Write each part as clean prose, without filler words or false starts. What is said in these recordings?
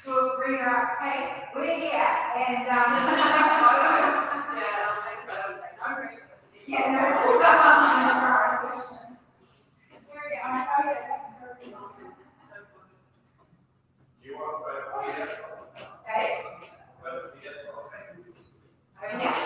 We'll bring her up. Hey, we're here, and yeah, no, that's our question. Here we go. I'll tell you that's her. Do you want to put it? Okay. Oh, yeah.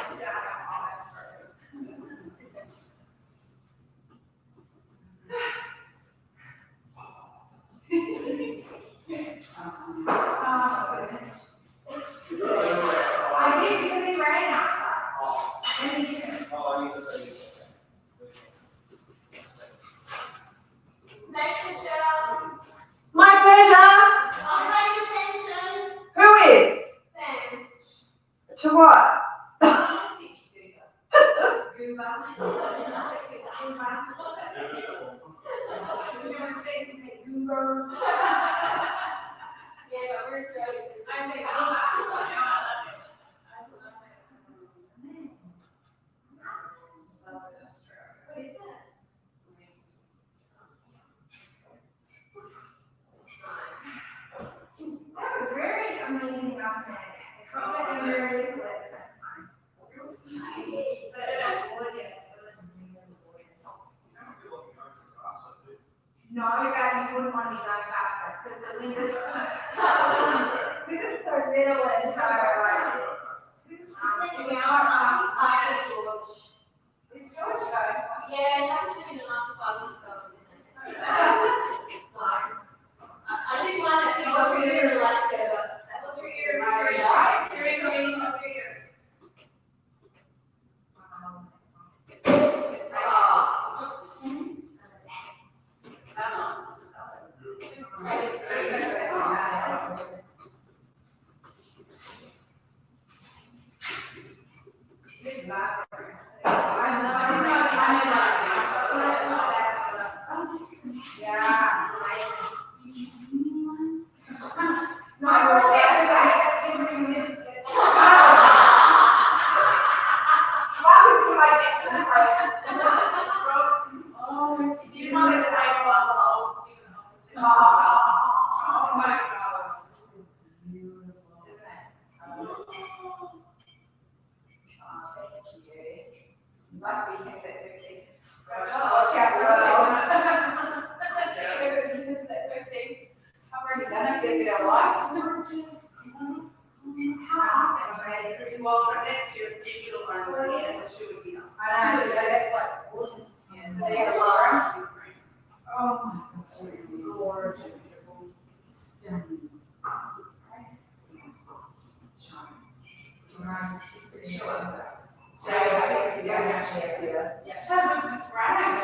I did because he ran outside. And he didn't. Next, Michelle. My pleasure. I'm paying attention. Who is? Sam. To what? Yeah, but we're Australians. I say what is that? That was very amazing up there. And very little at the same time. It was tiny, but it was gorgeous. It was really gorgeous. No, but you wouldn't want to be going faster because the wind is because it's so little and so like. We are tired of George. Is George going? Yeah, it's actually been the last 5 weeks ago, isn't it? I didn't mind that big one year in Alaska, but that was 3 years. Right? 3 years. Yeah. No, I didn't miss it. Welcome to my Texas process. Oh, You know that I know oh my God. This is beautiful. Isn't it? Thank you. Last weekend at 50. Oh, chapter. I've already done it, figured out life. Well, for next year, digital learning, and it should be. I know, that's what. They are. Oh my God, it's gorgeous. Stunning. Yes. Chadwick's Friday, I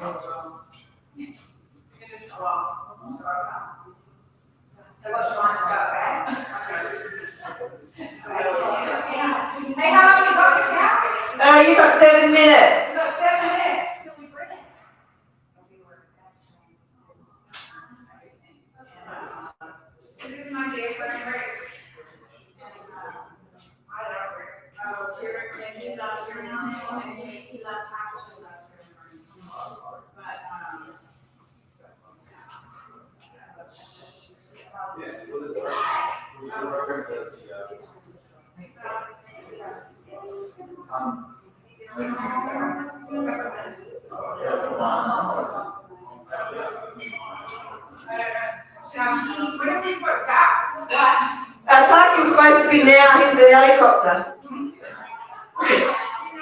love it. Finish off. So what's your mind about that? Hey, how long we got, Scout? You got 7 minutes. We got 7 minutes till we bring it. This is my dear friend Rick. I love Rick. Oh, Kieran, and he loves your mom, and he loves how she loves your mom. But, Yeah, well, it's, Now, where did we put Scout? What? Taki was supposed to be now, he's the helicopter.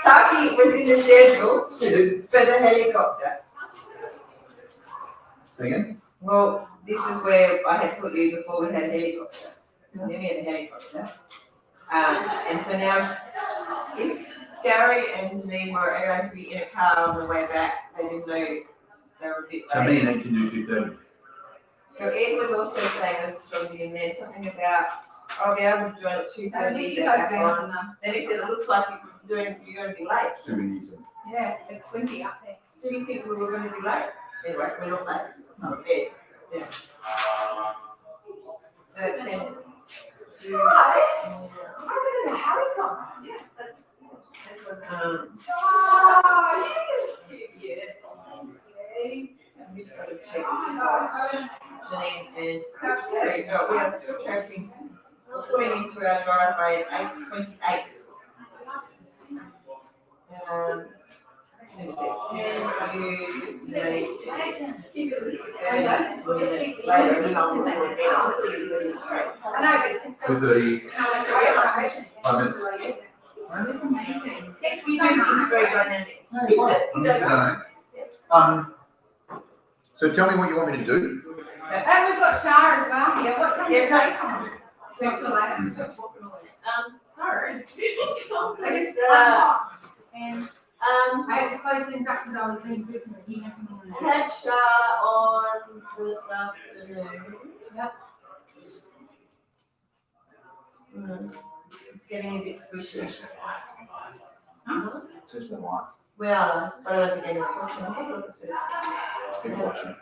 Taki was in the schedule for the helicopter. Say again? Well, this is where I had put you before we had a helicopter. Then we had a helicopter. And so now, if Gary and me were going to be in a car on the way back, they didn't know they were a bit So late. me and Ed can do 2:30. So Ed was also saying this is strongly in there, something about, I'll be able to join at 2:30, You then guys back going on. on them? Then he said, it looks like you're gonna be late. Do we need some? Yeah, it's windy up there. Do you think we were gonna be late? Anyway, we're not late. No. Ed, yeah. But then, What? Why is it in a helicopter? Oh, you just cute. Okay. I'm just gonna check Oh my gosh. Janine and, there you go, we are still tracing, putting into our driveway at 8:28. Can you say, keep it later, we don't record now. I know, but it's so. 2:30. No, it's great, right? 5 minutes. It's amazing. Thank We you do so things much. very dynamic. So tell me what you want me to do. And we've got Shara as well here. What time do they come? So till later. Sorry. I just, and I had to close things up because I was doing business. You have to. Had Shah on this afternoon. Yep. It's getting a bit squishy. It's just one life. Well, I don't think anyone's watching. I'll have a look at it. Just keep watching.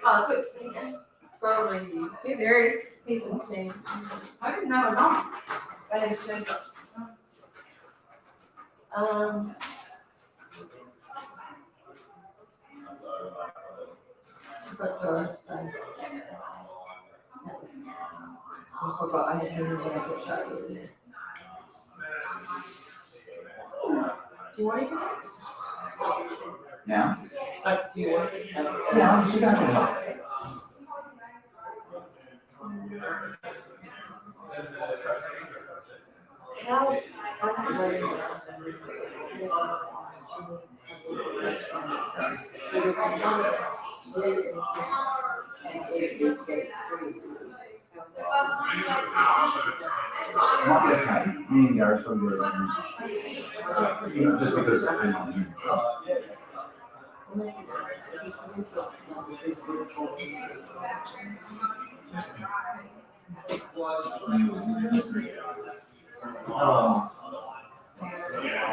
Oh, good. Okay. It's probably you. Yeah, there is. He's in. I didn't know it was on. I understand. But Doris, that was, I forgot I had him in there, I thought Shah was in there. Do you want it? Now? Like, do you want it? Yeah, I'm sit down. How, I don't know. Might be okay. Me and Gary's probably just because I don't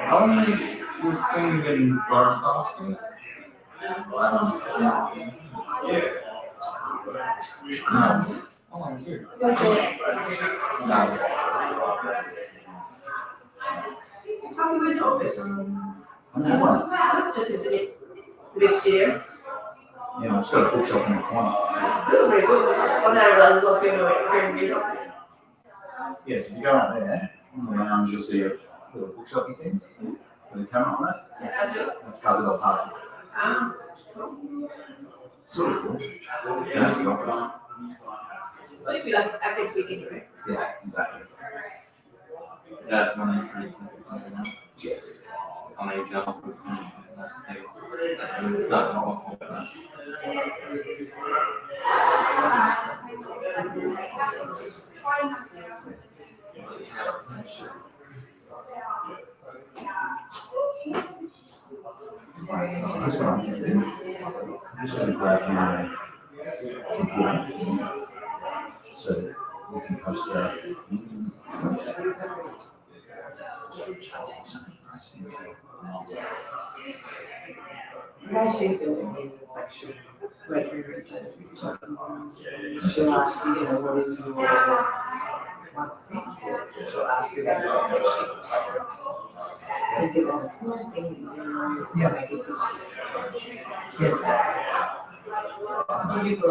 how long is this thing getting broadcasted? Oh, good. Coffee was office. On that one. Just isn't it the big studio? Yeah, I've got a bookshelf in the corner. Good, very good. Well, now I realize it's all Kieran Reid's office. Yes, if you go out there, in the lounge, you'll see a little bookshelfy thing with a camera on it. That's it. That's Cazador's Hut. Cool. Sort of cool. Yeah, that's the office. Well, you'd be like next week anyway. Yeah, exactly. That one for Yes. on a job with me. And it's not awful. That's what I'm thinking. Just gonna grab my computer. So we can post that. How she's doing is like she'll break your she'll ask you, you know, what is your one thing? She'll ask you about your section. And give them a small thing, you know, Yeah. make it good. Yes. What do you go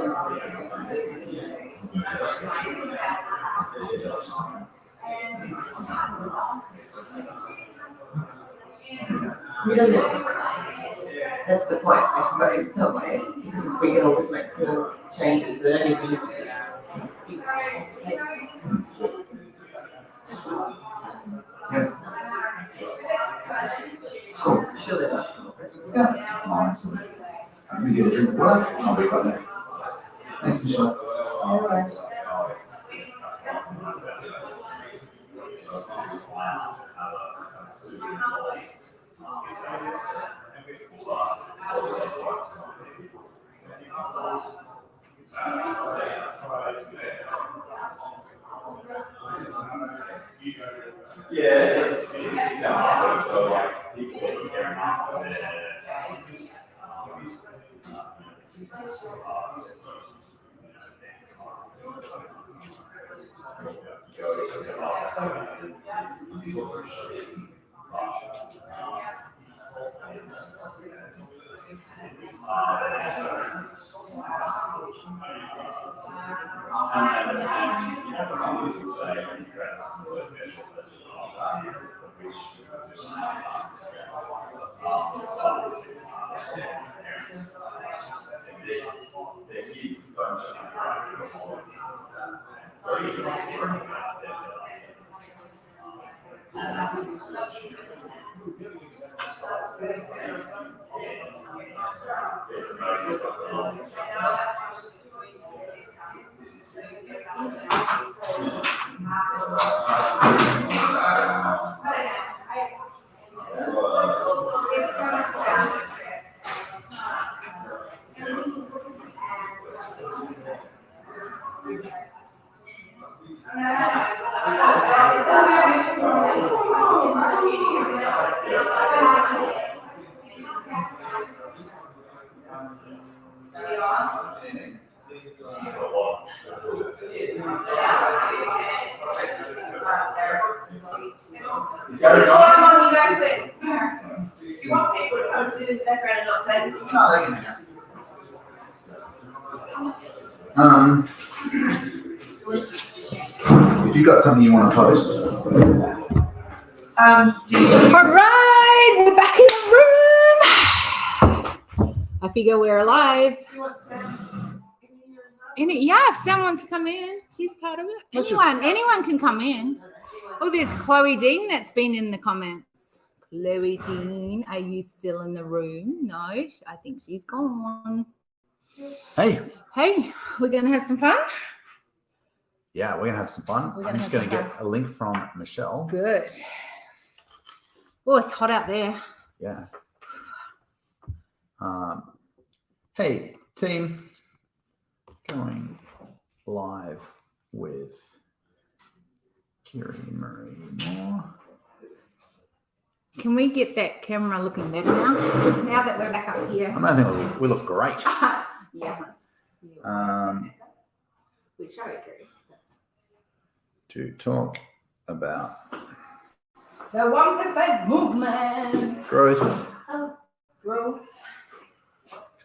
Who doesn't? That's the point, I suppose, in some ways, because we can always make small changes that only we Yes. Cool, sure that does. Yeah. Nice. Let me get a drink of water. I'll be right there. Thanks, Michelle. All right. Yeah, it's out, so like people get You want people to come and sit in the background and not say, No, they can hang out. If you got something you want to post, do you? All right, we're back in the room. I figure we're alive. You want Sam? Yeah, if Sam wants to come in, she's part of it. Let's Anyone can come in. Oh, there's Chloe Dean that's been in the comments. Chloe Dean, are you still in the room? No, I think she's gone. hey, Hey, we're going to have some fun? yeah, we're gonna have some fun. We're gonna I'm just have gonna some get a link from Michelle. Good. Oh, it's hot out there. Yeah. Hey, team, going live with Kiri Marie Moore. Can we get that camera looking better now? Because now that we're back up here. I think we look great. Yeah. We shall agree. To talk about The 1% movement. growth, Growth.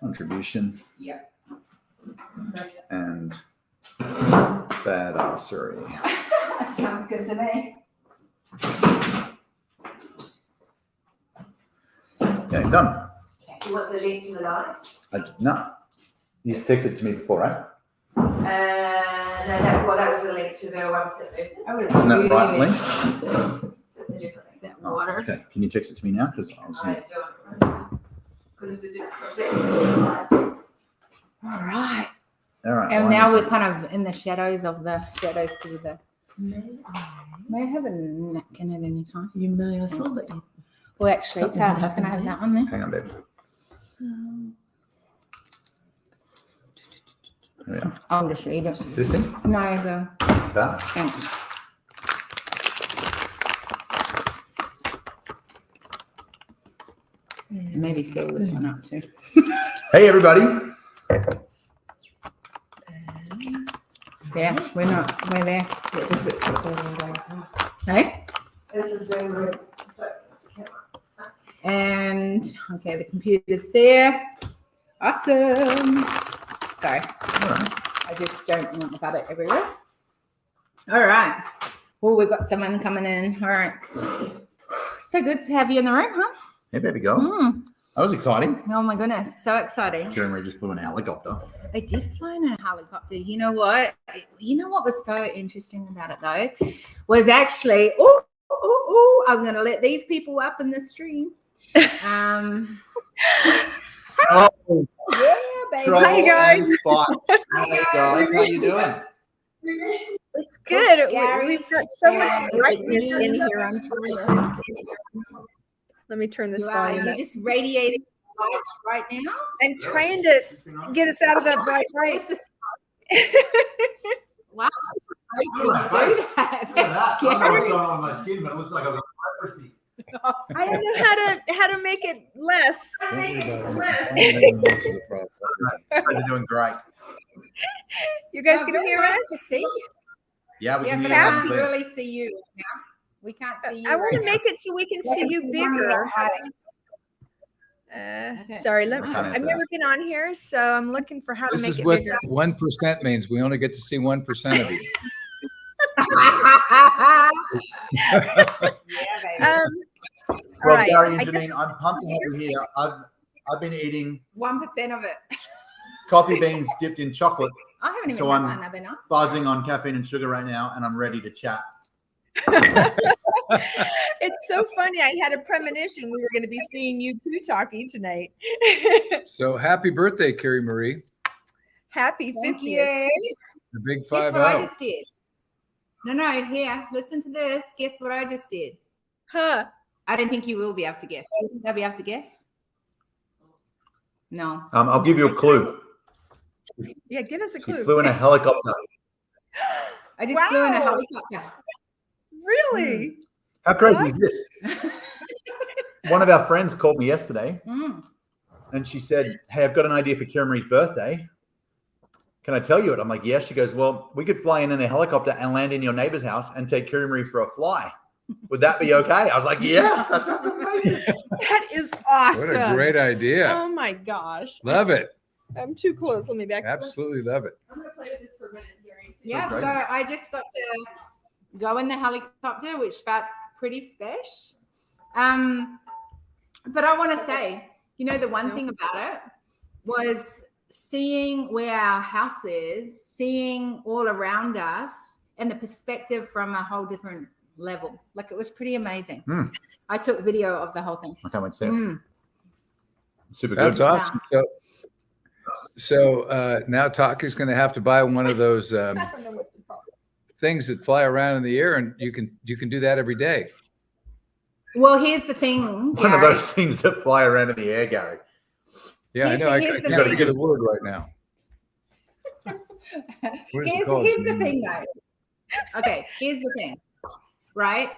contribution, Perfect. and badassery. Sounds good to me. Yeah, done. You want the link to the live? No, you texted to me before, right? No, that was the link to the website. Oh, Isn't that the right link? That's a different Is that Oh, water? okay, can you text it to me now? Because I was. I don't. Because it's a different. All right. All right. And well, now I need we're kind of in the shadows because of the. May I have a napkin at any time? You may. I saw that. Well, actually, Something Tad's happened going to have there. that one there. Hang on, babe. Yeah. I'll just eat it. This thing? No, the That? thanks. Maybe fill this one up too. Hey, everybody. There, we're there. Hey? And okay, the computer's there. Awesome. Sorry, I just don't want the butter everywhere. All right. Well, we've got someone coming in. All right. So good to have you in the room, huh? Hey, baby girl. Mm. That was exciting. Oh my goodness, so exciting. Karen Marie just flew in a helicopter. I did fly in a helicopter. You know what? You know what was so interesting about it though? Was actually, I'm gonna let these people up in the stream. Oh, Yeah, baby. trouble Hi, guys. and spot. Hey, guys. How you doing? It's good. Gary, We've got so much and brightness you. in here. Let me turn this volume You're up. just radiating light right now. I'm trying to get us out of that bright light. Wow. How do you do that? That's scary. on my skin, but it looks like I've got leprosy. I don't know how to make it less. You guys are doing great. You guys Oh, can very hear nice us? to see you. Yeah, we Yeah, can but hear I you. can't Clear. really see you now. We can't see you. I want right to now. make it so we can see you bigger. Sorry, I can't I've answer never been on here, so I'm looking for how to This make is it what bigger. 1% means. We only get to see 1% of you. Yeah, baby. All Well, right. Gary and I guess- Janine, I'm pumped to have you here. I've been eating 1% of it. coffee beans dipped in chocolate, I haven't even So had I'm one other night. buzzing on caffeine and sugar right now, and I'm ready to chat. It's so funny. I had a premonition we were going to be seeing you two talking tonight. So happy birthday, Carrie Marie. Happy Thank 50th. you. The big Guess what I 5-0. just did? No, here, listen to this. Guess what I just did? Huh. I don't think you will be able to guess. You think they'll be able to guess? No. I'll give you a clue. Yeah, give us a She clue. flew in a helicopter. I just flew in a Wow. helicopter. Really? How crazy is this? One of our friends called me yesterday, Mm. and she said, "Hey, I've got an idea for Karen Marie's birthday. Can I tell you it?" I'm like, "Yeah." She goes, "Well, we could fly in a helicopter and land in your neighbor's house and take Karen Marie for a fly. Would that be okay?" I was like, "Yes, that sounds amazing." That is What awesome. a great idea. Oh my gosh. Love it. I'm too close. Let me back. Absolutely love it. I'm going to play with this for a minute, Gary. Yeah, great. so I just got to go in the helicopter, which felt pretty special. But I want to say, you know, the one thing about it was seeing where our house is, seeing all around us, and the perspective from a whole different level. Like, it was pretty amazing. Mm. I took video of the whole thing. I can't wait to see it. Mm. Super good. That's awesome. So now Taki's going to have to buy one of those I don't know what the problem is. things that fly around in the air, and you can do that every day. Well, here's the thing, One of Gary. those things that fly around in the air, Gary. Yeah, I Here's know. the- I here's the can't thing. get a word right now. What is it Here's called? the thing, though. Okay, here's the thing, right?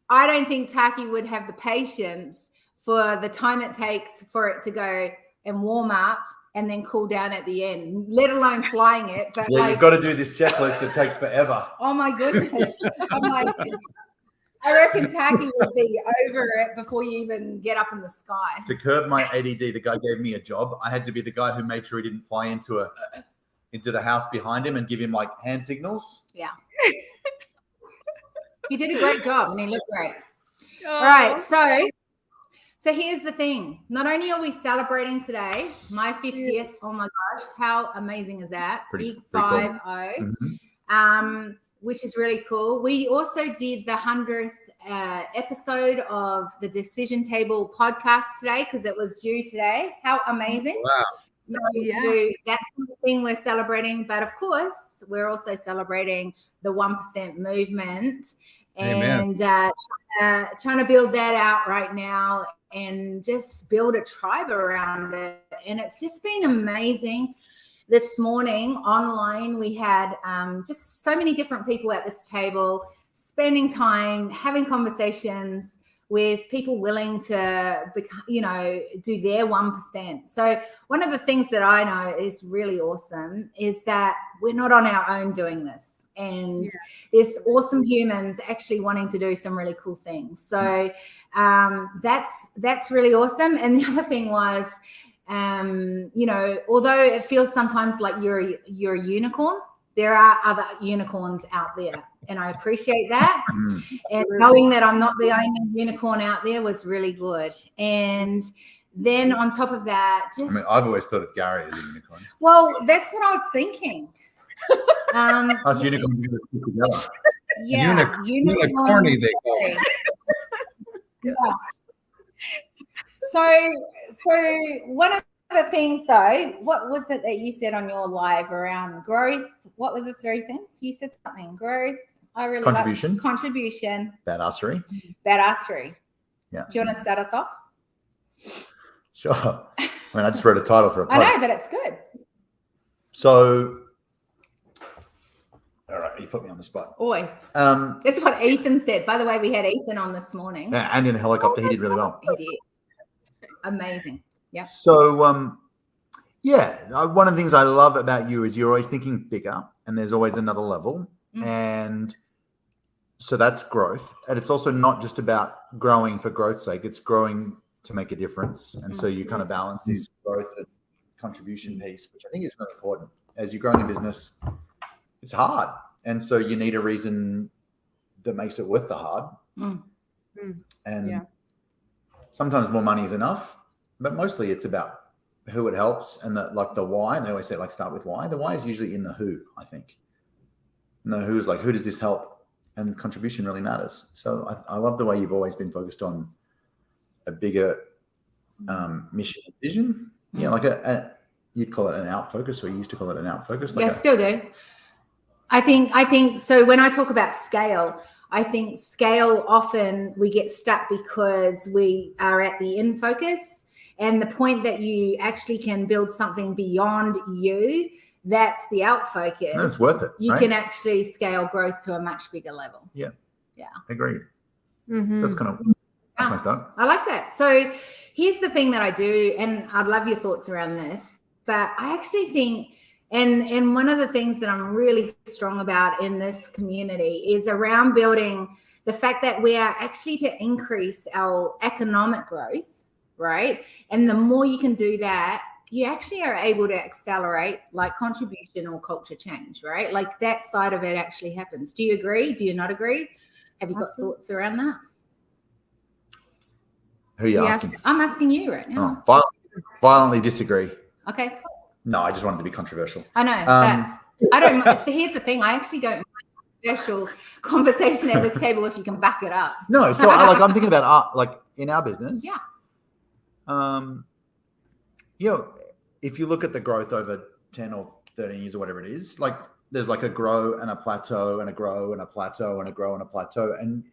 I don't think Taki would have the patience for the time it takes for it to go and warm up and then cool down at the end, let alone flying it. But Yeah, like, you've got to do this checklist that takes forever. oh my goodness. I'm like, I reckon Taki would be over it before you even get up in the sky. To curb my ADD, the guy gave me a job. I had to be the guy who made sure he didn't fly into the house behind him and give him like hand signals. He did a great job and he looked great. Oh. All right, so here's the thing. Not only are we celebrating today, my 50th. Oh my gosh, how amazing is that? Pretty Big cool. 50. Which is really cool. We also did the 100th episode of the Decision Table podcast today because it was due today. How amazing. Wow. So Yeah. that's the thing we're celebrating. But of course, we're also celebrating the 1% movement Amen. and trying to build that out right now and just build a tribe around it. And it's just been amazing. This morning online, we had just so many different people at this table, spending time, having conversations with people willing to, do their 1%. So one of the things that I know is really awesome is that we're not on our own doing this. And there's awesome humans actually wanting to do some really cool things. So that's really awesome. And the other thing was, although it feels sometimes like you're a unicorn, there are other unicorns out there. And I appreciate that. And knowing that I'm not the only unicorn out there was really good. And then on top of that, I've always thought of Gary as a unicorn. Well, that's what I was thinking. Us unicorns stick together. Yeah, Unicorny, they call it. Yeah. So one of the things though, what was it that you said on your live around growth? What were the 3 things? You said something. Growth. I really Contribution. like contribution. Badassery. Badassery. Yeah. Do you want to start us off? Sure. I just wrote a title for a post. I know, but it's good. So, all right, you put me on the spot. Always. That's what Ethan said. By the way, we had Ethan on this morning. Yeah, and in a helicopter, he did really well. He did. Amazing. Yeah. So, one of the things I love about you is you're always thinking bigger, and there's always another level. And so that's growth. And it's also not just about growing for growth's sake. It's growing to make a difference. And so you kind of balance this growth and contribution piece, which I think is really important. As you grow in a business, it's hard. And so you need a reason that makes it worth the hard. And sometimes more money is enough, but mostly it's about who it helps and the why. And they always say, start with why. The why is usually in the who, I think. And the who is who does this help? And contribution really matters. So I love the way you've always been focused on a bigger mission and vision. Yeah, you'd call it an out focus, or you used to call it an out focus. Still do. I think so. When I talk about scale, I think scale often we get stuck because we are at the in focus, and the point that you actually can build something beyond you. That's the out focus. That's worth it. You right? can actually scale growth to a much bigger level. Yeah. Yeah. Agreed. That's kind of that's my start. I like that. So here's the thing that I do, and I'd love your thoughts around this, but I actually think, and one of the things that I'm really strong about in this community is around building the fact that we are actually to increase our economic growth, right? And the more you can do that, you actually are able to accelerate contribution or culture change, right? That side of it actually happens. Do you agree? Do you not agree? Have you got thoughts around that? Who are you asking? I'm asking you right now. Violently disagree. Okay, cool. No, I just wanted to be controversial. I know, but I don't. Here's the thing: I actually don't mind controversial conversation at this table if you can back it up. No, so I'm thinking about in our business. Yeah. If you look at the growth over 10 or 13 years or whatever it is, there's a grow and a plateau and a grow and a plateau and a grow and a plateau. And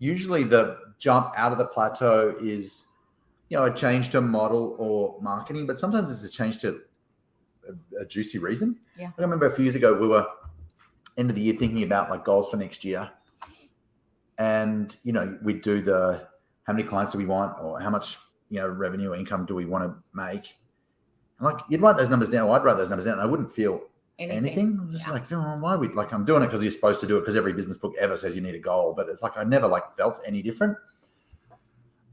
usually the jump out of the plateau is, a change to model or marketing, but sometimes it's a change to a juicy reason. Yeah. I remember a few years ago, we were end of the year thinking about goals for next year. And, we'd do how many clients do we want, or how much, revenue or income do we want to make? And you'd write those numbers down. I'd write those numbers down, and I wouldn't feel anything. I'm just why are we I'm doing it because you're supposed to do it because every business book ever says you need a goal, but it's I never felt any different.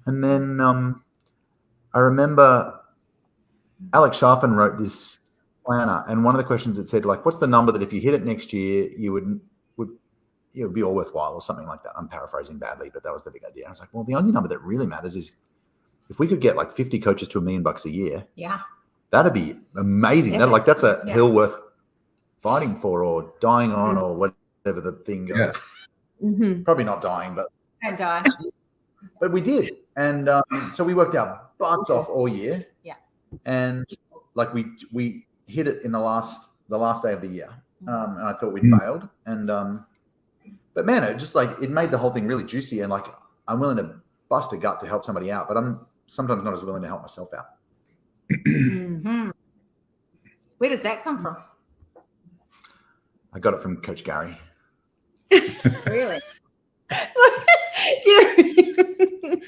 And then I remember Alex Sharfin wrote this planner, and one of the questions it said what's the number that if you hit it next year you would it would be all worthwhile, or something like that. I'm paraphrasing badly, but that was the big idea. I was well, the only number that really matters is if we could get 50 coaches to $1 million a year. Yeah. That'd be amazing. That's a hill worth fighting for, or dying on, or whatever the thing goes. Yeah. Probably not dying, but and die. But we did, and so we worked our butts off all year. Yeah. And we hit it in the last day of the year, and I thought we'd failed, and But man, it just like it made the whole thing really juicy, and like I'm willing to bust a gut to help somebody out, but I'm sometimes not as willing to help myself out. Mhm. Where does that come from? I got it from Coach Gary. Really?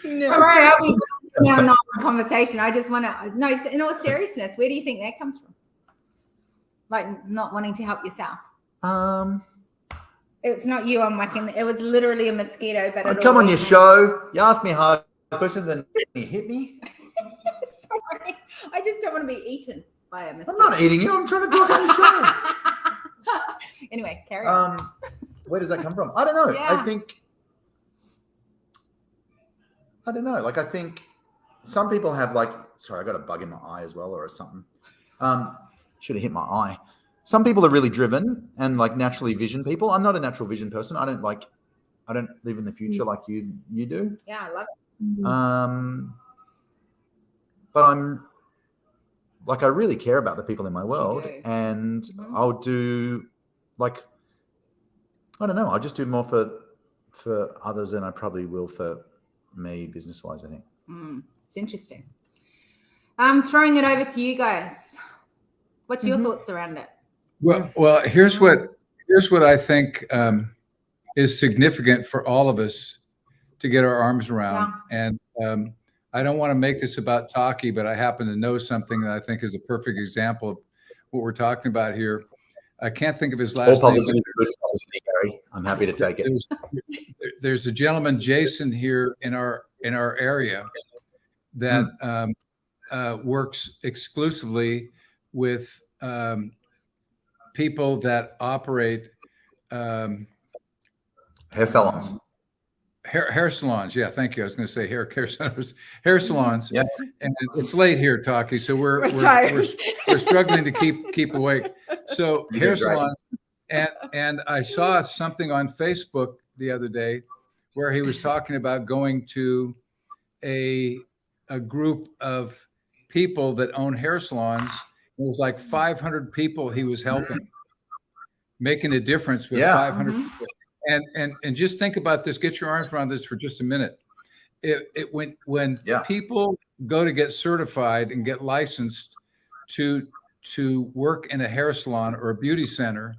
No. All right, I'll be now not a conversation. I just want to no. In all seriousness, where do you think that comes from? Like not wanting to help yourself. It's not you I'm whacking. It was literally a mosquito, but I'd come on your show. You ask me hard questions, then you hit me. Sorry, I just don't want to be eaten by a mosquito. I'm not eating you. I'm trying to talk on the show. Anyway, carry on. Where does that come from? I don't know. Yeah. I don't know. Like, I think some people have like, sorry, I got a bug in my eye as well or something. Should have hit my eye. Some people are really driven and like naturally vision people. I'm not a natural vision person. I don't live in the future like you do. Yeah, I love it. But I'm like, I really care about the people in my world, do. and Mhm. I'll do like, I don't know. I'll just do more for others than I probably will for me business wise, I think. It's interesting. I'm throwing it over to you guys. What's your thoughts around it? Well, here's what I think is significant for all of us to get our arms around. And I don't want to make this about Taki, but I happen to know something that I think is a perfect example of what we're talking about here. I can't think of his All last name. publicity is good publicity, Gary. I'm happy to take it. There's a gentleman, Jason, here in our area that works exclusively with people that operate Hair salons. hair salons. Yeah, thank you. I was going to say hair hair salons. Yeah. And it's late here, Taki, so we're tired. we're struggling to keep awake. So You hair did great. salons, and I saw something on Facebook the other day where he was talking about going to a group of people that own hair salons. It was like 500 people he was helping, making a difference with Yeah. 500 people. And just think about this. Get your arms around this for just a minute. When Yeah. people go to get certified and get licensed to work in a hair salon or a beauty center,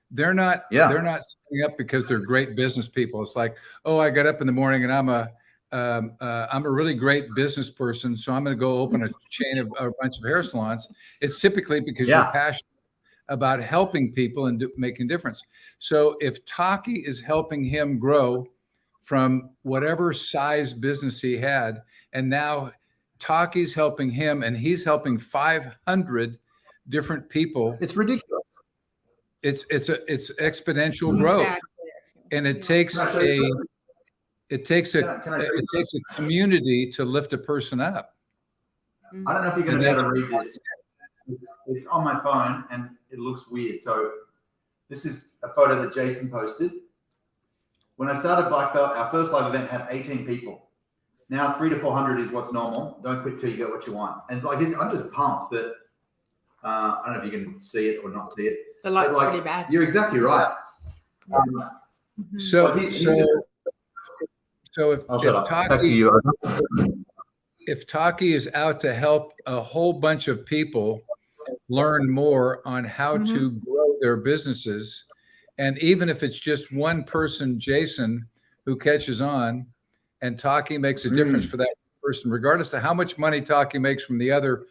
they're not signing up because they're great business people. It's like, oh, I got up in the morning and I'm a really great business person, so I'm going to go open a chain of a bunch of hair salons. It's typically because you're passionate about helping people and making a difference. So if Taki is helping him grow from whatever size business he had, and now Taki's helping him and he's helping 500 different people, It's ridiculous. it's exponential growth. Exactly. And it takes a community to lift a person up. I don't know if you're going to be able to read this. It's on my phone and it looks weird. So this is a photo that Jason posted. When I started Black Belt, our first live event had 18 people. Now 300 to 400 is what's normal. Don't quit till you get what you want. And so I'm just pumped that I don't know if you can see it or not see it. The light's But, like, pretty bad. You're exactly right. So Well, I'll shut up. Back to you. if Taki is out to help a whole bunch of people learn more on how to grow their businesses, and even if it's just one person, Jason, who catches on, and Taki makes a difference for that person, regardless of how much money Taki makes from the other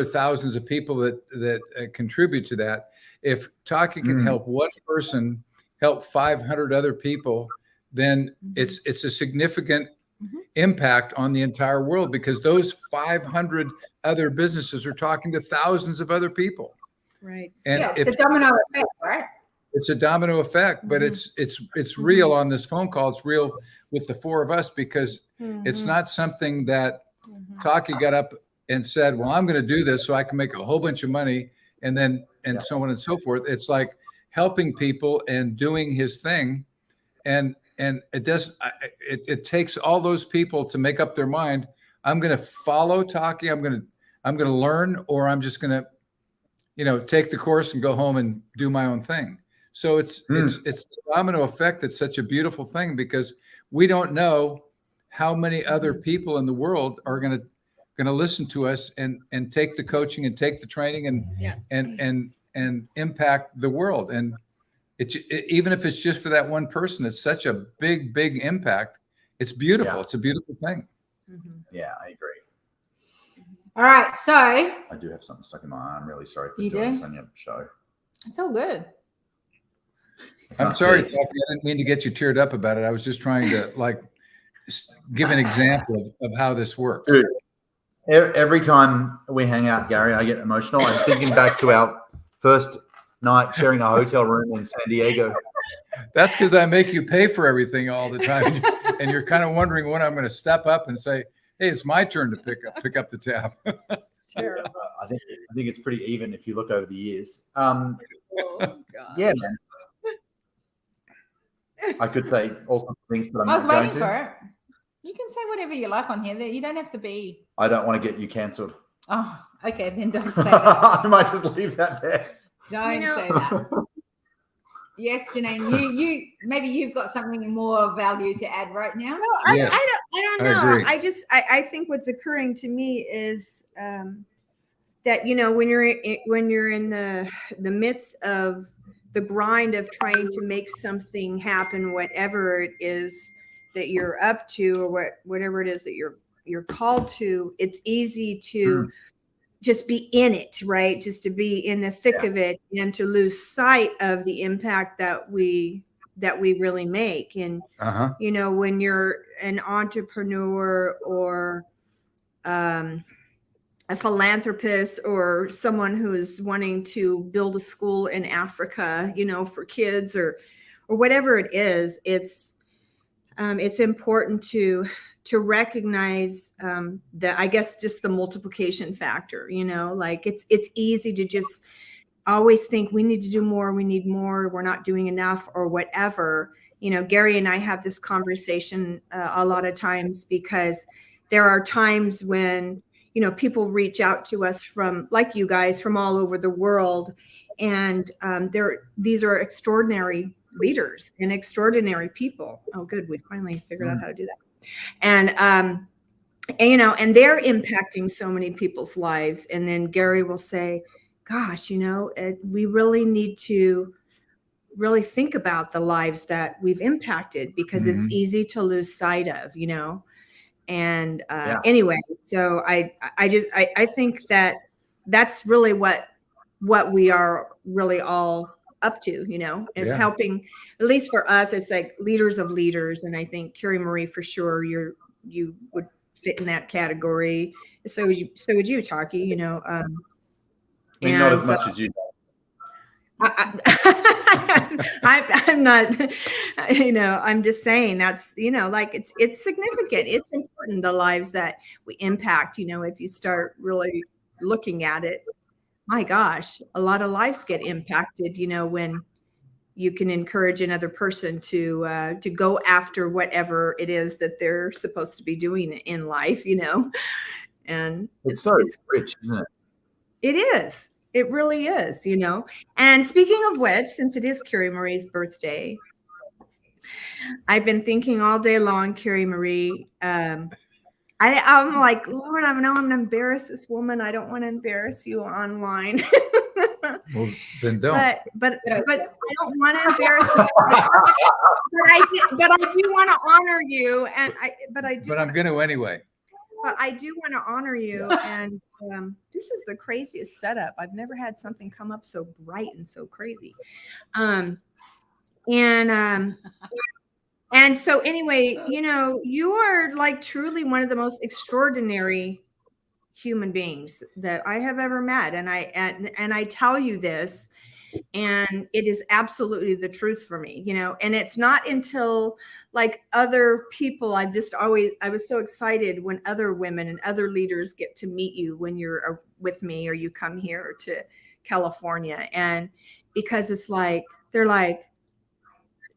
thousands of people that contribute to that, if Taki can help one person help 500 other people, then it's a significant impact on the entire world, because those 500 other businesses are talking to thousands of other people. Right. And Yeah, if it's a domino effect, right? it's a domino effect, but it's real on this phone call. It's real with the four of us, because it's not something that Taki got up and said, well, I'm going to do this so I can make a whole bunch of money, and so on and so forth. It's like helping people and doing his thing. And it takes all those people to make up their mind. I'm going to follow Taki. I'm going to learn, or I'm just going to, take the course and go home and do my own thing. So it's the domino effect that's such a beautiful thing, because we don't know how many other people in the world are going to listen to us and take the coaching and take the training and impact the world. And even if it's just for that one person, it's such a big impact. It's beautiful. Yeah. It's a beautiful thing. Yeah, I agree. All right, so I do have something stuck in my eye. I'm really sorry for You doing do? this on your show. it's all good. I'm Can't sorry, see. Taki, I didn't mean to get you teared up about it. I was just trying to give an example of how this works. Dude, every time we hang out, Gary, I get emotional. I'm thinking back to our first night sharing a hotel room in San Diego. That's because I make you pay for everything all the time, and you're kind of wondering when I'm going to step up and say, "Hey, it's my turn to pick up the tab." Terrible. I think it's pretty even if you look over the years. Oh, God. Yeah, man. I could say all sorts of things, but I'm I was not going waiting for to. it. You can say whatever you like on here. You don't have to be. I don't want to get you cancelled. Oh, okay. Then don't say that. I might just leave that there. Don't You know- say that. Yes, Janine. You maybe you've got something more value to add right now. No, I Yes. don't I know. agree. I think what's occurring to me is that, you know, when you're in the midst of the grind of trying to make something happen, whatever it is that you're up to, or whatever it is that you're called to, it's easy to just be in it, right? Just to be in the thick of it, and to lose sight of the impact that we really make. And you know, when you're an entrepreneur or a philanthropist or someone who's wanting to build a school in Africa, you know, for kids or whatever it is, it's important to recognize I guess just the multiplication factor, you know, like it's easy to just always think we need to do more, we need more, we're not doing enough or whatever. You know, Gary and I have this conversation a lot of times, because there are times when, you know, people reach out to us from, like you guys, from all over the world. And these are extraordinary leaders and extraordinary people. Oh, good. We finally figured out how to do that. And you know, and they're impacting so many people's lives. And then Gary will say, gosh, you know, we really need to really think about the lives that we've impacted, because it's easy to lose sight of, you know. And anyway, so I think that that's really what we are really all up to, you know, is helping, at least for us, it's like leaders of leaders. And I think Carrie Marie, for sure, you would fit in that category. So would you, Taki, you know. I mean, not as much as you. I'm not, you know, I'm just saying that's, you know, like it's significant. It's important, the lives that we impact, you know, if you start really looking at it. My gosh, a lot of lives get impacted, you know, when you can encourage another person to go after whatever it is that they're supposed to be doing in life, you know. And It's rich, isn't it? it is. It really is, you know. And speaking of which, since it is Carrie Marie's birthday, I've been thinking all day long, Carrie Marie. I'm like, Lord, I know I'm gonna embarrass this woman. I don't want to embarrass you online. Well, then don't. But I don't want to embarrass you. but I do want to honor you, and But I'm going to anyway. But I do want to honor you, and this is the craziest setup. I've never had something come up so bright and so crazy. And so anyway, you know, you are like truly one of the most extraordinary human beings that I have ever met, and I tell you this, and it is absolutely the truth for me, you know. And it's not until like other people, I was so excited when other women and other leaders get to meet you when you're with me or you come here to California, and because it's like they're like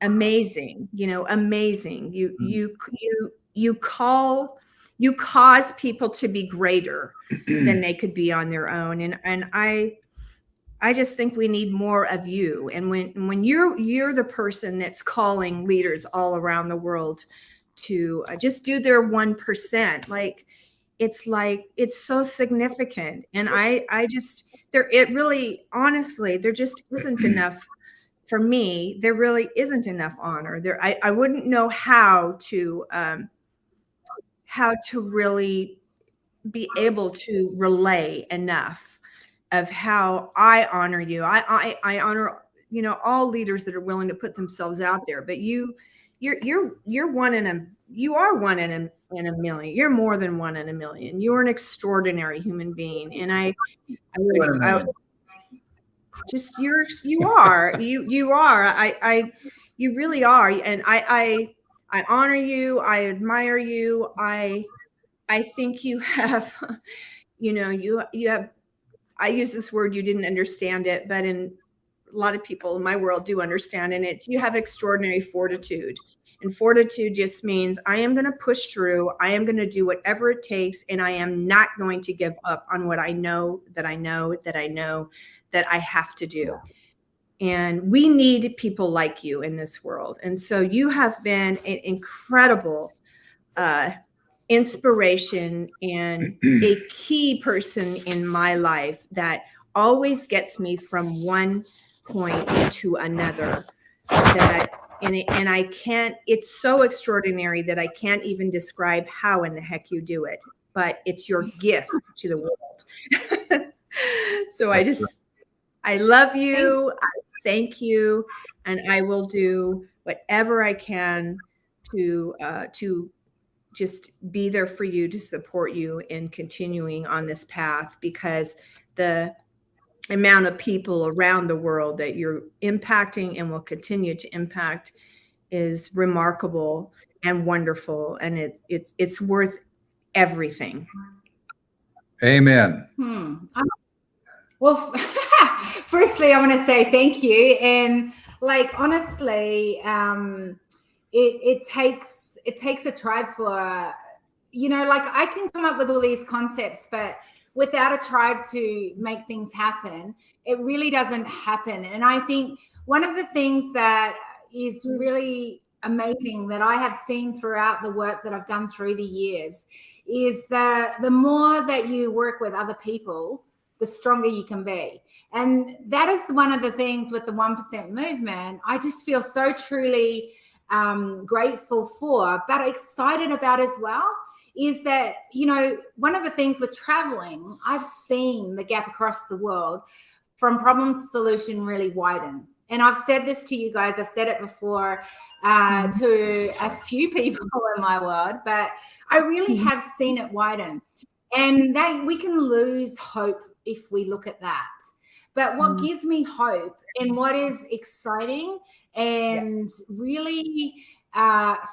amazing, you know, amazing. You cause people to be greater than they could be on their own, and I just think we need more of you. And when you're the person that's calling leaders all around the world to just do their 1%, like it's so significant. And I just it really, honestly, there just isn't enough. For me, there really isn't enough honor there. I wouldn't know how to really be able to relay enough of how I honor you. I honor, all leaders that are willing to put themselves out there. But you are one in a million. You're more than one in a million. You're an extraordinary human being, and I would just you are you really are. And I honor you. I admire you. I think you have you have, I use this word, you didn't understand it, but in a lot of people in my world do understand, and it's, you have extraordinary fortitude. And fortitude just means I am going to push through. I am going to do whatever it takes, and I am not going to give up on what I know that I have to do. And we need people like you in this world. And so you have been an incredible inspiration and a key person in my life that always gets me from one point to another. And I can't, it's so extraordinary that I can't even describe how in the heck you do it, but it's your gift to the world. So I love you. I thank you. And I will do whatever I can to just be there for you, to support you in continuing on this path, because the amount of people around the world that you're impacting and will continue to impact is remarkable and wonderful, and it's worth everything. Amen. Well, firstly, I want to say thank you. And like, honestly, it takes a tribe for, like, I can come up with all these concepts, but without a tribe to make things happen, it really doesn't happen. And I think one of the things that is really amazing that I have seen throughout the work that I've done through the years is that the more that you work with other people, the stronger you can be. And that is one of the things with the 1% movement. I just feel so truly grateful for, but excited about as well, is that, one of the things with traveling, I've seen the gap across the world from problem to solution really widen. And I've said this to you guys, I've said it before to a few people in my world, but I really have seen it widen. And that we can lose hope if we look at that. But what gives me hope and what is exciting and really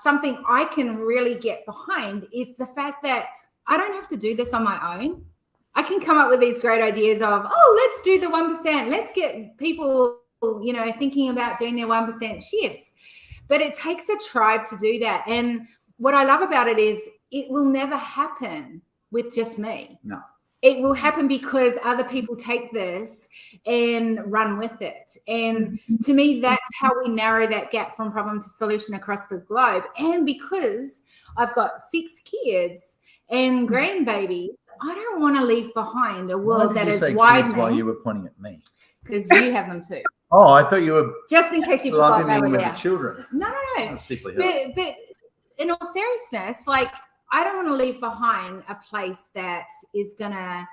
something I can really get behind is the fact that I don't have to do this on my own. I can come up with these great ideas of, let's do the 1%. Let's get people, thinking about doing their 1% shifts. But it takes a tribe to do that. And what I love about it is it will never happen with just me. No. It will happen because other people take this and run with it. And to me, that's how we narrow that gap from problem to solution across the globe. And because I've got 6 kids and grandbabies, I don't want to leave behind a world that is widening. While you were pointing at me, because you have them too. Oh, I thought you were just in case you forgot that with the children. No. That's deeply But in all seriousness, like, I don't want to leave behind a place that is going to,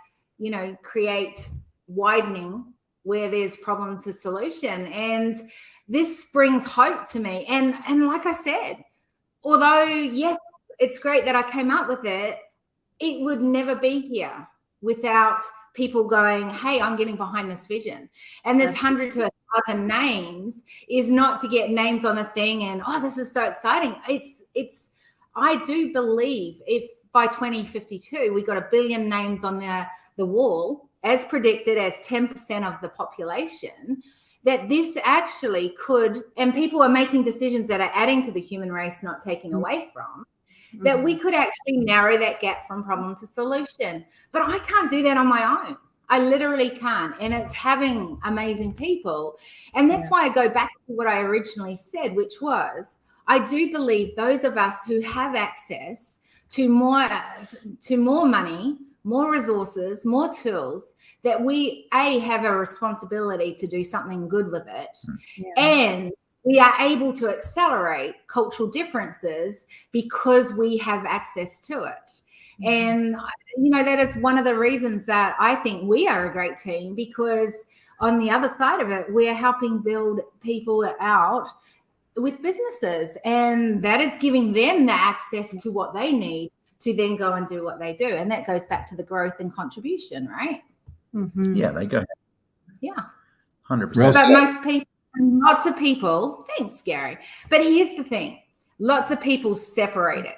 create widening where there's problem to solution. And this brings hope to me. And like I said, although, yes, it's great that I came up with it, it would never be here without people going, hey, I'm getting behind this vision. And this 100 to 1,000 names is not to get names on the thing and, this is so exciting. It's I do believe if by 2052 we got 1 billion names on the wall, as predicted as 10% of the population, that this actually could, and people are making decisions that are adding to the human race, not taking away from, that we could actually narrow that gap from problem to solution. But I can't do that on my own. I literally can't. And it's having amazing people. And that's why I go back to what I originally said, which was, I do believe those of us who have access to more money, more resources, more tools, that we have a responsibility to do something good with it. And we are able to accelerate cultural differences because we have access to it. And, that is one of the reasons that I think we are a great team, because on the other side of it, we're helping build people out with businesses, and that is giving them the access to what they need to then go and do what they do. And that goes back to the growth and contribution, right? Mhm. Yeah, they go. Yeah. 100%. Well But most people, lots of people, thanks, Gary. But here's the thing. Lots of people separate it.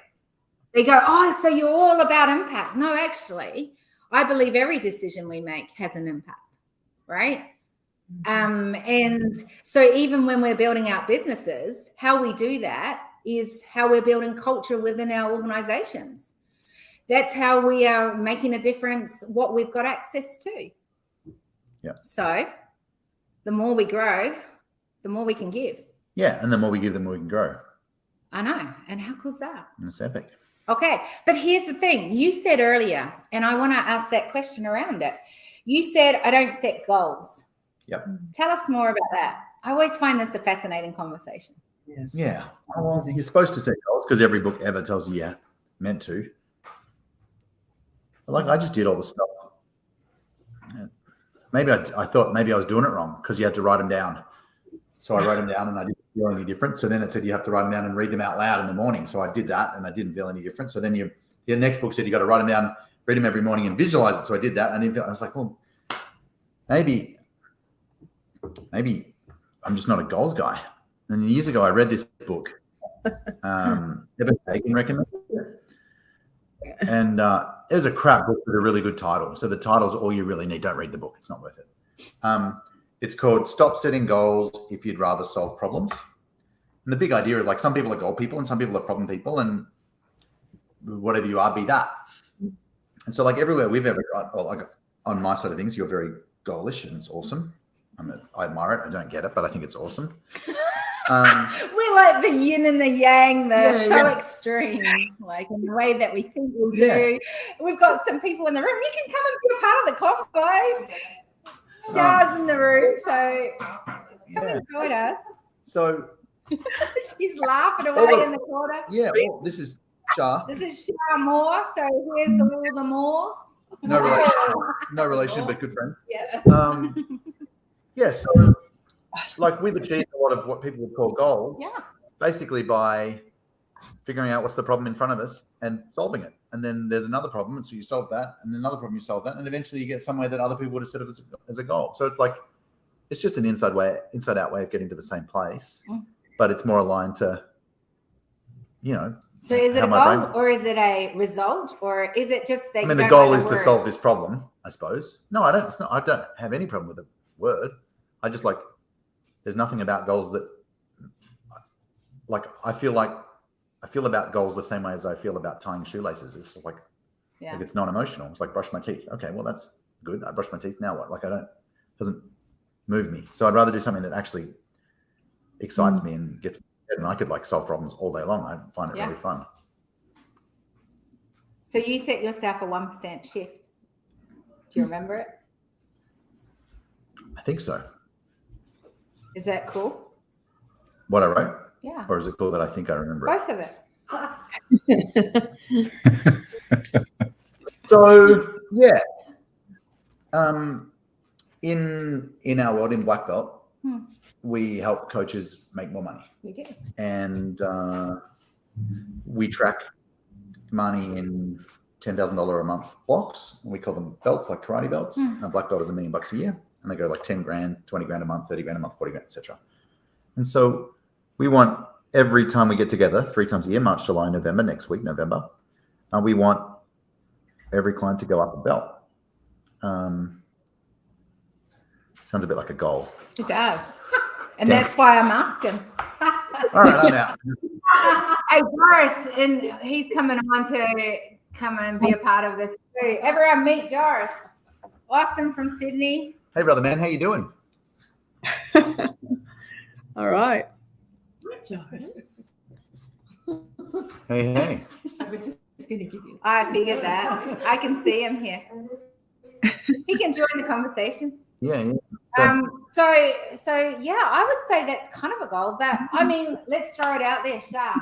They go, oh, so you're all about impact. No, actually, I believe every decision we make has an impact, right? And so even when we're building out businesses, how we do that is how we're building culture within our organizations. That's how we are making a difference, what we've got access to. Yeah. So the more we grow, the more we can give. Yeah, and the more we give, the more we can grow. I know. And how cool is that? And it's epic. Okay. But here's the thing. You said earlier, and I want to ask that question around it. You said, I don't set goals. Yep. Tell us more about that. I always find this a fascinating conversation. Yes. Yeah. Well, you're supposed to set goals because every book ever tells you you're meant to. Like, I just did all the stuff. Maybe I thought maybe I was doing it wrong because you had to write them down. So I wrote them down and I didn't feel any different. So then it said you have to write them down and read them out loud in the morning. So I did that and I didn't feel any different. So then the next book said you got to write them down, read them every morning and visualize it. So I did that. And I was like, well, maybe I'm just not a goals guy. And years ago, I read this book. Evan Bacon recommended it. And it was a crap book with a really good title. So the title's all you really need. Don't read the book. It's not worth it. It's called Stop Setting Goals If You'd Rather Solve Problems. And the big idea is like some people are goal people and some people are problem people, and whatever you are, be that. And so like everywhere we've ever got, well, like on my side of things, you're very goalish and it's awesome. I admire it. I don't get it, but I think it's awesome. We're like the yin and the yang, Yeah. extreme, like in the way that we think we'll do. We've got some people in the room. You can come and be a part of the convo. Shah's in the room, so come and join us. So She's laughing away in the corner. yeah, well, this is Shah. This is Shah Moore, so here's all the Moores. No relation, but good friends. Yeah. Yeah, so like we've achieved a lot of what people would call goals, basically by figuring out what's the problem in front of us and solving it. And then there's another problem, and so you solve that, and then another problem, you solve that, and eventually you get somewhere that other people would have set up as a goal. So it's like it's just an inside out way of getting to the same place, but it's more aligned to, So is it how a my goal brain- or is it a result or is it just that I you mean, the don't goal know is the to word? solve this problem, I suppose. No, I don't. I don't have any problem with the word. I just like. There's nothing about goals that, like, I feel about goals the same way as I feel about tying shoelaces. It's just like it's non-emotional. It's like brush my teeth. Okay, well that's good. I brush my teeth. Now what? Like doesn't move me. So I'd rather do something that actually excites me and gets me. And I could like solve problems all day long. I find it really fun. So you set yourself a 1% shift. Do you remember it? I think so. Is that cool? What I wrote, Yeah. or is it cool that I think I remember it? Both of it. So yeah, in our world in Black Belt, we help coaches make more money. We do. And we track money in $10,000 a month blocks. We call them belts, like karate belts. A black belt is $1 million a year, and they go like 10 grand, 20 grand a month, 30 grand a month, 40 grand, etc. And so we want every time we get together, 3 times a year, March, July, November, next week, November, we want every client to go up a belt. Sounds a bit like a goal. It does. And that's why I'm asking. All right, I'm out. Hey, Joris, and he's coming on to come and be a part of this too. Everyone meet Joris. Austin from Sydney. Hey, brother man, how you doing? All right. Hey. I was just gonna give you. I figured that. I can see him here. He can join the conversation. Yeah. So yeah, I would say that's kind of a goal. But I mean, let's throw it out there, Shah.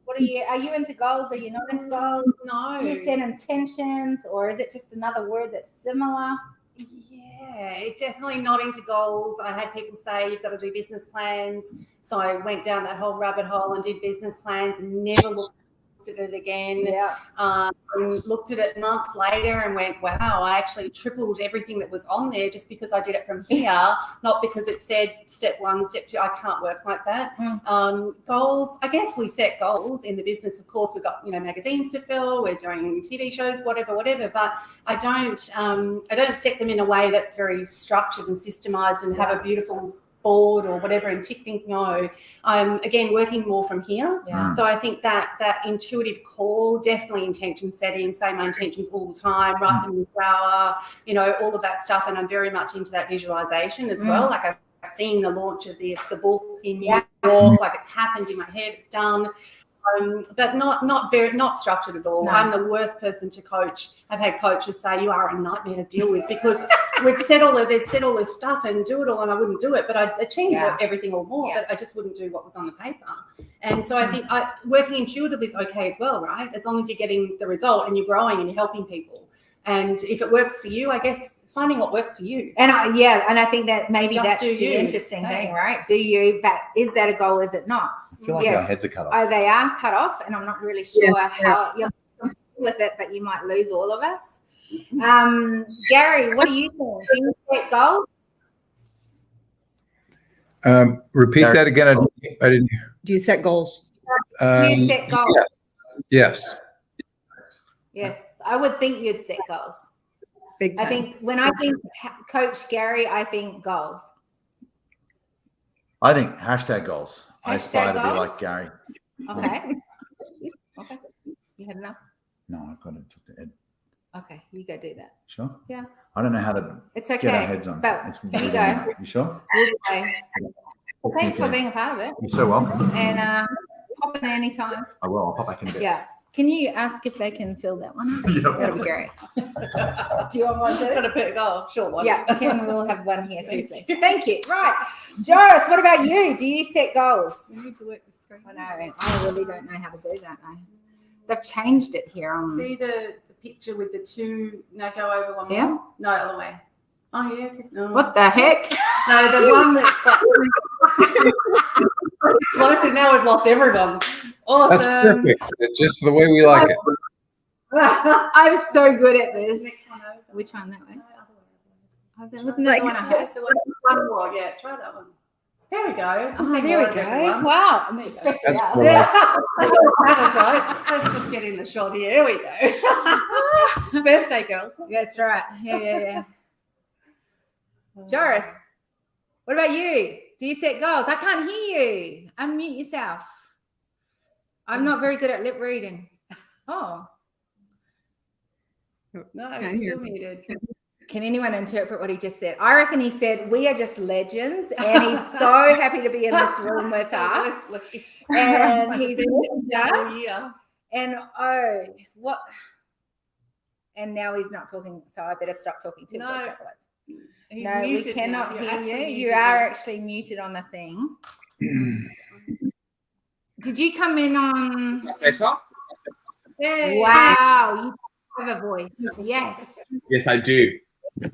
What are you into goals? Are you not into goals? No. Do you set intentions, or is it just another word that's similar? Yeah, definitely not into goals. I had people say you've got to do business plans. So I went down that whole rabbit hole and did business plans and never looked at it again. Yeah. And looked at it months later and went, wow, I actually tripled everything that was on there just because I did it from here, not because it said step 1, step 2. I can't work like that. Goals, I guess we set goals in the business. Of course, we've got, magazines to fill, we're doing TV shows, whatever, but I don't set them in a way that's very structured and systemized and have a beautiful board or whatever and tick things. No, I'm again working more from here. Yeah. So I think that intuitive call, definitely intention setting, say my intentions all the time, write them in the flower, all of that stuff. And I'm very much into that visualization as well. Like I've seen the launch of the book in New York, like it's happened in my head, it's done. But not structured at all. No. I'm the worst person to coach. I've had coaches say you are a nightmare to deal with because they'd set all this stuff and do it all, and I wouldn't do it. But I'd achieve everything or more. But I just wouldn't do what was on the paper. And so I think working intuitively is okay as well, right? As long as you're getting the result and you're growing and you're helping people. And if it works for you, I guess it's finding what works for you. And I think that maybe Just that's do the you. interesting thing, right? Do you? But is that a goal? Is it not? I feel like our heads are cut off. Oh, they are cut off, and I'm not really sure how you're with it, but you might lose all of us. Gary, what do you think? Do you set goals? Repeat that again. I didn't. Do you set goals? Do you set goals? Yes. Yes, I would think you'd set goals. Big time. I think when I think Coach Gary, I think goals. I think hashtag goals. I aspire to be goals? like Gary. Okay. Okay. You had enough? No, I've got to talk to Ed. Okay, you go do that. Sure? Yeah. I don't know how to It's okay. get our heads on. But It's you really go. hard. You sure? We'll go. Thanks for being a part of it. You're so welcome. And pop in anytime. I will. I'll pop back in a bit. Yeah. Can you ask if they can fill that one up? Yeah. That'll be great. Do you want one Got too? to pick sure one. Yeah, Ken, we'll have one here too, please. Thank you. Right. Joris, what about you? Do you set goals? You need to work the screen. I know. I really don't know how to do that. They've changed it here. See the picture with the two, no, go over one Yeah. more. No, other way. Oh, yeah. No. What the heck? No, the one that's got closer. Now we've lost everyone. That's Awesome. perfect. It's just the way we like it. I'm so good at this. Next one over. Which one? That way? No, other way. Oh, that wasn't that the one I had. One more, yeah. Try that one. There we go. Oh, See there more we of go. everyone. Wow. There you go. Especially That's us. cool. That's right. Let's just get in the shot here. Here we go. Birthday girls. That's right. Yeah. Joris, what about you? Do you set goals? I can't hear you. Unmute yourself. I'm not very good at lip reading. Oh, No, Can't it's hear. still muted. can anyone interpret what he just said? I reckon he said, we are just legends, and he's so happy to be in this room with us. And he's with us. And what? And now he's not talking, so I better stop talking to him. No. Afterwards. He's No, we muted cannot now. You're hear actually you. muted You now. are actually muted on the thing. Did you come in on? Better? Yay. Wow, you have a voice. Yes. Yes, I do.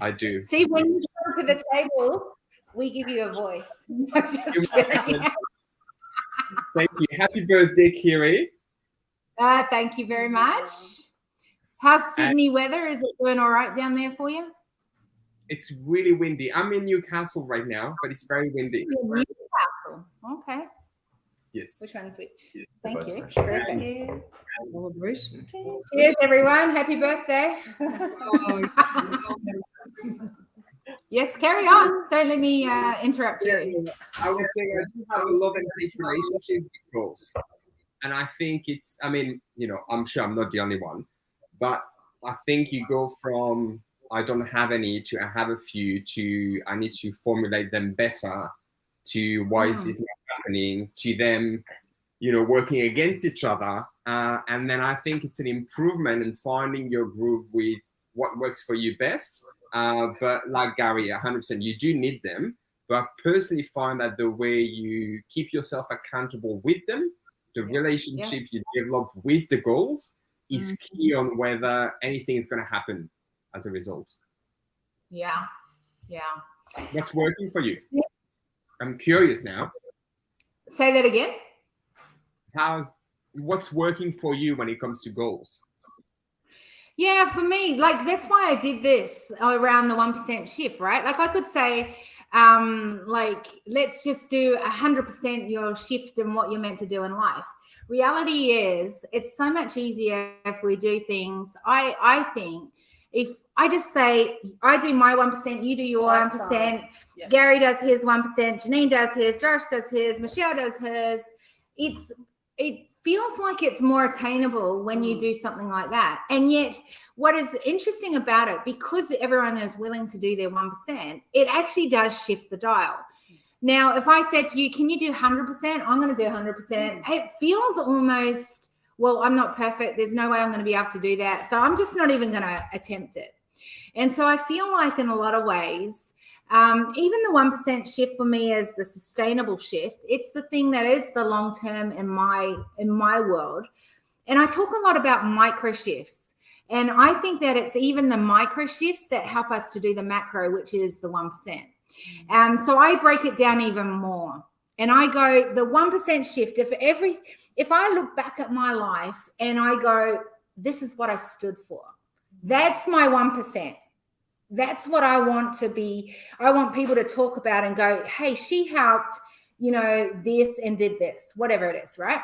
I do. See, when you come to the table, we give you a voice. I'm just kidding. Thank you. Happy birthday, Kiri. Thank you very much. How's Sydney weather? Is it doing all right down there for you? It's really windy. I'm in Newcastle right now, but it's very windy. You're in Newcastle. Okay. Yes. Which one's which? They're Thank both you. fresh. Perfect. Celebration. Cheers, everyone. Happy birthday. Yes, carry on. Don't let me interrupt you. I was saying I do have a love and hate relationship with goals. And I think I'm sure I'm not the only one, but I think you go from I don't have any to, I have a few to, I need to formulate them better, to why is this not happening, to them, you know, working against each other. And then I think it's an improvement in finding your groove with what works for you best. But like Gary, 100%, you do need them. But I personally find that the way you keep yourself accountable with them, the relationship you develop with the goals is key on whether anything is going to happen as a result. Yeah. What's working for you? I'm curious now. Say that again. What's working for you when it comes to goals? Yeah, for me, like that's why I did this around the 1% shift, right? Like I could say, like let's just do 100% your shift in what you're meant to do in life. Reality is, it's so much easier if we do things. I think if I just say I do my 1%, you do your 1%, Gary does his 1%, Janine does his, Josh does his, Michelle does hers. It feels like it's more attainable when you do something like that. And yet what is interesting about it, because everyone is willing to do their 1%, it actually does shift the dial. Now, if I said to you, can you do 100%? I'm going to do 100%. It feels almost, well, I'm not perfect. There's no way I'm going to be able to do that. So I'm just not even going to attempt it. And so I feel like in a lot of ways, even the 1% shift for me is the sustainable shift. It's the thing that is the long term in my world. And I talk a lot about micro shifts. And I think that it's even the micro shifts that help us to do the macro, which is the 1%. So I break it down even more. And I go, the 1% shift, if I look back at my life and I go, this is what I stood for. That's my 1%. That's what I want to be. I want people to talk about and go, hey, she helped, you know, this and did this, whatever it is, right?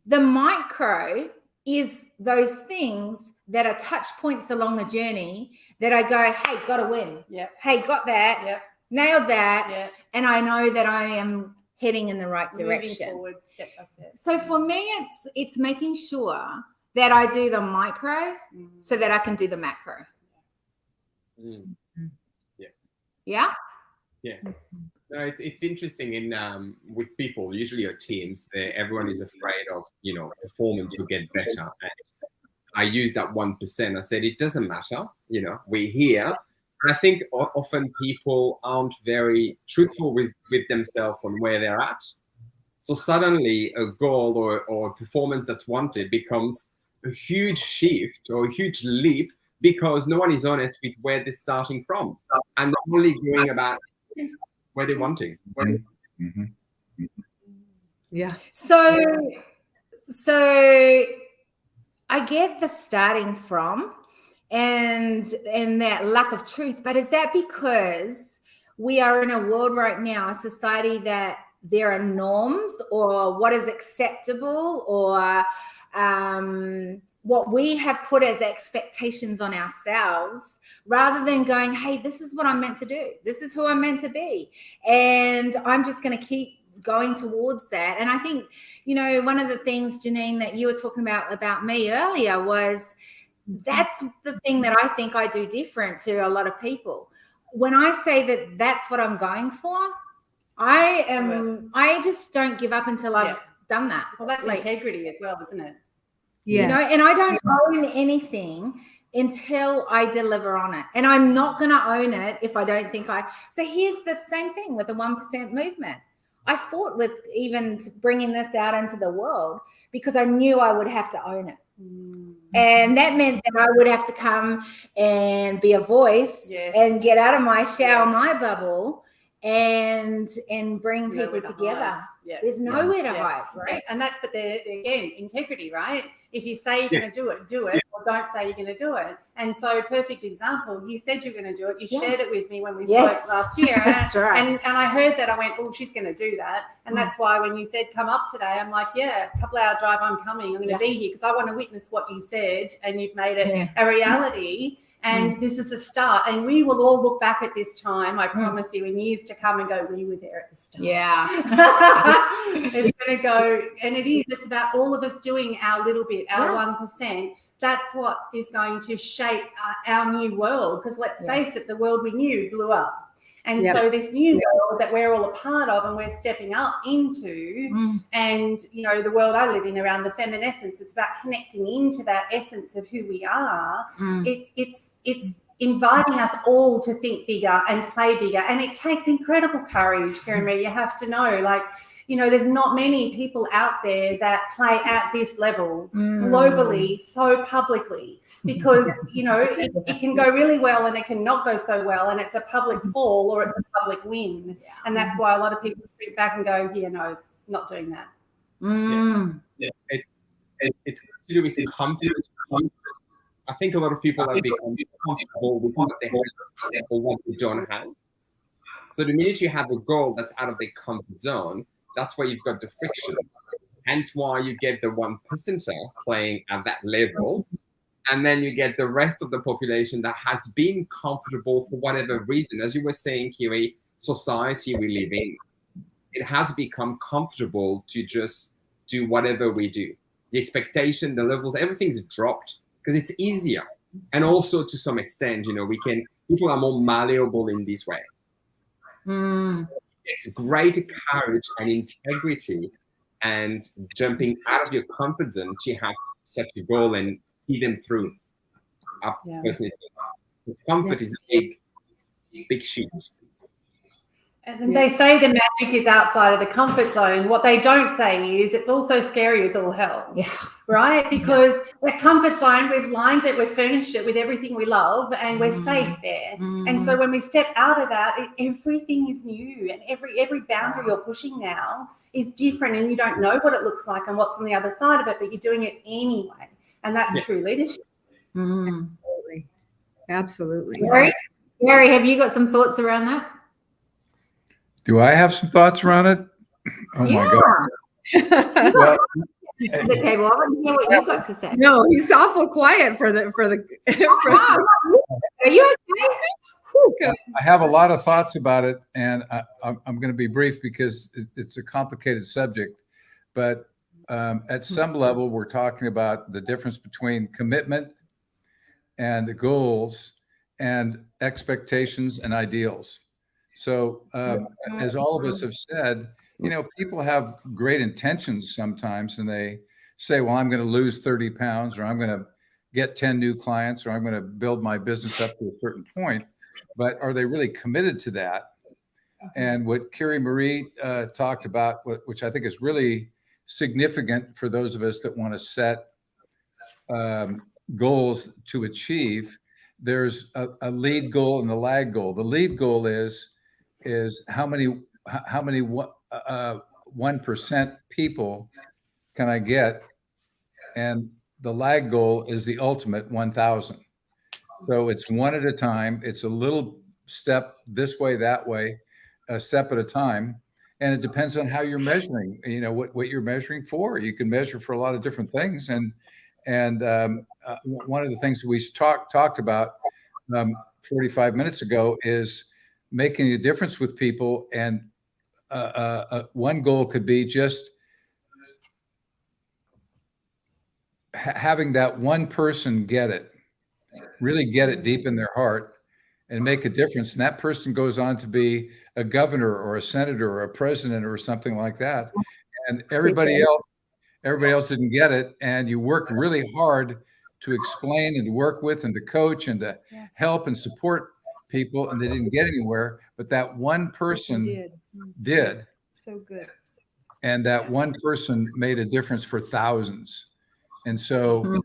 The micro is those things that are touch points along the journey that I go, hey, got to win. Yep. Hey, got that. Yep. Nailed that. Yep. And I know that I am heading in the right direction. Moving forward step by step. So for me, it's making sure that I do the micro so that I can do the macro. Yeah. No, it's interesting in with people, usually your teams, everyone is afraid of, you know, performance will get better. And I use that 1%. I said it doesn't matter, you know, we're here. And I think often people aren't very truthful with themselves on where they're at. So suddenly a goal or a performance that's wanted becomes a huge shift or a huge leap because no one is honest with where they're starting from. And they're only going about where they're wanting. Yeah. So I get the starting from and that lack of truth, but is that because we are in a world right now, a society that there are norms or what is acceptable or what we have put as expectations on ourselves rather than going, hey, this is what I'm meant to do. This is who I'm meant to be. And I'm just going to keep going towards that. And I think, you know, one of the things, Janine, that you were talking about me earlier was that's the thing that I think I do different to a lot of people. When I say that that's what I'm going for, I just don't give up until I've done that. Well, that's integrity as well, isn't it? Yeah. You know, and I don't own anything until I deliver on it. And I'm not going to own it if I don't think so here's the same thing with the 1% movement. I fought with even bringing this out into the world because I knew I would have to own it. And that meant that I would have to come and be a voice and get out of my shell, my bubble, and bring people together. There's nowhere to hide, right? And but again, integrity, right? If you say you're going to do it, or don't say you're going to do it. And so, perfect example, you said you're going to do it. You shared it with me when we spoke last year. That's right. And I heard that. I went, oh, she's going to do that. And that's why when you said come up today, I'm like, a couple hour drive, I'm coming. I'm going to be here because I want to witness what you said, and you've made it a reality. And this is a start. And we will all look back at this time, I promise you, in years to come and go, we were there at the start. Yeah. It's going to go, and it's about all of us doing our little bit, our 1%, that's what is going to shape our new world. Because let's face it, the world we knew blew up. And so this new world that we're all a part of and we're stepping up into, and, you know, the world I live in around the feminescence, it's about connecting into that essence of who we are. It's inviting us all to think bigger and play bigger. And it takes incredible courage, Karen Marie. You have to know, like, you know, there's not many people out there that play at this level globally, so publicly, because, you know, it can go really well and it can not go so well, and it's a public fall or it's a public win. And that's why a lot of people sit back and go, yeah, no, not doing that. It's to do with confidence. I think a lot of people have become comfortable with what they have or what they don't have. So the minute you have a goal that's out of their comfort zone, that's where you've got the friction. Hence why you get the 1%er playing at that level. And then you get the rest of the population that has been comfortable for whatever reason. As you were saying, Kiri, society we live in, it has become comfortable to just do whatever we do. The expectation, the levels, everything's dropped because it's easier. And also to some extent, you know, people are more malleable in this way. It's greater courage and integrity and jumping out of your comfort zone to have such a goal and see them through. Personally, comfort is a big shift. And they say the magic is outside of the comfort zone. What they don't say is it's also scary as all hell. Right? Because the comfort zone, we've lined it, we've furnished it with everything we love, and we're safe there. And so when we step out of that, everything is new, and every boundary you're pushing now is different, and you don't know what it looks like and what's on the other side of it, but you're doing it anyway. And that's true leadership. Absolutely. Gary, have you got some thoughts around that? Do I have some thoughts around it? Oh my God. Well, The table. I want to hear what you've got to say. No, he's awful quiet for the. Are you okay? I have a lot of thoughts about it, and I'm going to be brief because it's a complicated subject. But at some level, we're talking about the difference between commitment and goals and expectations and ideals. So as all of us have said, you know, people have great intentions sometimes, and they say, well, I'm going to lose 30 pounds, or I'm going to get 10 new clients, or I'm going to build my business up to a certain point. But are they really committed to that? And what Kiri Marie talked about, which I think is really significant for those of us that want to set goals to achieve, there's a lead goal and a lag goal. The lead goal is how many 1% people can I get, and the lag goal is the ultimate 1,000. So it's one at a time. It's a little step this way, that way, a step at a time, and it depends on how you're measuring. You know what you're measuring for. You can measure for a lot of different things, and one of the things we talked about 45 minutes ago is making a difference with people, and one goal could be just having that one person get it, really get it deep in their heart and make a difference. And that person goes on to be a governor or a senator or a president or something like that. And everybody else didn't get it. And you worked really hard to explain and to work with and to coach and to help and support people, and they didn't get anywhere. But that one person did. So good. And that one person made a difference for thousands. And so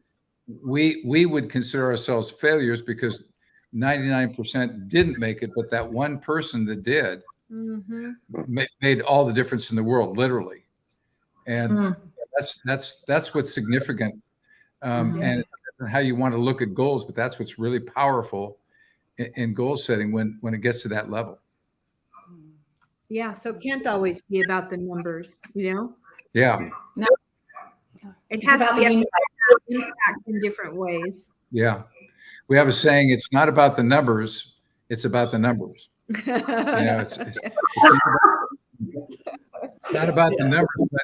we would consider ourselves failures because 99% didn't make it, but that one person that did made all the difference in the world, literally. And that's what's significant. And how you want to look at goals, but that's what's really powerful in goal setting when it gets to that level. Yeah, so it can't always be about the numbers, you know? Yeah. No. It has to be impact in different ways. Yeah. We have a saying, it's not about the numbers, it's about the numbers. You know, it's not about the numbers, but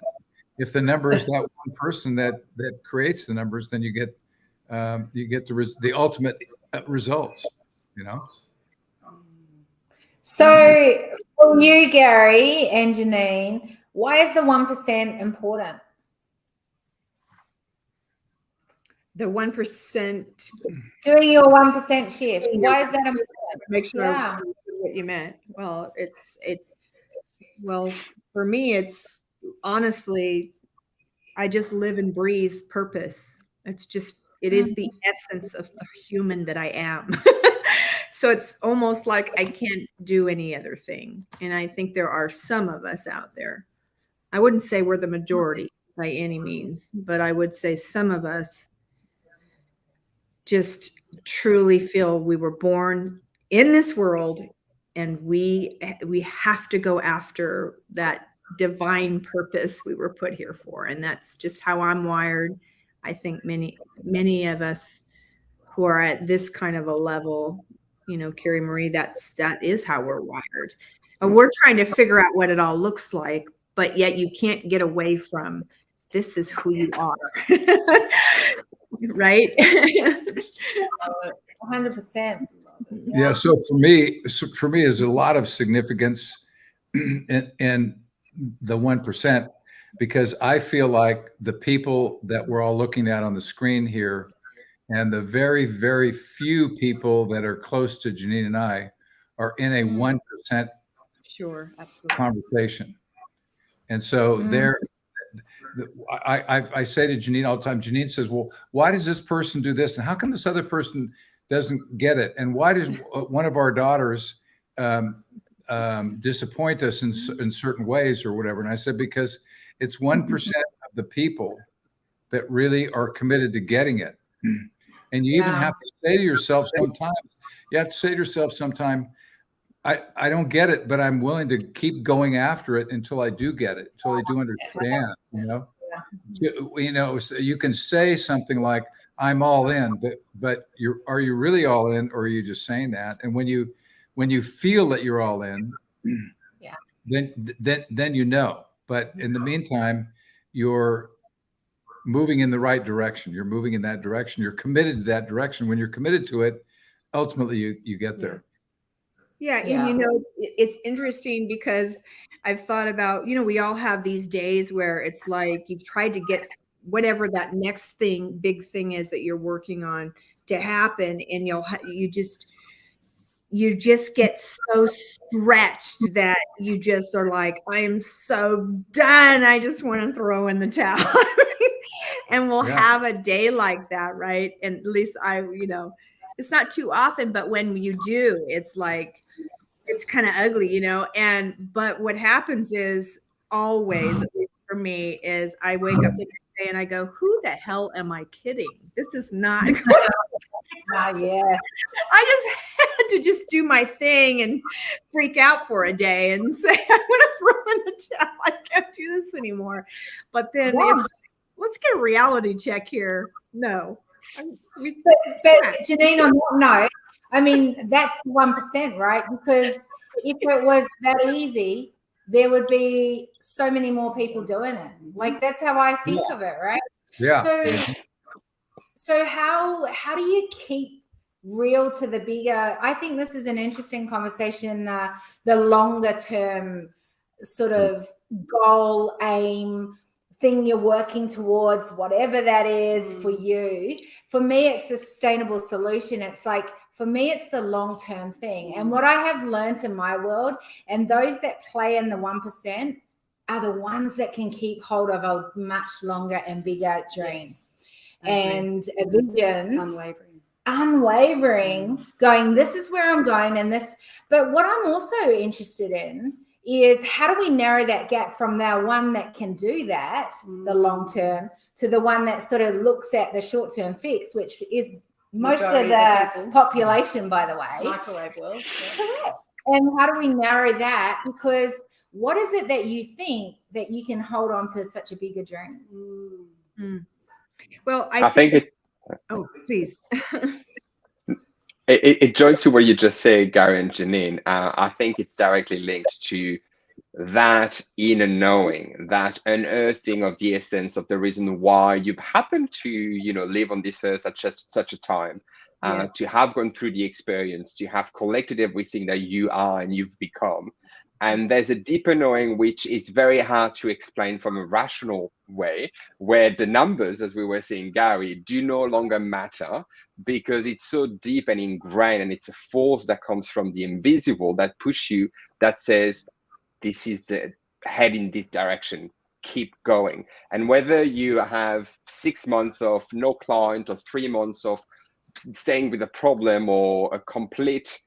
if the number is that one person that creates the numbers, then you get you get the ultimate results. You know. So for you, Gary and Janine, why is the 1% important? The 1%. Doing your 1% shift. Why is that important? Make sure Yeah. I understood what you meant. Well, well, for me, it's honestly, I just live and breathe purpose. It is the essence of the human that I am. So it's almost like I can't do any other thing. And I think there are some of us out there. I wouldn't say we're the majority by any means, but I would say some of us just truly feel we were born in this world, and we have to go after that divine purpose we were put here for. And that's just how I'm wired. I think many of us who are at this kind of a level, Carrie Marie, that is how we're wired. And we're trying to figure out what it all looks like, but yet you can't get away from this is who you are. Right? 100%. Yeah. So for me, is a lot of significance in the 1%, because I feel like the people that we're all looking at on the screen here, and the very, very few people that are close to Janine and I, are in a 1% Sure, absolutely. conversation. And so I say to Janine all the time, Janine says, well, why does this person do this? And how come this other person doesn't get it? And why does one of our daughters disappoint us in certain ways or whatever? And I said, because it's 1% of the people that really are committed to getting it. And you even have to say to yourself sometime, I don't get it, but I'm willing to keep going after it until I do get it, until I do understand, So you can say something like, I'm all in, but are you really all in, or are you just saying that? And when you feel that you're all in, then you know. But in the meantime, you're moving in the right direction. You're moving in that direction. You're committed to that direction. When you're committed to it, ultimately you get there. Yeah, and it's interesting because I've thought about, we all have these days where it's like you've tried to get whatever that next big thing is that you're working on to happen, and you just get so stretched that you just are like, I am so done. I just want to throw in the towel. And we'll have a day like that, right? And at least it's not too often, but when you do, it's like, it's kind of ugly, but what happens is always, at least for me, is I wake up the next day and I go, who the hell am I kidding? This is not good. Yeah. I just had to just do my thing and freak out for a day and say, I'm going to throw in the towel. I can't do this anymore. But then let's get a reality check here. No. But Janine, on that note, I mean, that's the 1%, right? Because if it was that easy, there would be so many more people doing it. Like, that's how I think of it, right? Yeah. So how do you keep real to the bigger? I think this is an interesting conversation, the longer term sort of goal, aim, thing you're working towards, whatever that is for you. For me, it's a sustainable solution. It's like, for me, it's the long-term thing. And what I have learned in my world, and those that play in the 1% are the ones that can keep hold of a much longer and bigger dream and a vision. Unwavering, going, this is where I'm going, and this. But what I'm also interested in is, how do we narrow that gap from the one that can do that, the long term, to the one that sort of looks at the short term fix, which is most of the population, by the way. Microwave world. Correct. And how do we narrow that? Because what is it that you think that you can hold on to such a bigger dream? Well, I think it. Oh, please. It joins to what you just said, Gary and Janine. I think it's directly linked to that inner knowing, that unearthing of the essence of the reason why you've happened to, live on this earth at just such a time, Yes. to have gone through the experience, to have collected everything that you are and you've become. And there's a deeper knowing which is very hard to explain from a rational way, where the numbers, as we were saying, Gary, do no longer matter because it's so deep and ingrained, and it's a force that comes from the invisible that push you, that says, this is the head in this direction, keep going. And whether you have 6 months of no client or 3 months of staying with a problem, or a complete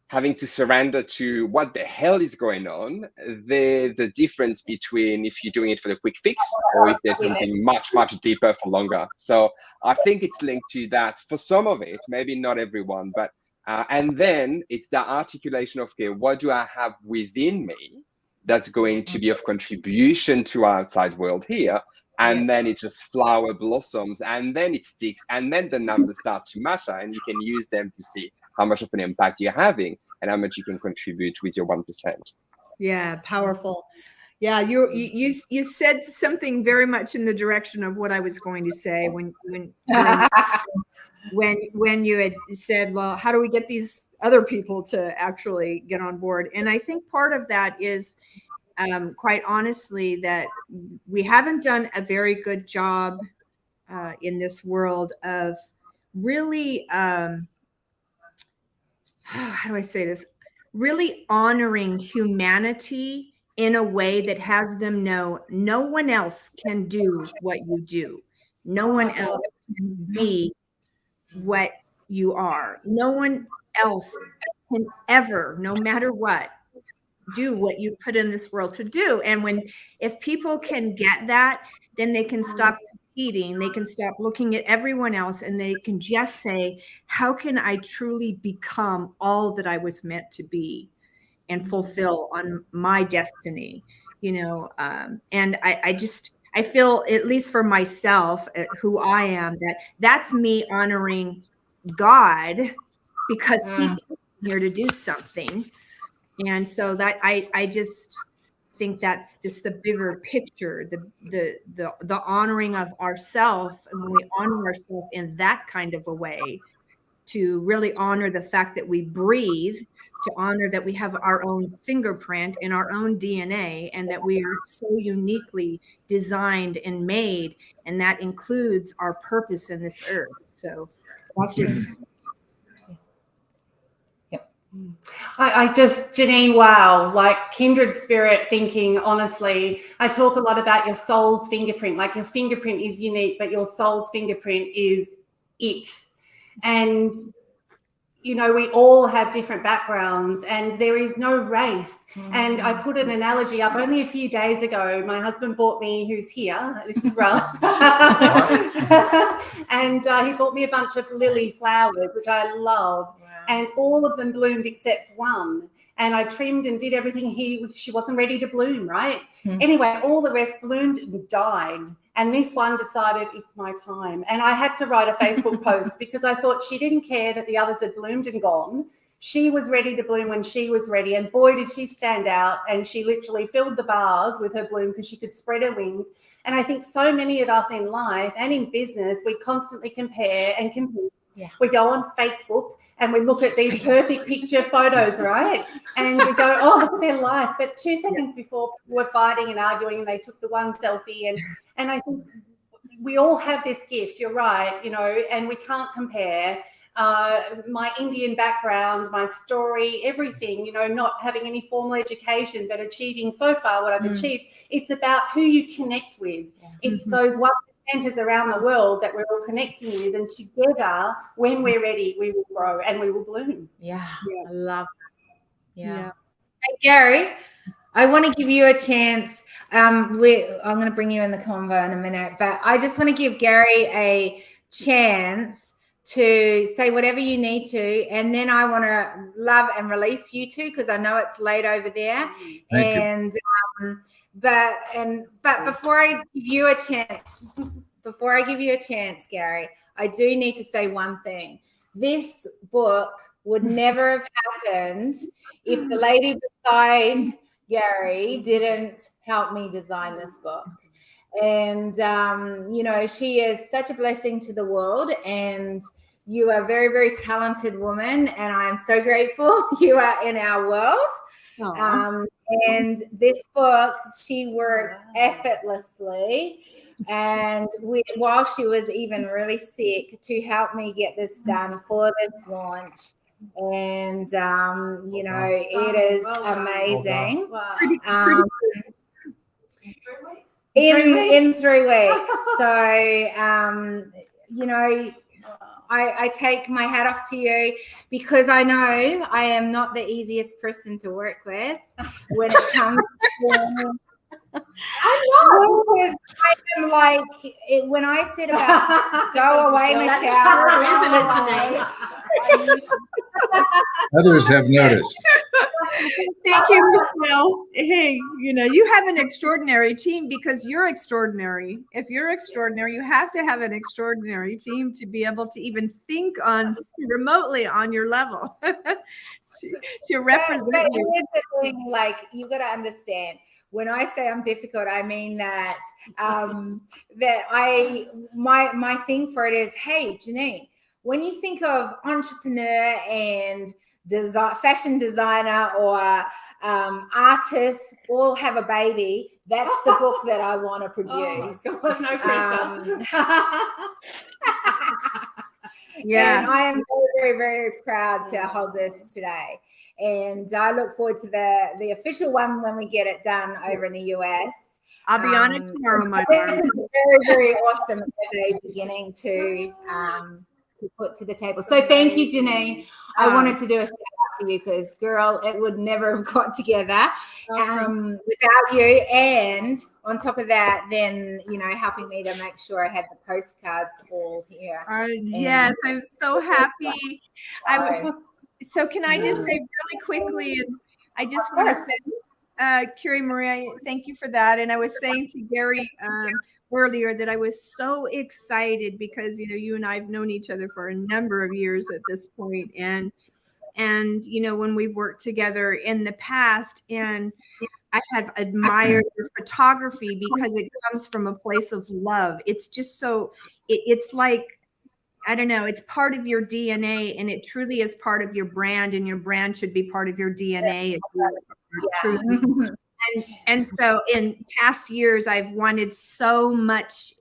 having to surrender to what the hell is going on, the difference between if you're doing it for the quick fix or if there's something much, much deeper for longer. So I think it's linked to that for some of it, maybe not everyone, but and then it's the articulation of, okay, what do I have within me that's going to be of contribution to our outside world here? And then it just flower blossoms, and then it sticks, and then the numbers start to matter, and you can use them to see how much of an impact you're having and how much you can contribute with your 1%. Yeah, powerful. Yeah, you said something very much in the direction of what I was going to say when you had said, well, how do we get these other people to actually get on board? And I think part of that is, quite honestly, that we haven't done a very good job in this world of really, how do I say this? Really honoring humanity in a way that has them know no one else can do what you do. No one else can be what you are. No one else can ever, no matter what, do what you put in this world to do. And if people can get that, then they can stop competing. They can stop looking at everyone else, and they can just say, how can I truly become all that I was meant to be and fulfill on my destiny? And I feel, at least for myself, who I am, that's me honoring God, because he came here to do something. And so that I just think that's just the bigger picture, the honoring of ourselves. And when we honor ourselves in that kind of a way, to really honor the fact that we breathe, to honor that we have our own fingerprint and our own DNA, and that we are so uniquely designed and made, and that includes our purpose in this earth. So that's just... I just, Janine, wow, like kindred spirit thinking, honestly. I talk a lot about your soul's fingerprint, like your fingerprint is unique, but your soul's fingerprint is it. And, we all have different backgrounds, and there is no race. And I put an analogy up only a few days ago. My husband bought me, who's here, this is Russ, and he bought me a bunch of lily flowers, which I love. And all of them bloomed except one. And I trimmed and did everything. She wasn't ready to bloom, right? Anyway, all the rest bloomed and died. And this one decided it's my time. And I had to write a Facebook post because I thought she didn't care that the others had bloomed and gone. She was ready to bloom when she was ready. And boy, did she stand out. And she literally filled the vase with her bloom because she could spread her wings. And I think so many of us in life and in business, we constantly compare and compete. Yeah. We go on Facebook and we look at these perfect picture photos, right? And we go, oh, look at their life. But 2 seconds before, we're fighting and arguing, and they took the one selfie. And I think we all have this gift, you're right, and we can't compare. My Indian background, my story, everything, not having any formal education, but achieving so far what I've achieved. It's about who you connect with. It's those 1%ers around the world that we're all connecting with, and together, when we're ready, we will grow and we will bloom. Yeah. I love that. Yeah. Hey, Gary, I want to give you a chance. I'm going to bring you in the convo in a minute, but I just want to give Gary a chance to say whatever you need to, and then I want to love and release you two, because I know it's late over there. Thank you. But before I give you a chance, Gary, I do need to say one thing. This book would never have happened if the lady beside Gary didn't help me design this book. And, she is such a blessing to the world. And you are a very, very talented woman. And I'm so grateful you are in our world. And this book, she worked effortlessly. And while she was even really sick, to help me get this done for this launch. And, it is amazing. In 3 weeks. So, I take my hat off to you, because I know I am not the easiest person to work with when it comes to. I'm not, because I am like, when I said about go away, Michelle, isn't it, Janine? Others have noticed. Thank you, Michelle. Hey, you have an extraordinary team, because you're extraordinary. If you're extraordinary, you have to have an extraordinary team to be able to even think on remotely on your level to represent but you. here's the thing, like, you got to understand. When I say I'm difficult, I mean that my thing for it is, hey, Janine, when you think of entrepreneur and fashion designer or artists all have a baby, that's the book that I want to produce. Oh my God, no pressure. Yeah. And I am very, very, very proud to hold this today. And I look forward to the official one when we get it done over in the US. I'll be on it tomorrow, my This darling. is very, very awesome as a beginning to put to the table. So thank you, Janine. I wanted to do a shout out to you, because, girl, it would never have got together without you. And on top of that, then, helping me to make sure I had the postcards all here. Yes, I'm so happy. So can I just say really quickly, and I just want to say, Carrie Marie, thank you for that. And I was saying to Gary earlier that I was so excited, because you and I have known each other for a number of years at this point, and when we've worked together in the past, and I have admired your photography because it comes from a place of love. It's just so it's like, I don't know, it's part of your DNA, and it truly is part of your brand, and your brand should be part of your DNA. And so in past years, I've wanted so much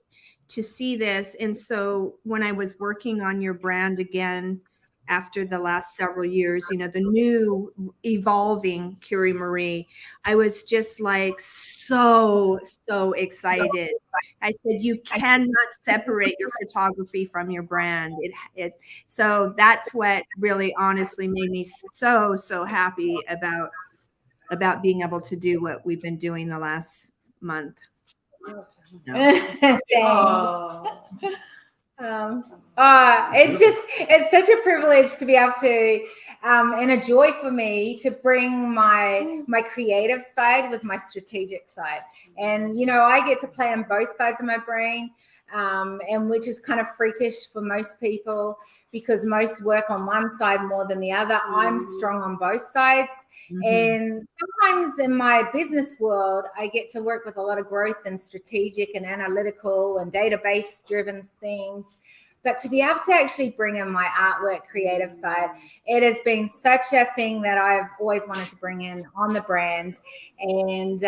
to see this. And so when I was working on your brand again, after the last several years, the new evolving Carrie Marie, I was just like so excited. I said, you cannot separate your photography from your brand. So that's what really honestly made me so happy about being able to do what we've been doing the last month. Thanks. It's such a privilege to be able to, and a joy for me to bring my creative side with my strategic side. And, I get to play on both sides of my brain, and which is kind of freakish for most people, because most work on one side more than the other. I'm strong on both sides. And sometimes in my business world, I get to work with a lot of growth and strategic and analytical and database driven things. But to be able to actually bring in my artwork creative side, it has been such a thing that I've always wanted to bring in on the brand. And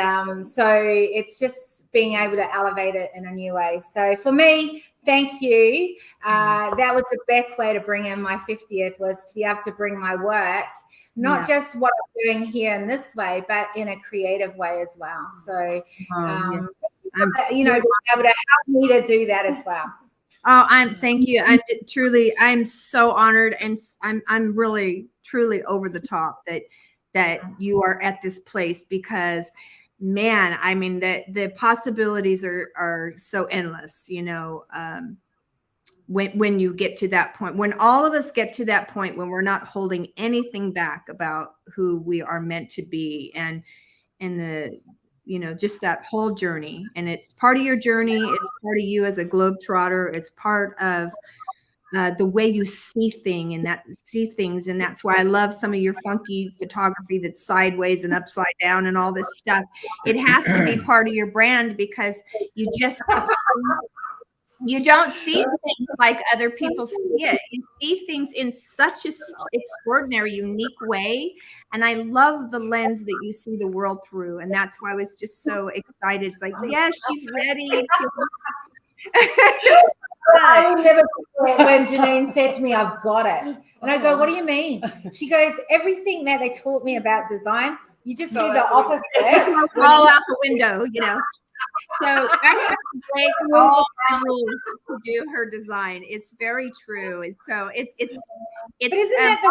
so it's just being able to elevate it in a new way. So for me, thank you. That was the best way to bring in my 50th, was to be able to bring my work, not just what I'm doing here in this way, but in a creative way as well. So, being able to help me to do that as well. Thank you. I'm so honored, and I'm really truly over the top that you are at this place, because man, I mean, the possibilities are so endless, when you get to that point, when all of us get to that point, when we're not holding anything back about who we are meant to be, and the just that whole journey. And it's part of your journey. It's part of you as a globetrotter. It's part of the way you see things, and that's why I love some of your funky photography that's sideways and upside down and all this stuff. It has to be part of your brand because you just don't see things like other people see it. You see things in such a extraordinary, unique way. And I love the lens that you see the world through. And that's why I was just so excited. It's like, yes, she's ready. I will never forget when Janine said to me, I've got it. And I go, what do you mean? She goes, everything that they taught me about design, you just do the opposite. Roll out the window, you know. So I have to break all my rules to do her design. It's very true. And so it's But isn't that the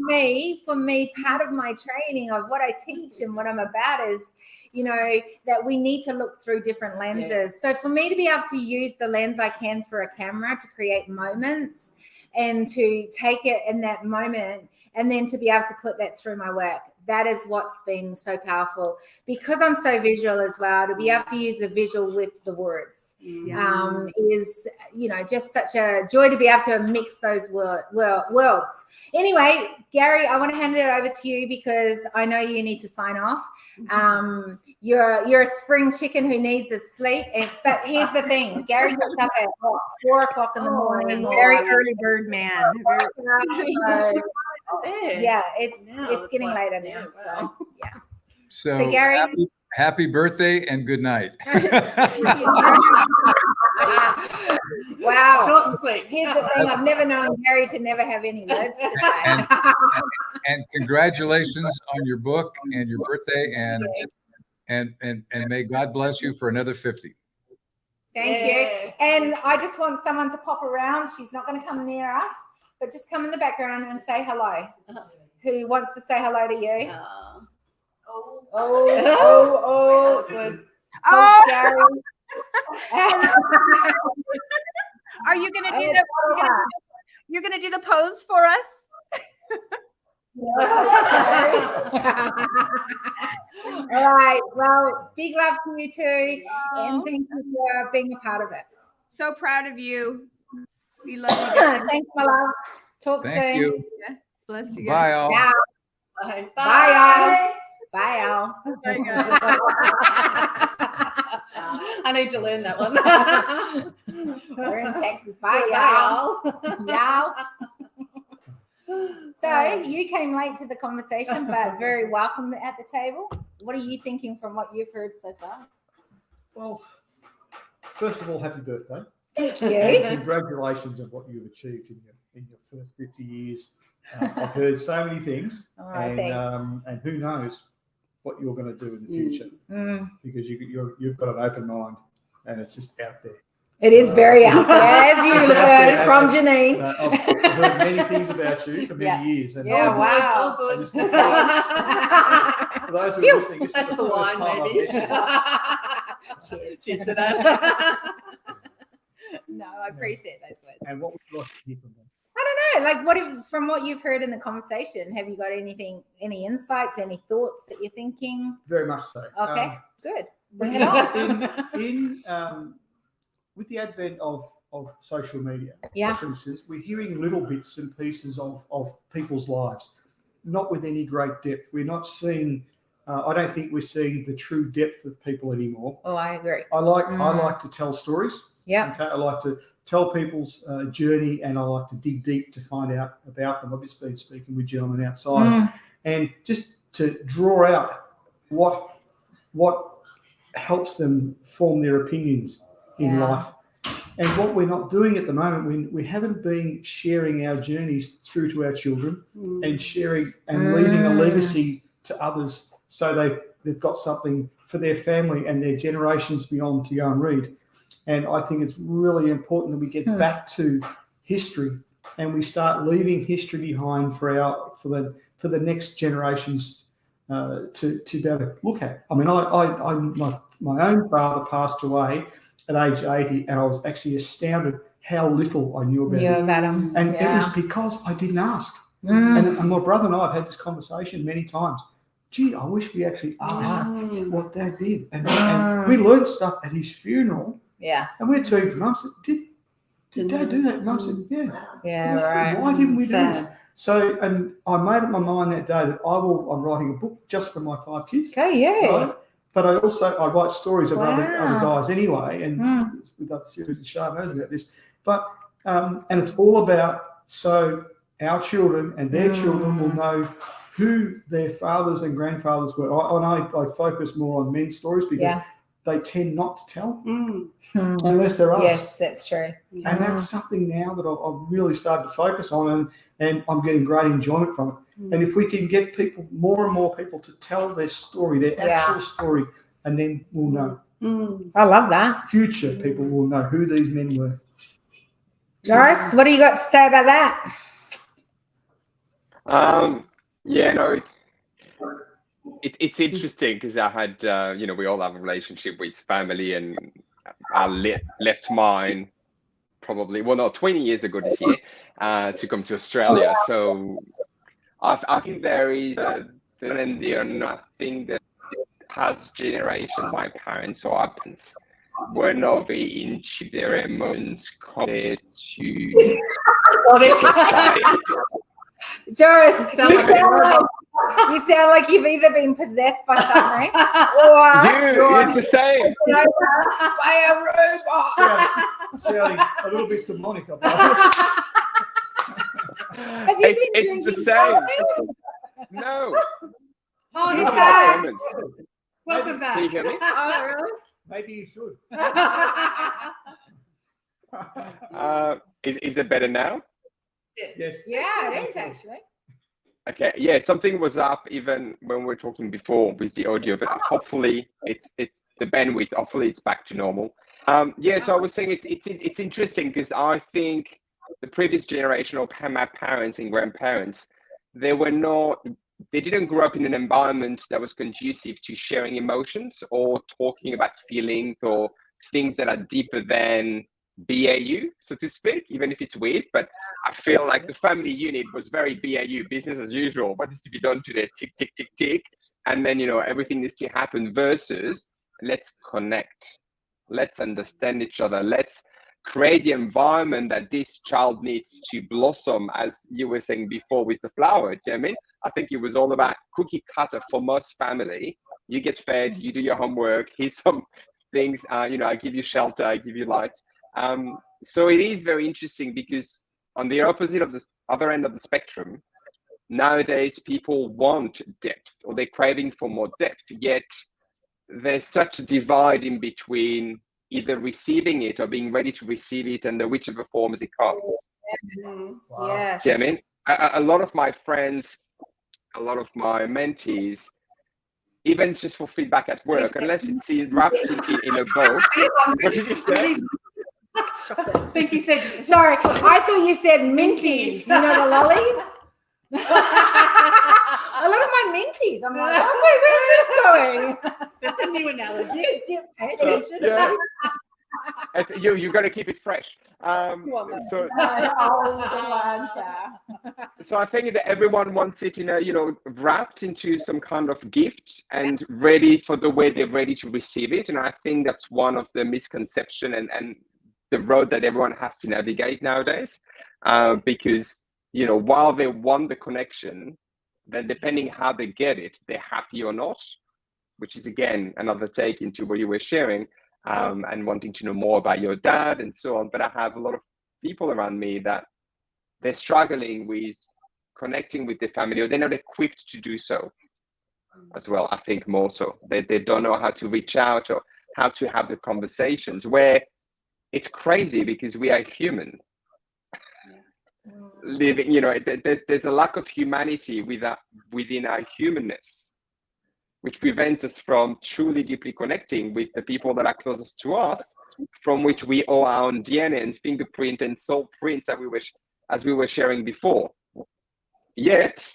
way for me, part of my training of what I teach and what I'm about is, you know, that we need to look through different lenses. So for me to be able to use the lens I can for a camera to create moments and to take it in that moment and then to be able to put that through my work. That is what's been so powerful because I'm so visual as well. To be able to use the visual with the words is, you know, just such a joy to be able to mix those worlds. Anyway, Gary, I want to hand it over to you because I know you need to sign off. You're a spring chicken who needs a sleep. But here's the thing: Gary gets up at 4 o'clock in the morning. Very early bird man. Yeah, it's getting later now. So yeah. So Gary, happy birthday and good night. Wow. Short and sweet. Here's the thing: I've never known Gary to never have any words to say. And congratulations on your book and your birthday, and may God bless you for another 50. Thank you. And I just want someone to pop around. She's not going to come near us, but just come in the background and say hello. Who wants to say hello to you? Good. Oh, Gary. Are you going to do the? You're going to do the pose for us? All right. Well, big love to you too, and thank you for being a part of it. So proud of you. We love you guys. Thanks, my love. Talk soon. Thank you. Bless you Bye guys. all. Ciao. Bye. Bye, y'all. Bye, guys. I need to learn that one. We're in Texas. Bye, y'all. Y'all. So you came late to the conversation, but very welcome at the table. What are you thinking from what you've heard so far? Well, first of all, happy birthday. Thank And you. congratulations on what you've achieved in your first 50 years. I've heard so many things, All right, thanks. and who knows what you're going to do in the future because you've got an open mind and it's just out there. It is very out there, as you heard from Janine. I've heard many things about you for many years. And Yeah, wow. I just think for those who are listening, this is That's the the first wine, time I've maybe. met you. Cheers to that. No, I appreciate those words. And what would you like to hear from them? I don't know, like from what you've heard in the conversation, have you got any insights, any thoughts that you're thinking? Very much so. Okay, good. Bring it on. With the advent of social media, Yeah. for instance, we're hearing little bits and pieces of people's lives, not with any great depth. We're not seeing, I don't think we're seeing the true depth of people anymore. Oh, I agree. I like to tell stories. Yeah. Okay. I like to tell people's journey, and I like to dig deep to find out about them. I've just been speaking with gentlemen outside, and just to draw out what helps them form their opinions in life. And what we're not doing at the moment, we haven't been sharing our journeys through to our children and sharing and leaving a legacy to others so they've got something for their family and their generations beyond to go and read. And I think it's really important that we get back to history and we start leaving history behind for the next generations to be able to look at. I mean, my own father passed away at age 80, and I was actually astounded how little I knew about him. And it was because I didn't ask. And my brother and I have had this conversation many times. Gee, I wish we actually asked what Dad did. And we learned stuff at his funeral. Yeah. And we're turning to Mum and said, Did Dad do that? Mum said, yeah. Yeah, Why- right. Why didn't we do this? Sad. So, and I made up my mind that day that I'm writing a book just for my 5 kids. Okay, yeah. Right? But I write stories of other Wow. guys anyway, and Mm. we've got the series of Shah knows about this. But and it's all about so our children and their children will know who their fathers and grandfathers were. I focus more on men's stories because Yeah. they tend not to tell Mm. unless they're us. Yes, that's true. And that's something now that I've really started to focus on, and I'm getting great enjoyment from it. And if we can get people, more and more people, to tell their story, their actual story, and then we'll know. Mm. I love that. Future people will know who these men were. Doris, what do you got to say about that? Yeah, no, it's interesting because I had, we all have a relationship with family, and I left mine probably, 20 years ago this year, to come to Australia. So I think there is a trend there, and I think that past generation, my parents or our parents, were not very into their emotions compared to society. Doris, you sound like you've either been possessed by something or It's the same. by a robot. Sounding a little bit demonic, I suppose. Have you been It's the drinking same. coffee? No. Oh, he's No back. comments. Welcome back. Can you hear me? Oh, really? Maybe you should. Is it better now? Yes. Yeah, it is actually. Okay, yeah, something was up even when we were talking before with the audio, but hopefully it's the bandwidth. Hopefully it's back to normal. Yeah, so I was saying it's interesting because I think the previous generation of my parents and grandparents, they didn't grow up in an environment that was conducive to sharing emotions or talking about feelings or things that are deeper than BAU, so to speak, even if it's weird. But I feel like the family unit was very BAU, business as usual. What needs to be done today? Tick, tick, tick, tick. And then, everything needs to happen versus let's connect. Let's understand each other. Let's create the environment that this child needs to blossom, as you were saying before with the flower. Do you know what I mean? I think it was all about cookie cutter for most family. You get fed, you do your homework, here's some things, I give you shelter, I give you light. So it is very interesting because on the opposite of the other end of the spectrum, nowadays people want depth, or they're craving for more depth, yet there's such a divide in between either receiving it or being ready to receive it, and whichever form as it comes. Yes. See what I mean? A lot of my friends, a lot of my mentees, even just for feedback at work, unless it's wrapped in a bow. What did you say? I think you said. Sorry, I thought you said minties. You know the lollies? A lot of my minties. I'm like, oh, wait, where's this going? That's a new analogy. Pay attention. Yeah. You got to keep it fresh. So I think that everyone wants it wrapped into some kind of gift and ready for the way they're ready to receive it. And I think that's one of the misconception and the road that everyone has to navigate nowadays. Because, while they want the connection, then depending how they get it, they're happy or not, which is again another take into what you were sharing. And wanting to know more about your dad and so on. But I have a lot of people around me that they're struggling with connecting with their family, or they're not equipped to do so as well. I think more so. They don't know how to reach out or how to have the conversations, where it's crazy because we are human. Living, there's a lack of humanity within our humanness, which prevents us from truly deeply connecting with the people that are closest to us, from which we owe our own DNA and fingerprint and soul prints as we were sharing before. Yet,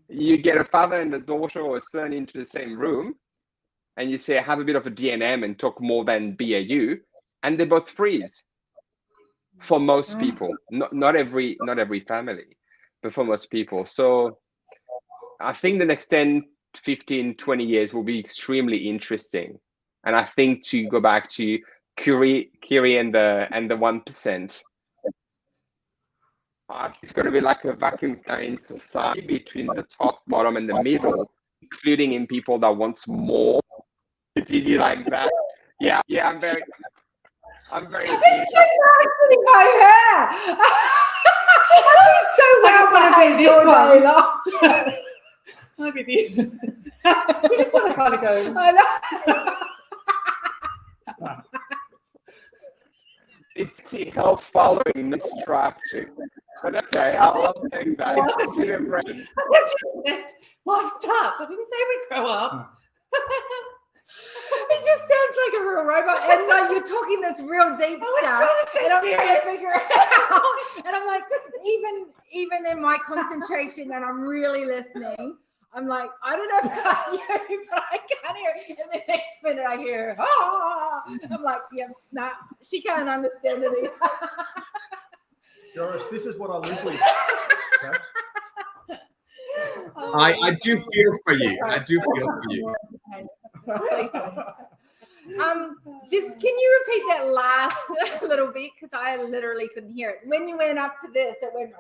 you get a father and a daughter or a son into the same room, and you say, have a bit of a DNM and talk more than BAU, and they both freeze. For most people, not every family, but for most people. So I think the next 10, 15, 20 years will be extremely interesting. And I think to go back to Curie and the 1%. It's going to be like a vacuum cleaner in society between the top, bottom, and the middle, including in people that want more. It's easy like that. Yeah, I'm very. It's so happening by her. I've been so well behaved all day long. Might be this. We just want to kind of go. I know. It's help following the structure. But okay, I'll take that. It's in a brain. Life's tough. I didn't say we grow up. It just sounds like a real robot, and like you're talking this real deep stuff, and I'm trying to figure it out. And I'm like, even in my concentration, and I'm really listening. I'm like, I don't know if I hear you, but I can't hear. And the next minute, I hear, ah! I'm like, yeah, nah, she can't understand it either. Doris, this is what I live with. Okay? I do feel for you. I do feel for you. Just can you repeat that last little bit, because I literally couldn't hear it. When you went up to this, it went.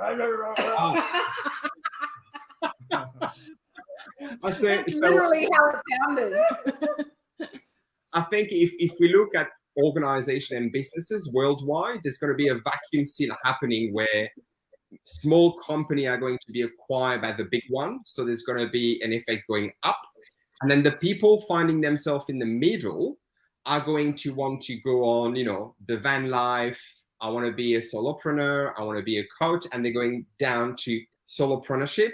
I say, That's literally how it sounded. I think if we look at organization and businesses worldwide, there's going to be a vacuum seal happening where small companies are going to be acquired by the big one. So there's going to be an effect going up. And then the people finding themselves in the middle are going to want to go on, the van life. I want to be a solopreneur. I want to be a coach. And they're going down to solopreneurship,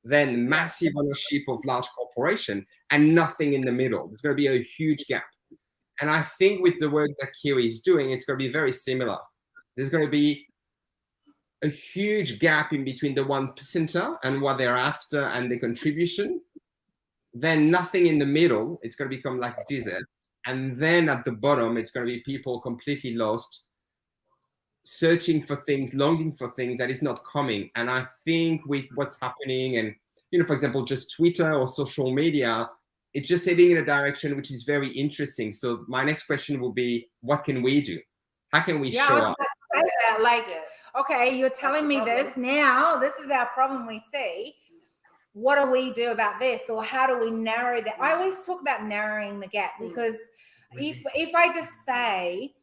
then massive ownership of large corporation, and nothing in the middle. There's going to be a huge gap. And I think with the work that Kiri is doing, it's going to be very similar. There's going to be a huge gap in between the 1%er and what they're after and the contribution. Then nothing in the middle. It's going to become like deserts. And then at the bottom, it's going to be people completely lost, searching for things, longing for things that is not coming. And I think with what's happening and, for example, just Twitter or social media, it's just heading in a direction which is very interesting. So my next question will be, what can we do? How can we show up? I was about to say that, like, okay, you're telling me this now. This is our problem we see. What do we do about this? Or how do we narrow that? I always talk about narrowing the gap, because if I just say,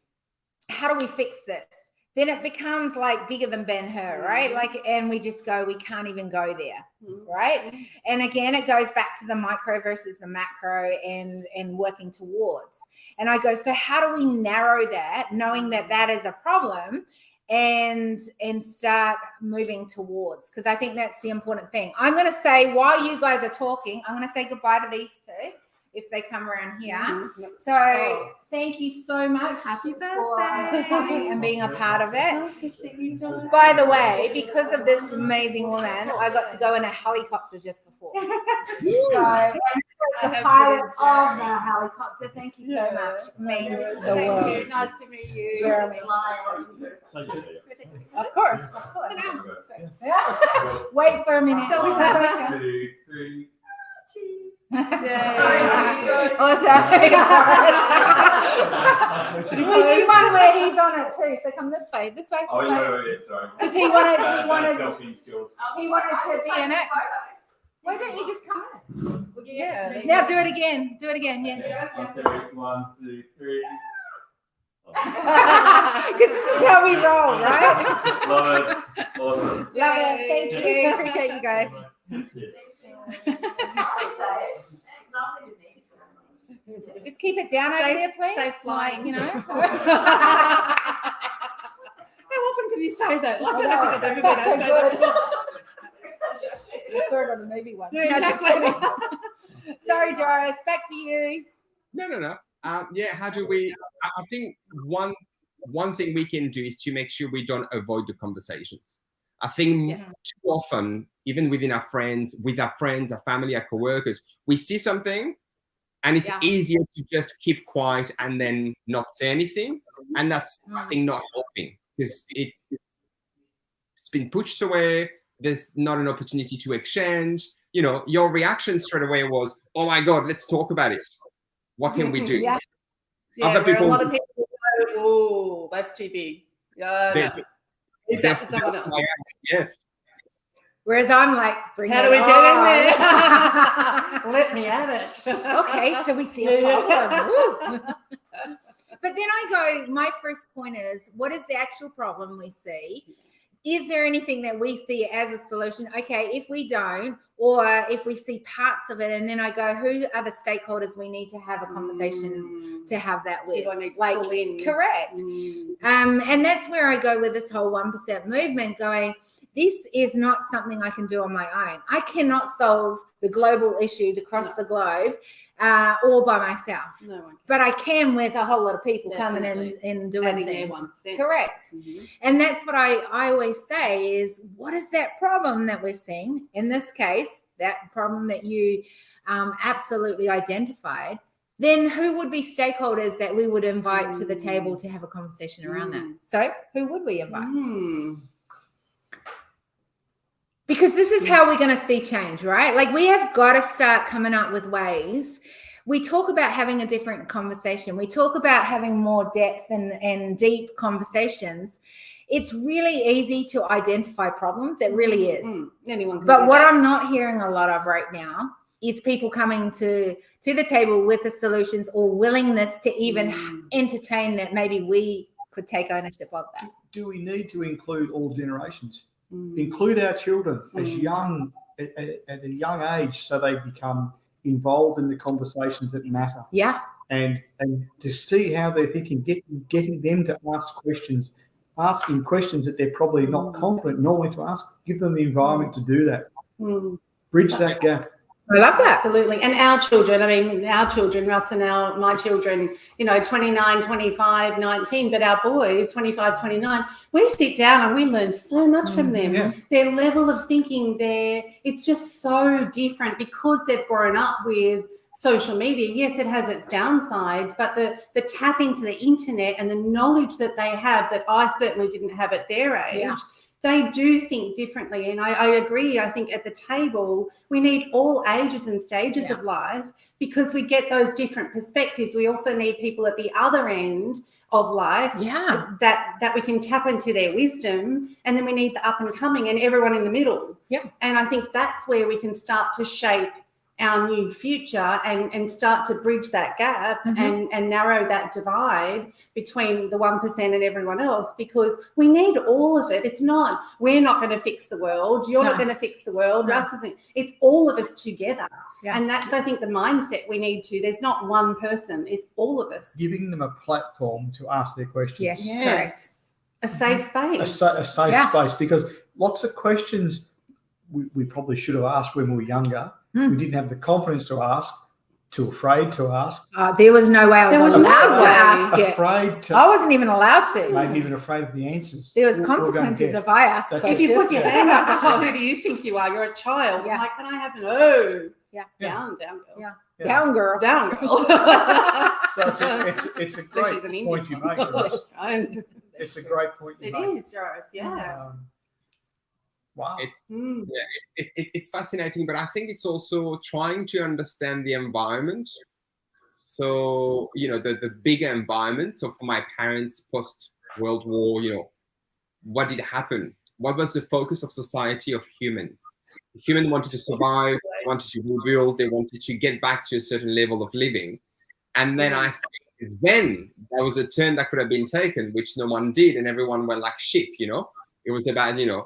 how do we fix this? Then it becomes like bigger than Ben-Hur, right? Like, and we just go, we can't even go there, right? And again, it goes back to the micro versus the macro and working towards. And I go, so how do we narrow that, knowing that that is a problem, and start moving towards? Because I think that's the important thing. I'm going to say, while you guys are talking, I'm going to say goodbye to these two if they come around here. So thank you so much. Happy for birthday. coming and being a part of it. By the way, because of this amazing woman, I got to go in a helicopter just before. So I'm the pilot of the helicopter. Thank you so much. It means the world. Nice to meet you. Jeremy. Of course. Yeah. Wait for a minute. 2, 3. Oh, sorry. We one where he's on it too. So come this way. This way. Oh, yeah, sorry. Because he wanted Selfie skills. he wanted to be in it. Why don't you just come in? Yeah. Now do it again. Do it again. Yes. 1, 2, 3. Because this is how we roll, right? Love it. Awesome. Love it. Thank you. Appreciate you guys. That's it. Just keep it down over there, please. safe flying. Like, How often can you say that? Like, Oh, I've that's so never good. I saw it on the movie once. Yeah, No, just exactly. kidding. Sorry, Doris. Back to you. No. How do we? I think one thing we can do is to make sure we don't avoid the conversations. I think too often, even with our friends, our family, our coworkers, we see something, and it's easier to just keep quiet and then not say anything, and that's I think not helping, because it's been pushed away. There's not an opportunity to exchange. Your reaction straight away was, "Oh my God, let's talk about it. What can we do?" Yeah, Other where people, a lot of people go, Oh, that's too big. Yeah, no. That's- Leave that for someone else. Yes. Whereas I'm like, bring How it do we get on. in there? Let me at it. Okay, so we see a problem. Woo. But then I go, my first point is, what is the actual problem we see? Is there anything that we see as a solution? Okay, if we don't, or if we see parts of it, and then I go, who are the stakeholders we need to have a conversation to have that with? People need to Like, pull in. correct. And that's where I go with this whole 1% movement, going, this is not something I can do on my own. I cannot solve the global issues across the globe all by myself. No one can. But I can with a whole lot of people coming Definitely. in and doing Adding their things. 1%. Correct. Mhm. And that's what I always say is, what is that problem that we're seeing? In this case, that problem that you absolutely identified, then who would be stakeholders that we would invite to the table to have a conversation around that? So who would we invite? Mm. Because this is how we're going to see change, right? Like, we have got to start coming up with ways. We talk about having a different conversation. We talk about having more depth and deep conversations. It's really easy to identify problems. It really is. Anyone can But do what that. I'm not hearing a lot of right now is people coming to the table with the solutions or willingness to even entertain that maybe we could take ownership of that. Do we need to include all generations? Include our children as young at a young age, so they become involved in the conversations that matter, Yeah. and to see how they're thinking, getting them to ask questions, asking questions that they're probably not confident normally to ask. Give them the environment to do that. Bridge that gap. I love that. Absolutely. And our children, Russ and my children, 29, 25, 19, but our boys, 25, 29, we sit down and we learn so much from them. Yeah. Their level of thinking it's just so different because they've grown up with social media. Yes, it has its downsides, but the tap into the internet and the knowledge that they have that I certainly didn't have at their age. Yeah. They do think differently. And I agree. I think at the table, we need all ages and stages of life because we get those different perspectives. We also need people at the other end of life that we can tap into their wisdom. And then we need the up and coming and everyone in the middle. Yeah. And I think that's where we can start to shape our new future and start to bridge that gap and narrow that divide between the 1% and everyone else, because we need all of it. It's not, we're not going to fix the world. You're not going to fix the world. No. Russ isn't. It's all of us together. Yeah. And that's, I think, the mindset we need to. There's not one person. It's all of us. Giving them a platform to ask their questions. Yes. Yes. A safe space. A safe Yeah. space, because lots of questions we probably should have asked when we were younger. We didn't have the confidence to ask, too afraid to ask, There was no way I was There was allowed no to way. ask it. afraid to, I wasn't even allowed to. maybe even afraid of the answers. There was we're gonna consequences get. if I asked That's questions. If you put your hand up, Yeah. who do you think you are? You're a child. Yeah. Like, can I have no? Yeah. Down, girl. Yeah. Yeah. Down, girl. Down, girl. So it's a So she's great an point you Indian. make, Joris. Yes. It's a great point you It make. is, Joris. Yeah. Wow. It's Mm. it's fascinating, but I think it's also trying to understand the environment. So the bigger environment. So for my parents post World War, what did happen? What was the focus of society of human? Human wanted to survive, wanted to rebuild, they wanted to get back to a certain level of living. And then I think then there was a turn that could have been taken, which no one did, and everyone went like sheep, It was about, and they were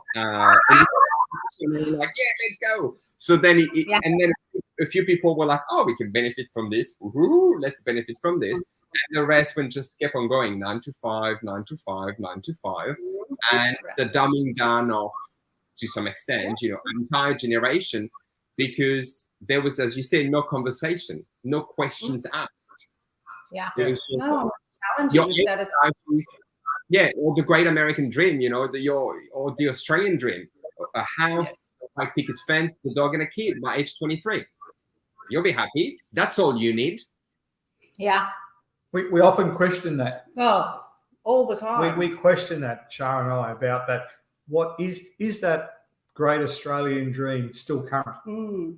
like, yeah, let's go. So then and then a few people were like, oh, we can benefit from this. Woohoo, let's benefit from this. And the rest just kept on going, 9 to 5, 9 to 5, 9 to 5. And the dumbing down of, to some extent, an entire generation, because there was, as you say, no conversation, no questions asked. Yeah. It was just, No, challenging your the status or the great American dream, or the Australian dream, a house, a picket fence, the dog and a kid by age 23. You'll be happy. That's all you need. Yeah. We often question that. Oh, all the time. We question that, Shara and I, about that. What is that great Australian dream still current? Mm.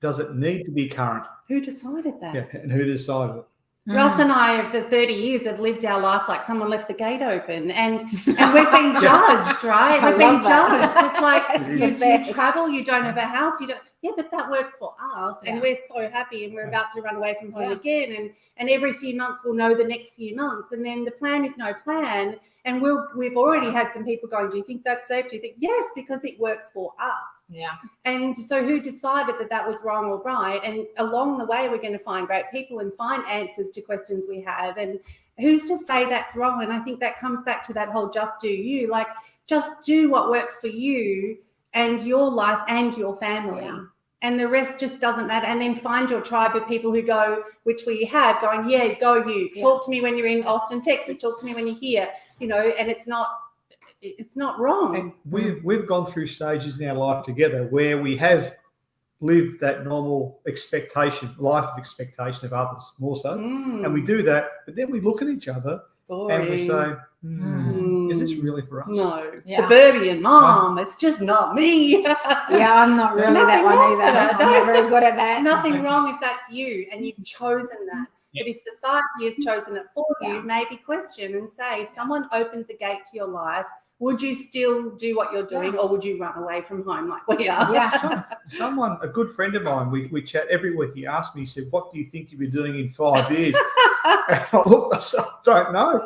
Does it need to be current? Who decided that? Yeah, and who decided it? Russ and I, for 30 years, have lived our life like someone left the gate open, and we've been judged, right? I We've been love that. judged. It's like It's the you best. travel, you don't have a house, you don't. Yeah, but that works for us, and Yeah. we're so happy, and we're about to run away from home Yeah. again, and every few months we'll know the next few months, and then the plan is no plan, and we've already had some people going, do you think that's safe? Do you think yes, because it works for us. Yeah. And so who decided that that was wrong or right? And along the way, we're going to find great people and find answers to questions we have. And who's to say that's wrong? And I think that comes back to that whole just do you, like just do what works for you and your life and your family. Yeah. And the rest just doesn't matter. And then find your tribe of people who go, which we have, going, yeah, go you. Yeah. Talk to me when you're in Austin, Texas. Talk to me when you're here. You know, and it's not wrong. And we've gone through stages in our life together where we have lived that normal life of expectation of others more so. And we do that, but then we look at each other and we say, is this really for us? No, Yeah. suburban mom. It's just not me. Yeah, I'm not really that Nothing one wrong either. with that. I'm not very good at that. Nothing wrong if that's you and you've chosen that. But if society has chosen it for Yeah. you, maybe question and say, if someone opened the gate to your life, would you still do what you're doing, or would you run away from home like we are? Yeah. Someone, a good friend of mine, we chat every week. He asked me, he said, what do you think you'll be doing in 5 years? And I looked, I said, I don't know.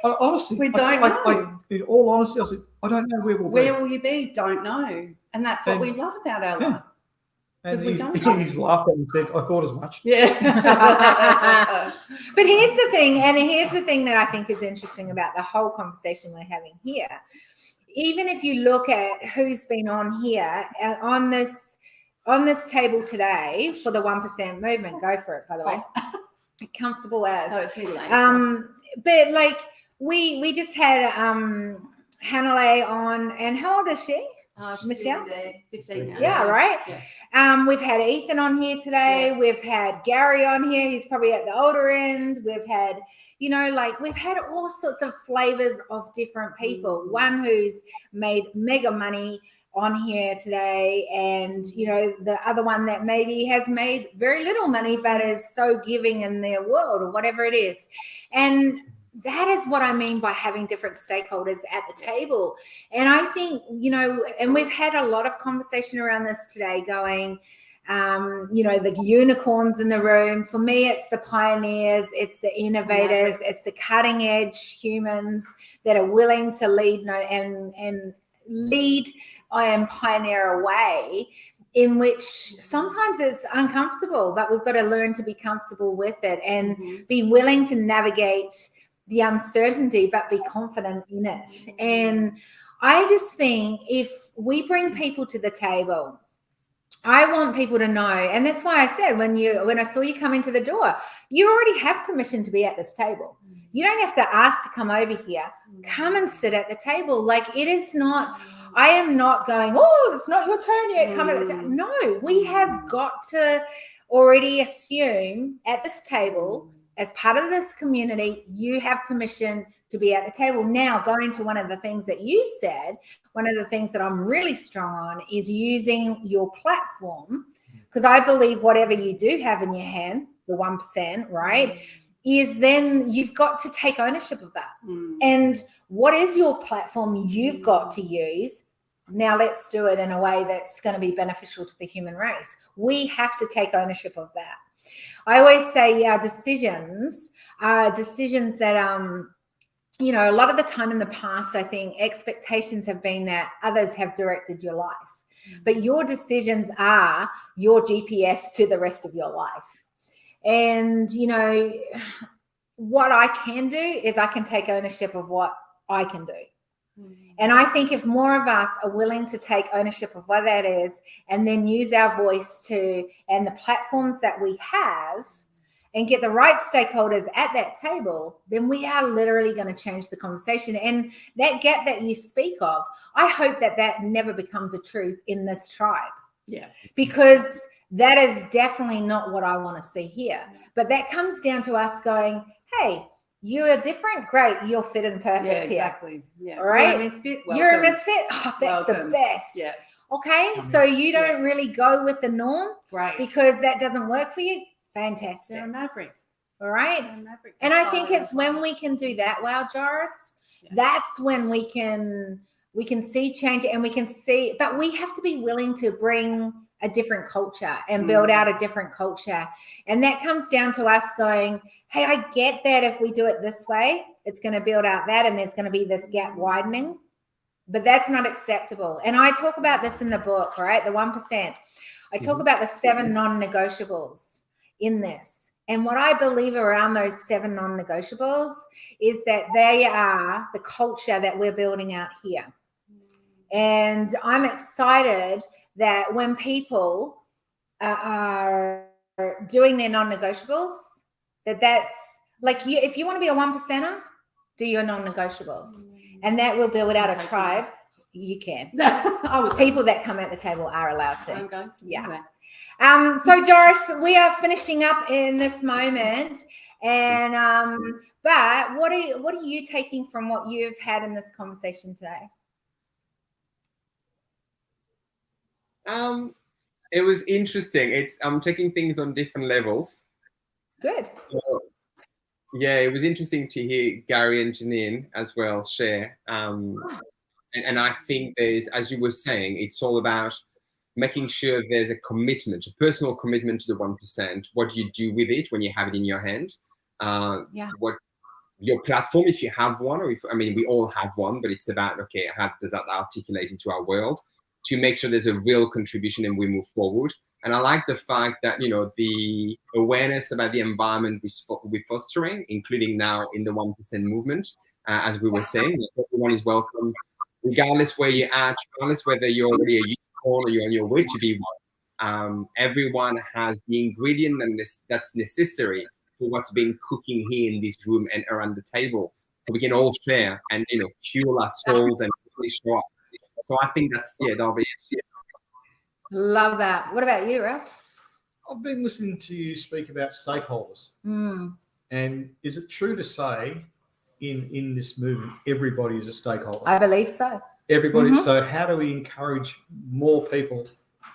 Honestly, We don't know. In all honesty, I said, I don't know where we'll Where be. will you be? Don't know. And that's what And- we love about our Yeah. life. And 'cause we he, don't know. he's laughed at me and said, I thought as much. Yeah. But here's the thing, and here's the thing that I think is interesting about the whole conversation we're having here. Even if you look at who's been on here on this table today for the 1% movement, go for it. By the way, comfortable as. Oh, it's middle age. But like we just had Hannah on, and how old is she? Michelle? 15 now. Yeah, right. Yeah. We've had Ethan on here today. Yeah. We've had Gary on here. He's probably at the older end. We've had, we've had all sorts of flavors of different people. Mm-hmm. One who's made mega money on here today, and the other one that maybe has made very little money but is so giving in their world or whatever it is. And that is what I mean by having different stakeholders at the table. And I think, and we've had a lot of conversation around this today going, the unicorns in the room. For me, it's the pioneers, it's the innovators, it's the cutting edge humans that are willing to lead and lead and pioneer a way in which sometimes it's uncomfortable, but we've got to learn to be comfortable with it and be willing to navigate the uncertainty, but be confident in it. And I just think if we bring people to the table, I want people to know, and that's why I said when I saw you come into the door, you already have permission to be at this table. You don't have to ask to come over here. Come and sit at the table. Like, it is not, I am not going, oh, it's not your turn yet. Come at the table. No, we have got to already assume at this table, as part of this community, you have permission to be at the table. Now, going to one of the things that you said, one of the things that I'm really strong on is using your platform, because I believe whatever you do have in your hand, the 1%, right, is then you've got to take ownership of that. And what is your platform you've got to use? Now let's do it in a way that's going to be beneficial to the human race. We have to take ownership of that. I always say our decisions are decisions that, a lot of the time in the past, I think expectations have been that others have directed your life. But your decisions are your GPS to the rest of your life. And, what I can do is I can take ownership of what I can do. And I think if more of us are willing to take ownership of what that is and then use our voice and the platforms that we have and get the right stakeholders at that table, then we are literally going to change the conversation. And that gap that you speak of, I hope that never becomes a truth in this tribe. Yeah. Because that is definitely not what I want to see here. But that comes down to us going, hey, you are different. Great. You're fit and perfect Yeah, here. exactly. Yeah. All right. You're a misfit. You're a Welcome. misfit. Oh, that's Welcome. the best. Yeah. Okay. So you don't really go with the norm Great. because that doesn't work for you. Fantastic. You're a maverick. All right. And I think it's when we can do that well, Joris, that's when we can see change, and we can see, but we have to be willing to bring a different culture and build out a different culture. And that comes down to us going, hey, I get that if we do it this way, it's going to build out that, and there's going to be this gap widening, but that's not acceptable. And I talk about this in the book, right? The 1%. I talk about the 7 non-negotiables in this. And what I believe around those 7 non-negotiables is that they are the culture that we're building out here. And I'm excited that when people are doing their non-negotiables, that's like, you, if you want to be a 1%er, do your non-negotiables. And that will build out a tribe. You can. People that come at the table are allowed to. I'm going to. Yeah. So Joris, we are finishing up in this moment, and but what are you taking from what you've had in this conversation today? It was interesting. I'm taking things on different levels. Good. So, yeah, it was interesting to hear Gary and Janine as well share. And I think there's, as you were saying, it's all about making sure there's a commitment, a personal commitment to the 1%. What do you do with it when you have it in your hand? What your platform, if you have one, or we all have one, but it's about, okay, how does that articulate into our world to make sure there's a real contribution and we move forward. And I like the fact that, the awareness about the environment we're fostering, including now in the 1% movement, as we were saying, everyone is welcome, regardless where you're at, regardless whether you're already a unicorn or you're on your way to be one. Everyone has the ingredient that's necessary for what's been cooking here in this room and around the table. So we can all share and, fuel our souls and really show up. So I think that'll be it. Love that. What about you, Russ? I've been listening to you speak about stakeholders. And is it true to say in this movement, everybody is a stakeholder? I believe so. Everybody. So how do we encourage more people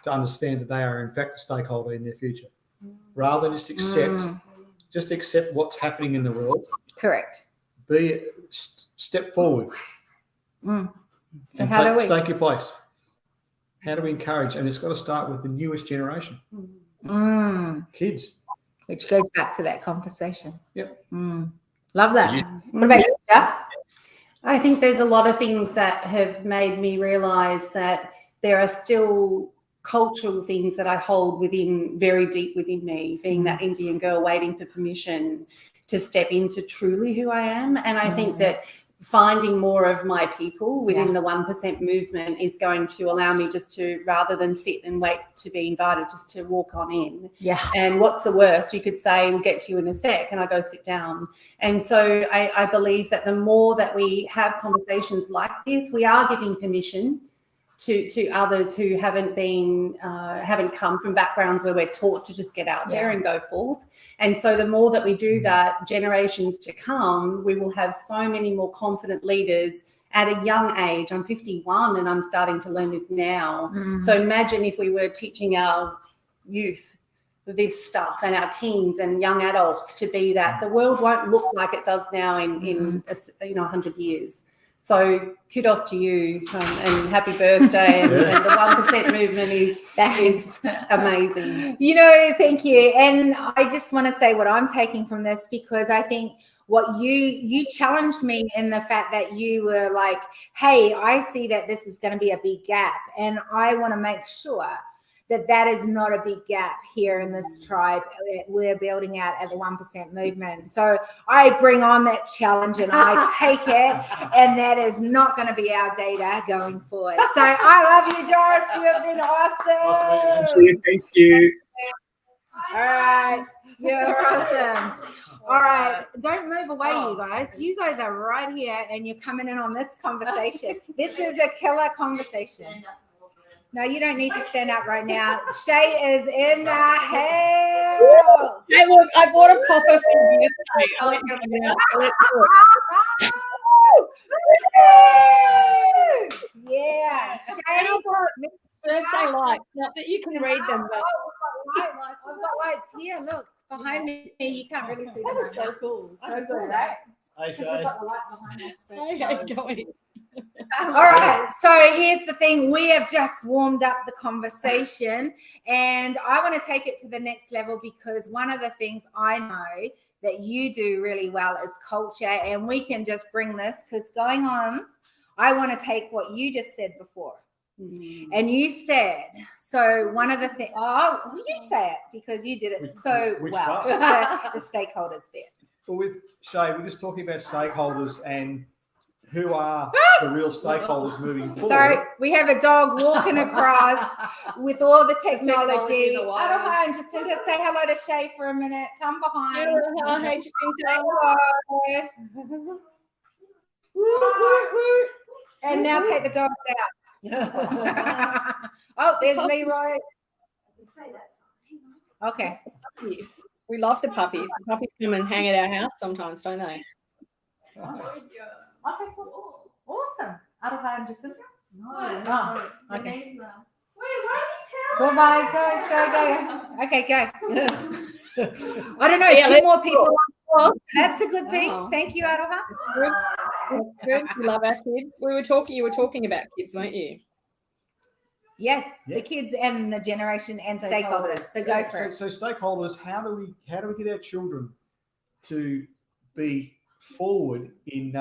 to understand that they are in fact a stakeholder in their future, rather than just accept what's happening in the world? Correct. Step forward. So how do we stake your place? How do we encourage? And it's got to start with the newest generation, kids. Which goes back to that conversation. Yep. Love that. What about you, Steph? I think there's a lot of things that have made me realize that there are still cultural things that I hold very deep within me, being that Indian girl waiting for permission to step into truly who I am. And I think that finding more of my people within the 1% movement is going to allow me just to, rather than sit and wait to be invited, just to walk on in. Yeah. And what's the worst? You could say, we'll get to you in a sec, and I go sit down. And so I believe that the more that we have conversations like this, we are giving permission to others who haven't come from backgrounds where we're taught to just get out there and go forth. And so the more that we do that, generations to come, we will have so many more confident leaders at a young age. I'm 51 and I'm starting to learn this now. So imagine if we were teaching our youth this stuff, and our teens and young adults to be that. The world won't look like it does now in 100 years. So kudos to you, and happy birthday. And the 1% movement is amazing. Thank you. And I just want to say what I'm taking from this, because I think what you challenged me in the fact that you were like, hey, I see that this is going to be a big gap, and I want to make sure that is not a big gap here in this tribe that we're building out at the 1% movement. So I bring on that challenge and I take it, and that is not going to be our data going forward. So I love you, Joris. You have been awesome. Thank you. All right. You're awesome. All right. Don't move away, you guys. You guys are right here and you're coming in on this conversation. This is a killer conversation. No, you don't need to stand up right now. Shay is in the house. Hey, look, I bought a popper for you today. I'll let you know. Yeah. Shay, birthday lights. Not that you can read them, but I've got lights here. Look. behind me, you can't really see That them. was so cool. So good, right? Hey, Because we've Shay. got the light behind us. So it's Okay, so- going. All right. So here's the thing. We have just warmed up the conversation, and I want to take it to the next level because one of the things I know that you do really well is culture, and we can just bring this because going on, I want to take what you just said before. And you said, so one of the things, you say it because you did it so Which well. part? The stakeholders bit. Well, with Shay, we're just talking about stakeholders and who are the real stakeholders moving forward. Sorry, we have a dog walking across with all the technology. the wires. Aroha and Jacinta, say hello to Shay for a minute. Come behind. Hey, Jacinta. Hello. Woo, woo, woo. And now take the dogs out. Oh, there's Leroy. Okay. Puppies. We love the puppies. The puppies come and hang at our house sometimes, don't they? Okay, cool. Awesome. Aroha and Jacinta? No. Oh, okay. Bye-bye. Go. Okay, go. I don't know. Yeah, Two let's more people. on call. That's a good thing. Oh. Thank you, Aroha. Good. That's good. We love our kids. You were talking about kids, weren't you? Yes, Yeah. the kids and the generation and stakeholders. So go for it. So stakeholders, how do we get our children to be forward in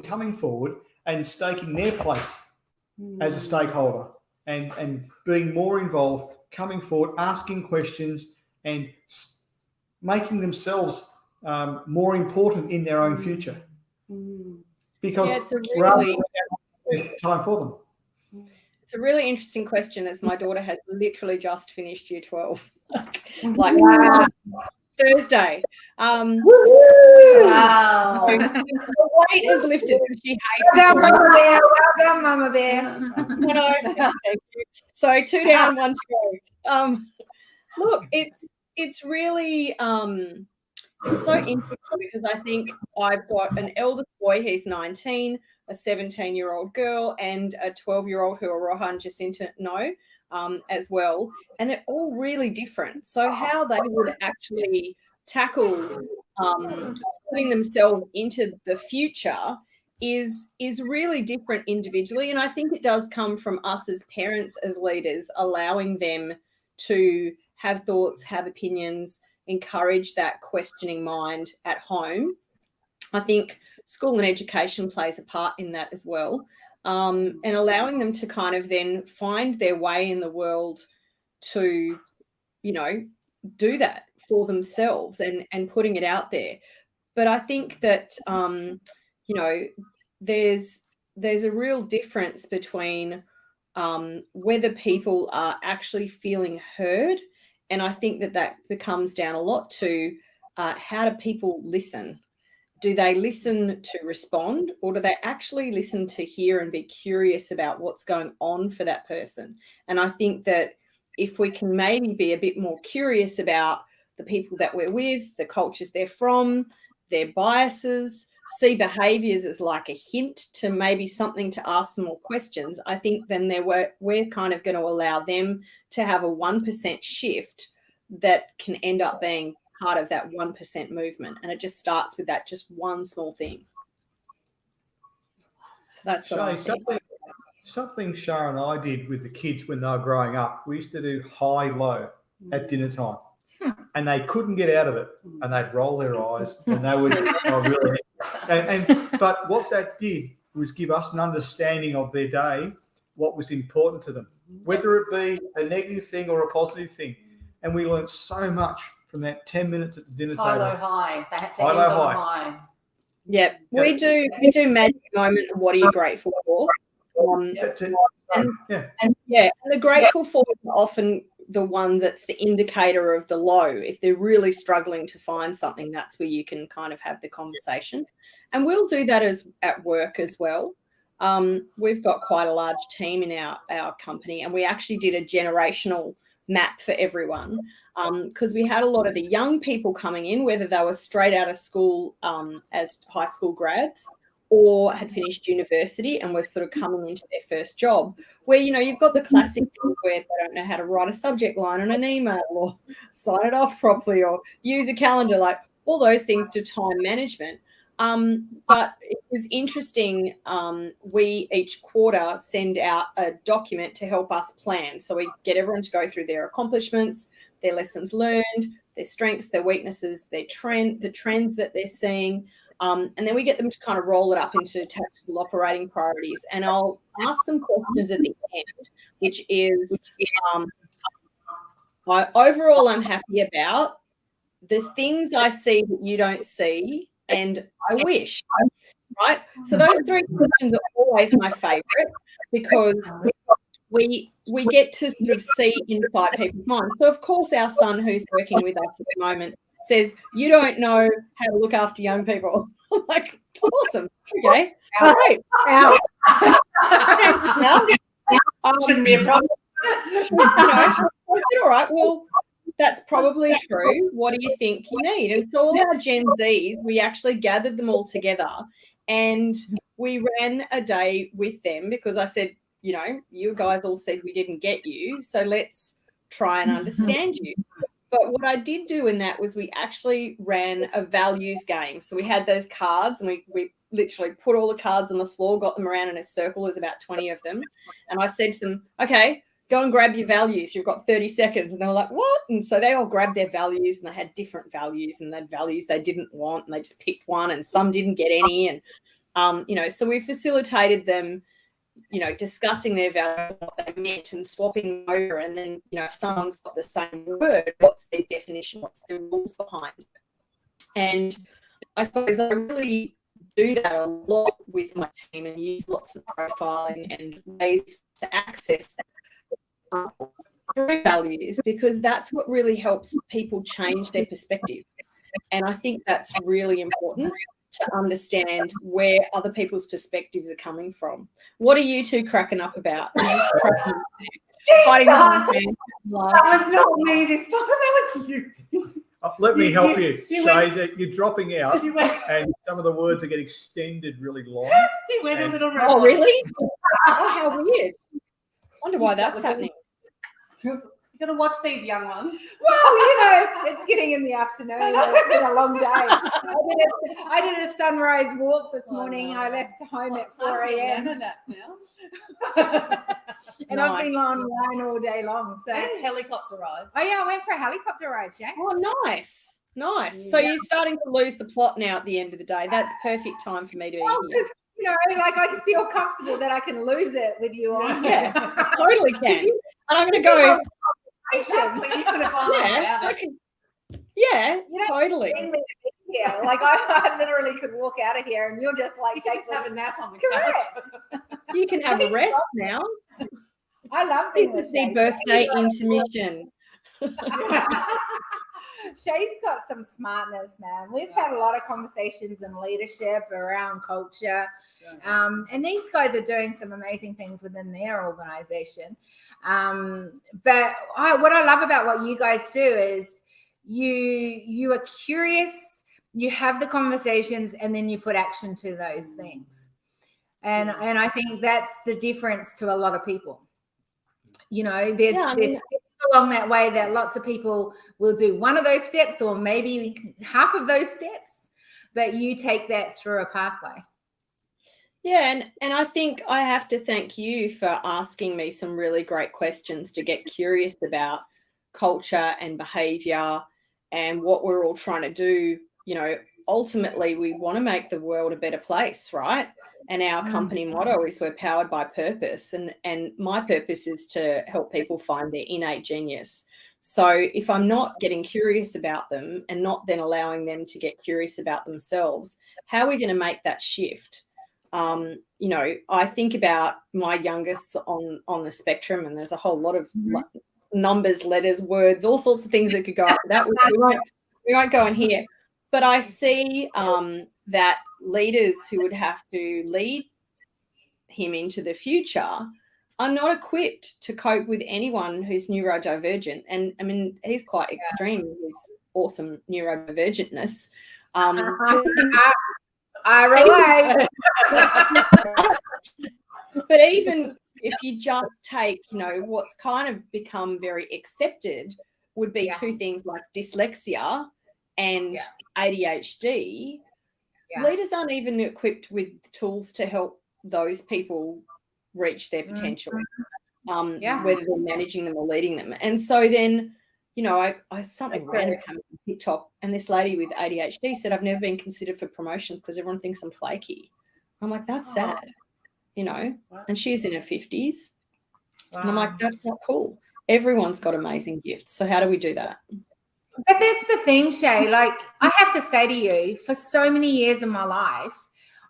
coming forward and staking their place as a stakeholder and being more involved, coming forward, asking questions and making themselves more important in their own future. Because Yeah, it's a rather really, than it's time for them. it's a really interesting question as my daughter has literally just finished year 12. like Wow. Thursday. Wow. The weight has lifted because she hates Well done, school. Mama Bear. Well done, Mama Bear. I know. Thank you. So 2 down, 1 to go. Look, it's really it's so interesting because I think I've got an eldest boy, he's 19, a 17-year-old girl, and a 12-year-old who Aroha and Jacinta know as well. And they're all really different. So how they would actually tackle putting themselves into the future is really different individually. And I think it does come from us as parents, as leaders, allowing them to have thoughts, have opinions, encourage that questioning mind at home. I think school and education plays a part in that as well. And allowing them to kind of then find their way in the world to, do that for themselves and putting it out there. But I think that, there's a real difference between whether people are actually feeling heard. And I think that becomes down a lot to how do people listen? Do they listen to respond, or do they actually listen to hear and be curious about what's going on for that person? And I think that if we can maybe be a bit more curious about the people that we're with, the cultures they're from, their biases, see behaviours as like a hint to maybe something to ask some more questions, I think then we're kind of going to allow them to have a 1% shift that can end up being part of that 1% movement. And it just starts with that just one small thing. So that's what I think. Something Shara and I did with the kids when they were growing up, we used to do high-low at dinner time. And they couldn't get out of it. And they'd roll their eyes and they would really. But what that did was give us an understanding of their day, what was important to them, whether it be a negative thing or a positive thing. And we learned so much from that 10 minutes at the dinner High, table. low, high. They had to High, end low, on high. high. Yeah, we do magic moment. What are you grateful for? That's it. And Yeah. and the grateful for is often the one that's the indicator of the low. If they're really struggling to find something, that's where you can kind of have the conversation. And we'll do that at work as well. We've got quite a large team in our company, and we actually did a generational map for everyone because we had a lot of the young people coming in, whether they were straight out of school as high school grads, or had finished university and were sort of coming into their first job, where, you know, you've got the classic things where they don't know how to write a subject line on an email or sign it off properly or use a calendar, like all those things to time management. But it was interesting. We each quarter send out a document to help us plan. So we get everyone to go through their accomplishments, their lessons learned, their strengths, their weaknesses, the trends that they're seeing. And then we get them to kind of roll it up into tactical operating priorities. And I'll ask some questions at the end, which is overall, I'm happy about the things I see that you don't see, and I wish, right? So those three questions are always my favorite, because we get to sort of see inside people's minds. So, of course, our son, who's working with us at the moment, says, you don't know how to look after young people. I'm like, awesome. Okay. Great. Shouldn't be a problem. I said, all right, well, that's probably true. What do you think you need? And so all our Gen Zs, we actually gathered them all together and we ran a day with them, because I said, you know, you guys all said we didn't get you, so let's try and understand you. But what I did do in that was we actually ran a values game. So we had those cards and we literally put all the cards on the floor, got them around in a circle. There's about 20 of them. And I said to them, okay, go and grab your values. You've got 30 seconds. And they were like, what? And so they all grabbed their values, and they had different values, and they had values they didn't want, and they just picked one, and some didn't get any. And, you know, so we facilitated them, you know, discussing their values, what they meant, and swapping over. And then, you know, if someone's got the same word, what's their definition, what's the rules behind it? And I suppose I really do that a lot with my team, and use lots of profiling and ways to access through values, because that's what really helps people change their perspectives. And I think that's really important, to understand where other people's perspectives are coming from. What are you two cracking up about? Fighting That was not me this time. That was you. Let me help you, you Shay, went- that you're dropping out You went, and some of the words are getting extended really long. you went a And- little Oh, really? Oh, how weird. Wonder why that's happening. You gotta watch these young ones. Well, you know, it's getting in the afternoon. It's been a long day. I did a sunrise walk this morning. I left home at 4 a.m. that now. and I've been online all day long. So, And helicopter ride. oh yeah, I went for a helicopter ride, Shay. Oh, nice. Nice. So you're starting to lose the plot now at the end of the day. That's perfect time for me to Well, be here. because you know, like I feel comfortable that I can lose it with you on. Yeah, totally can. 'Cause you- And I'm going to go, Exactly. You could have gone yeah, without I it. can, yeah, You know, totally. bring me to be here. Like I literally could walk out of here and you'll just like You could take just have this. a nap on the Correct. You can have a rest now. I love This being is with the Shay. birthday Shay's intermission. Shay's got some smartness, man. We've had a lot of conversations in leadership around culture. And these guys are doing some amazing things within their organization. But what I love about what you guys do is you are curious, you have the conversations, and then you put action to those things. And I think that's the difference to a lot of people. You know, there's steps along that way that lots of people will do one of those steps or maybe half of those steps, but you take that through a pathway. Yeah, and I think I have to thank you for asking me some really great questions to get curious about culture and behavior and what we're all trying to do. You know, ultimately, we want to make the world a better place, right? And our company motto is we're powered by purpose. And my purpose is to help people find their innate genius. So if I'm not getting curious about them and not then allowing them to get curious about themselves, how are we going to make that shift? You know, I think about my youngest on the spectrum, and there's a whole lot of numbers, letters, words, all sorts of things that could go up that. We won't go in here. But I see that leaders who would have to lead him into the future are not equipped to cope with anyone who's neurodivergent. And I mean, he's quite extreme in his awesome neurodivergentness. I I relate. But even if you just take, what's kind of become very accepted would be Yeah. two things like dyslexia and Yeah. ADHD. Yeah. Leaders aren't even equipped with tools to help those people reach their Mm-hmm. potential, Yeah. whether they're managing them or leading them. And so then, I something random came up on TikTok, and this lady with ADHD said, I've never been considered for promotions because everyone thinks I'm flaky. I'm like, that's sad, and she's in her 50s. And I'm like, that's not cool. Everyone's got amazing gifts. So how do we do that? But that's the thing, Shay. Like, I have to say to you, for so many years in my life,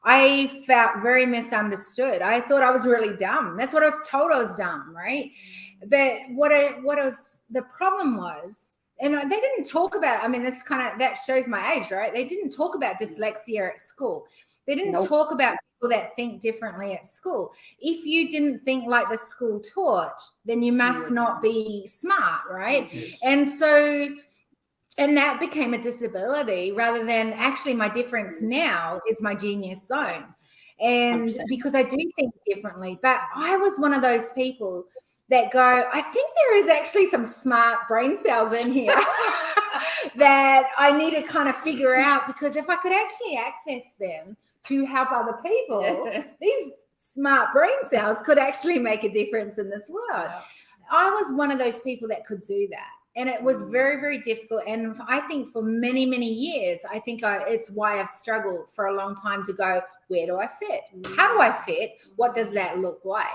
I felt very misunderstood. I thought I was really dumb. That's what I was told, I was dumb, right? But what was the problem was, and they didn't talk about, that shows my age, right? They didn't talk about dyslexia at school. They didn't talk about people that think differently at school. If you didn't think like the school taught, then you must not be smart, right? And that became a disability rather than actually my difference now is my genius zone. And 100%. because I do think differently, but I was one of those people that go, I think there is actually some smart brain cells in here that I need to kind of figure out, because if I could actually access them to help other people, these smart brain cells could actually make a difference in this world. I was one of those people that could do that. And it was very, very difficult. And I think for many, many years, it's why I've struggled for a long time to go, where do I fit? How do I fit? What does that look like?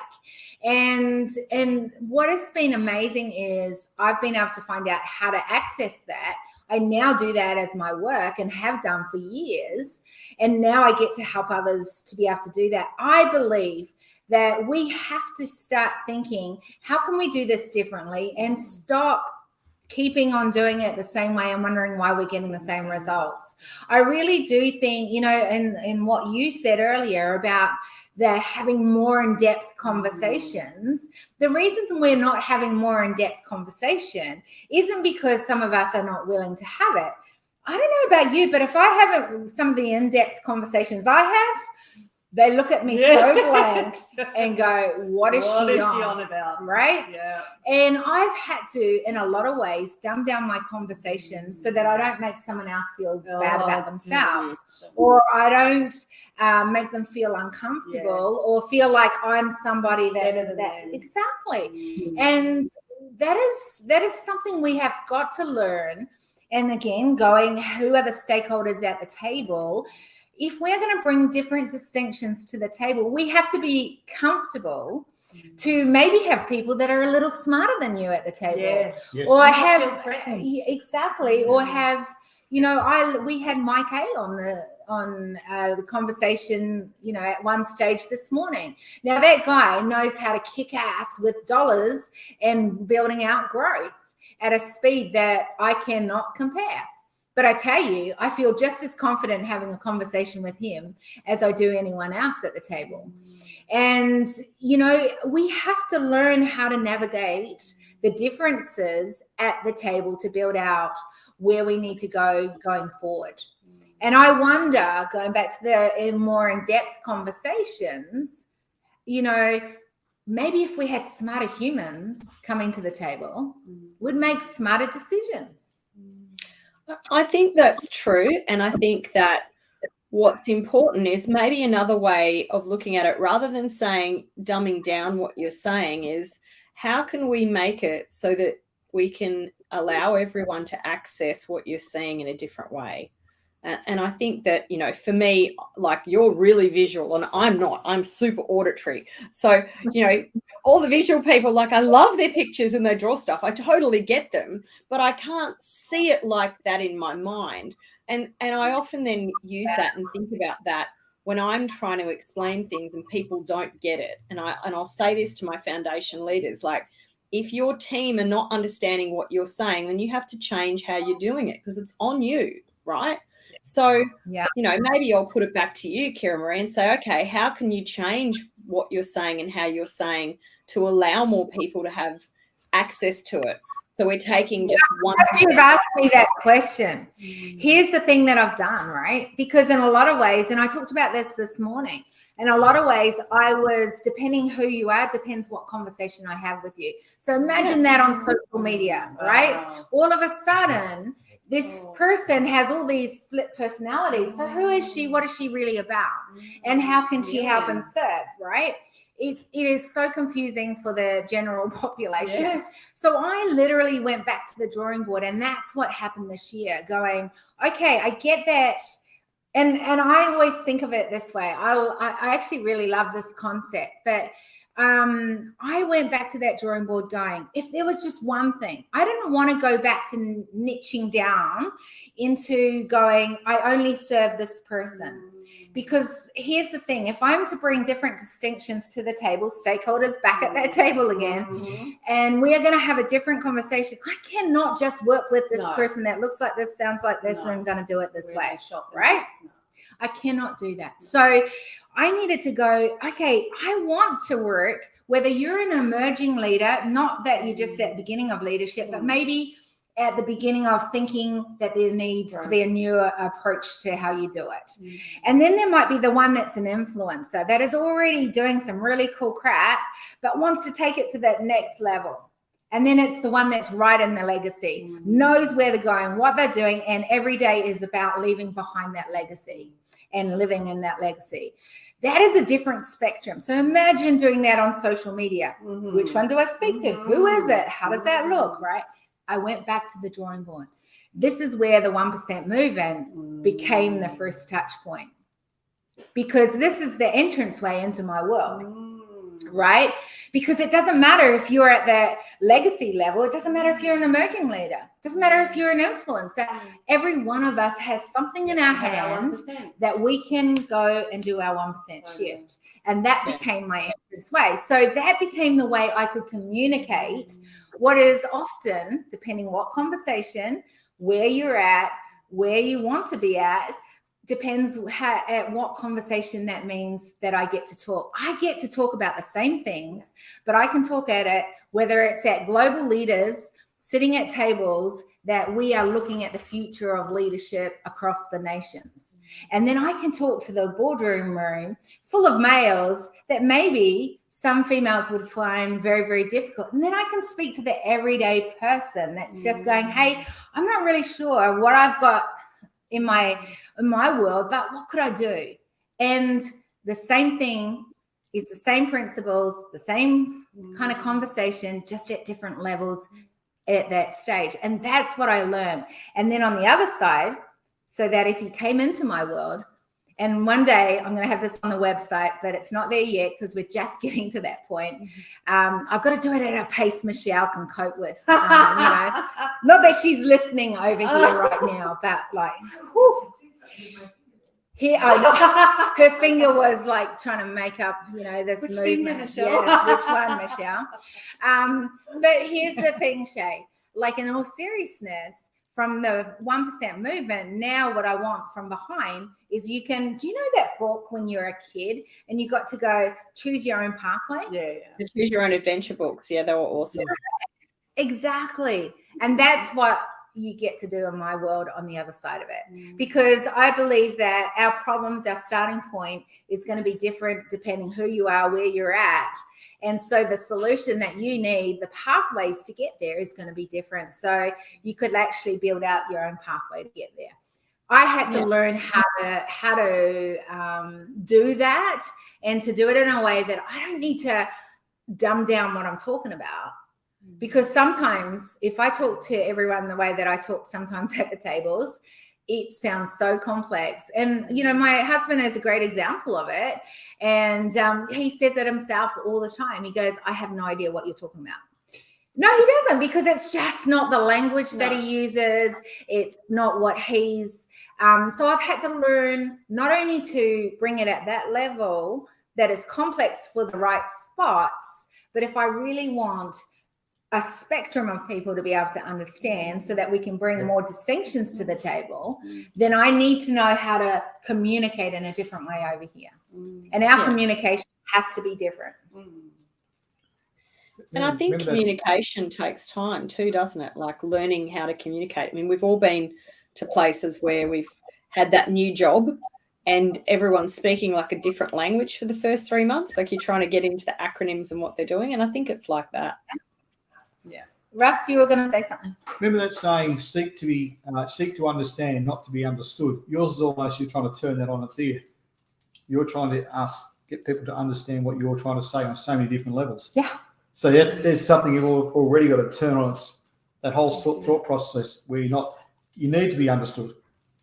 And what has been amazing is I've been able to find out how to access that. I now do that as my work and have done for years. And now I get to help others to be able to do that. I believe that we have to start thinking, how can we do this differently, and stop keeping on doing it the same way and wondering why we're getting the same results. I really do think, in what you said earlier about having more in-depth conversations, the reasons we're not having more in-depth conversation isn't because some of us are not willing to have it. I don't know about you, but if I haven't, some of the in-depth conversations I have, they look at me so blank and go, what is she on about? Right? Yeah. And I've had to, in a lot of ways, dumb down my conversations so that I don't make someone else feel bad about themselves, or I don't make them feel uncomfortable or feel like I'm somebody that exactly. And that is something we have got to learn. And again, who are the stakeholders at the table? If we're going to bring different distinctions to the table, we have to be comfortable to maybe have people that are a little smarter than you at the table, or have exactly, or have, we had Mike A on the conversation, at one stage this morning. Now that guy knows how to kick ass with dollars and building out growth at a speed that I cannot compare. But I tell you, I feel just as confident having a conversation with him as I do anyone else at the table. And, we have to learn how to navigate the differences at the table to build out where we need to go going forward. And I wonder, going back to the more in-depth conversations, maybe if we had smarter humans coming to the table, we'd make smarter decisions. I think that's true. And I think that what's important is maybe another way of looking at it, rather than dumbing down what you're saying, is how can we make it so that we can allow everyone to access what you're saying in a different way? And I think that, for me, like, you're really visual and I'm not. I'm super auditory. So, all the visual people, like, I love their pictures and they draw stuff. I totally get them, but I can't see it like that in my mind. And I often then use that and think about that when I'm trying to explain things and people don't get it. And I'll say this to my foundation leaders, like, if your team are not understanding what you're saying, then you have to change how you're doing it, because it's on you, right? So, maybe I'll put it back to you, Kira Marie, and say, okay, how can you change what you're saying and how you're saying to allow more people to have access to it? So we're taking just one. You've asked me that question. Here's the thing that I've done, right? Because in a lot of ways, and I talked about this morning, in a lot of ways, I was, depending who you are, depends what conversation I have with you. So imagine that on social media, right? All of a sudden, this person has all these split personalities. So who is she? What is she really about? And how can she help and serve, right? It is so confusing for the general population. Yes. So I literally went back to the drawing board, and that's what happened this year, going, okay, I get that. And I always think of it this way. I actually really love this concept, but I went back to that drawing board going, if there was just one thing, I didn't want to go back to niching down into going, I only serve this person. Because here's the thing, if I'm to bring different distinctions to the table, stakeholders back at that table again, and we are going to have a different conversation, I cannot just work with this person that looks like this, sounds like this, and I'm going to do it this way, right? I cannot do that. So I needed to go, okay, I want to work, whether you're an emerging leader, not that you're just at the beginning of leadership, but maybe at the beginning of thinking that there needs to be a new approach to how you do it. And then there might be the one that's an influencer that is already doing some really cool crap, but wants to take it to that next level. And then it's the one that's right in the legacy, knows where they're going, what they're doing, and every day is about leaving behind that legacy and living in that legacy. That is a different spectrum. So imagine doing that on social media. Which one do I speak to? Who is it? How does that look, right? I went back to the drawing board. This is where the 1% movement became the first touch point, because this is the entranceway into my world, right? Because it doesn't matter if you're at the legacy level. It doesn't matter if you're an emerging leader. It doesn't matter if you're an influencer. Every one of us has something in our hand that we can go and do our 1% shift. And that became my entrance way. So that became the way I could communicate what is often, depending what conversation, where you're at, where you want to be at, depends at what conversation that means that I get to talk. I get to talk about the same things, but I can talk at it, whether it's at global leaders sitting at tables that we are looking at the future of leadership across the nations. And then I can talk to the boardroom room full of males that maybe some females would find very, very difficult. And then I can speak to the everyday person that's just going, hey, I'm not really sure what I've got in my world, but what could I do? And the same thing is the same principles, the same kind of conversation, just at different levels at that stage. And that's what I learned. And then on the other side, so that if you came into my world, and one day I'm going to have this on the website, but it's not there yet because we're just getting to that point. I've got to do it at a pace Michelle can cope with. You know, not that she's listening over here right now, but like, whew. Here, her finger was like trying to make up, you know, this movement. Finger, Michelle? Yes, which one, Michelle? But here's the thing, Shay. Like, in all seriousness, from the 1% movement, now what I want from behind is do you know that book when you're a kid and you got to go choose your own pathway? Yeah. The choose your own adventure books. Yeah, they were awesome. Exactly. And that's what you get to do in my world on the other side of it. Because I believe that our problems, our starting point is going to be different depending who you are, where you're at. And so the solution that you need, the pathways to get there is going to be different. So you could actually build out your own pathway to get there. I had to learn how to do that, and to do it in a way that I don't need to dumb down what I'm talking about. Because sometimes if I talk to everyone the way that I talk sometimes at the tables, it sounds so complex. And, you know, my husband is a great example of it. And he says it himself all the time. He goes, I have no idea what you're talking about. No, he doesn't, because it's just not the language that he uses. It's not what he's. So I've had to learn not only to bring it at that level that is complex for the right spots, but if I really want a spectrum of people to be able to understand so that we can bring more distinctions to the table, then I need to know how to communicate in a different way over here. And our communication has to be different. And I think remember that- communication takes time too, doesn't it? Like learning how to communicate. I mean, we've all been to places where we've had that new job and everyone's speaking like a different language for the first 3 months. Like you're trying to get into the acronyms and what they're doing. And I think it's like that. Russ, you were going to say something. Remember that saying, seek to understand, not to be understood. Yours is almost you're trying to turn that on its ear. You're trying to get people to understand what you're trying to say on so many different levels. Yeah. So there's something you've already got to turn on. That whole thought process where you need to be understood.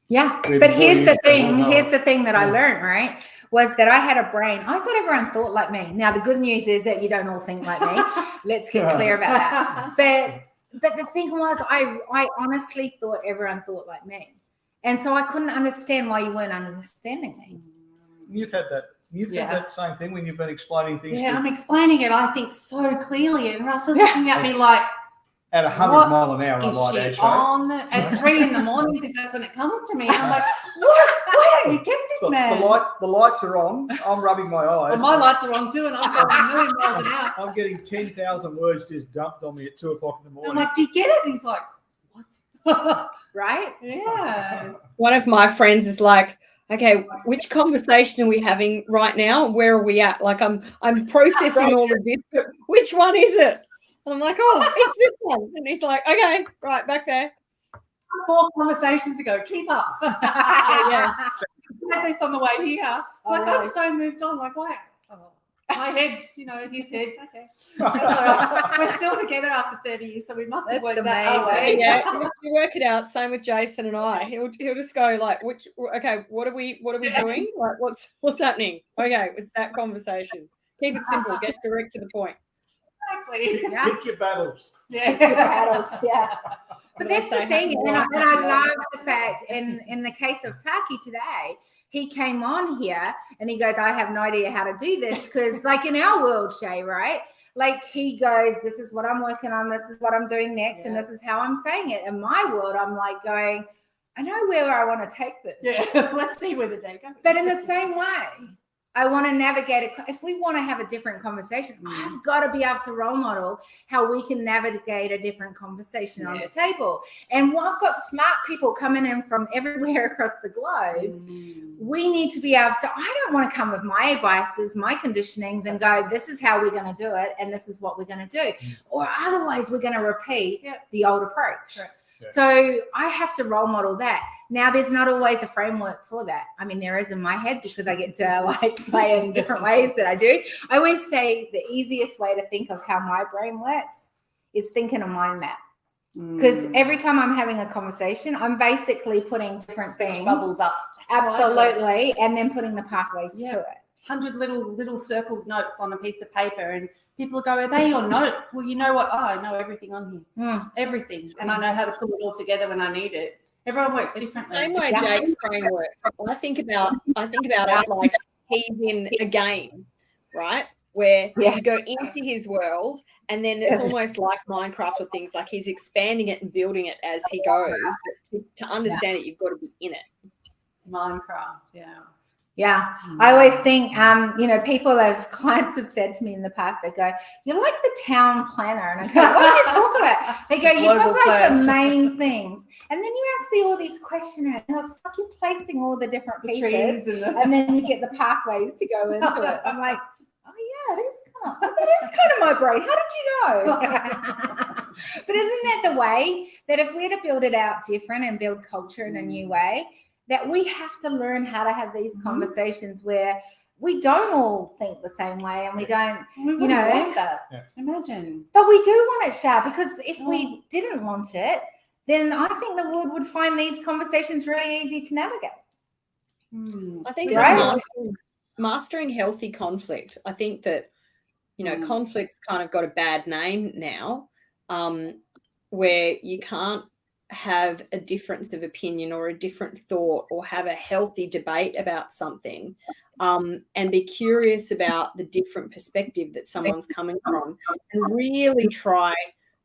Yeah, Way but before here's you the start thing. to know. Here's the thing that I Yeah. learned, right? Was that I had a brain. I thought everyone thought like me. Now the good news is that you don't all think like me. Let's get clear about that. But the thing was, I honestly thought everyone thought like me, and so I couldn't understand why you weren't understanding me. You've had that. You've had that same thing when you've been explaining things Yeah, to, I'm explaining it, I think, so clearly. And Russ is looking at me like, at 100 what mile an hour. I is might she add, Shay. on at 3 in the morning? Because that's when it comes to me. And I'm like, what? Why don't you get this, man? The lights are on. I'm rubbing my eyes. Well, my lights are on too, and I'm going a million miles an hour. I'm getting 10,000 words just dumped on me at 2 o'clock in the I'm morning. like, do you get it? And he's like, what? Right? Yeah. One of my friends is like, okay, which conversation are we having right now? Where are we at? Like I'm processing all of this, but which one is it? And I'm like, oh, it's this one. And he's like, okay, right, back there. 4 conversations ago. Keep up. Yeah. I had this on the way here. Like, I'm so moved on. Like, why? Oh, my head, his head. Okay. That's all right. We're still together after 30 years, so we must have That's worked that out. amazing. Yeah, you work it out. Same with Jason and I. He'll just go like, what are we doing? Like, what's happening? Okay, it's that conversation. Keep it simple. Get direct to the point. Exactly. Yeah. Pick your battles. Yeah. Battles, yeah. But What did I that's the say? thing, and I love the fact in the case of Taki today, he came on here and he goes, I have no idea how to do this because, like in our world, Shay, right? Like he goes, this is what I'm working on, this is what I'm doing next, and this is how I'm saying it. In my world, I'm like going, I know where I want to take this. Yeah. Let's see where the day goes. But in the same way, I want to navigate it. If we want to have a different conversation, I've got to be able to role model how we can navigate a different conversation on the table. And while I've got smart people coming in from everywhere across the globe, we need to be able to, I don't want to come with my biases, my conditionings and go, this is how we're going to do it. And this is what we're going to do. Or otherwise we're going to repeat the old approach. Correct. So I have to role model that. Now, there's not always a framework for that. I mean, there is in my head because I get to like play in different ways that I do. I always say the easiest way to think of how my brain works is think in a mind map. Because every time I'm having a conversation, I'm basically putting different things. Bubbles up. That's what I do. Absolutely. And then putting the pathways to it. 100 little circled notes on a piece of paper, and people go, are they your notes? Well, you know what? Oh, I know everything on here. Everything. And I know how to put it all together when I need it. Everyone works differently. Same way Jake's brain works. I think about it like he's in a game, right? Where you go into his world and then it's almost like Minecraft or things, like he's expanding it and building it as he goes. But to understand it, you've got to be in it. Minecraft, Yeah. I always think, clients have said to me in the past, they go, you're like the town planner. And I go, what are you talking about? They go, you've got like the main things. And then you ask all these questions and it's like you're placing all the different pieces. And then you get the pathways to go into it. I'm like, oh yeah, that is kind of my brain. How did you know? But isn't that the way that if we're to build it out different and build culture in a new way, that we have to learn how to have these conversations where we don't all think the same way and we don't, want that. Imagine. But we do want it, Shah, because if we didn't want it, then I think the world would find these conversations really easy to navigate. I think Right. it's mastering healthy conflict. I think that, conflict's kind of got a bad name now, where you can't have a difference of opinion or a different thought or have a healthy debate about something, and be curious about the different perspective that someone's coming from and really try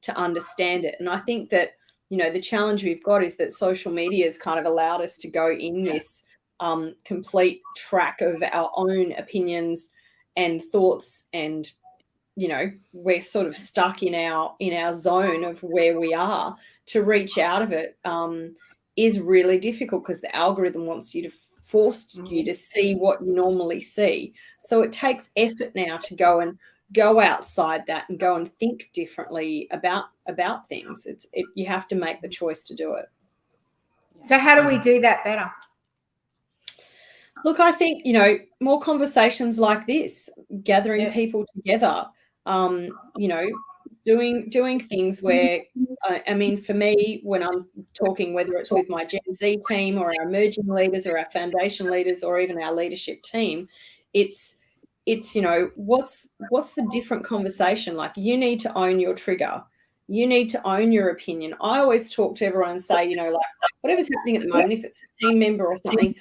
to understand it. And I think that, the challenge we've got is that social media has kind of allowed us to go in this complete track of our own opinions and thoughts and we're sort of stuck in our zone of where we are, to reach out of it is really difficult, because the algorithm wants you to force you to see what you normally see. So it takes effort now to go outside that and go and think differently about things. You have to make the choice to do it. So how do we do that better? Look, I think, more conversations like this, gathering people together, doing things where, for me, when I'm talking, whether it's with my Gen Z team or our emerging leaders or our foundation leaders or even our leadership team, it's what's the different conversation? Like, you need to own your trigger. You need to own your opinion. I always talk to everyone and say, like, whatever's happening at the moment, if it's a team member or something,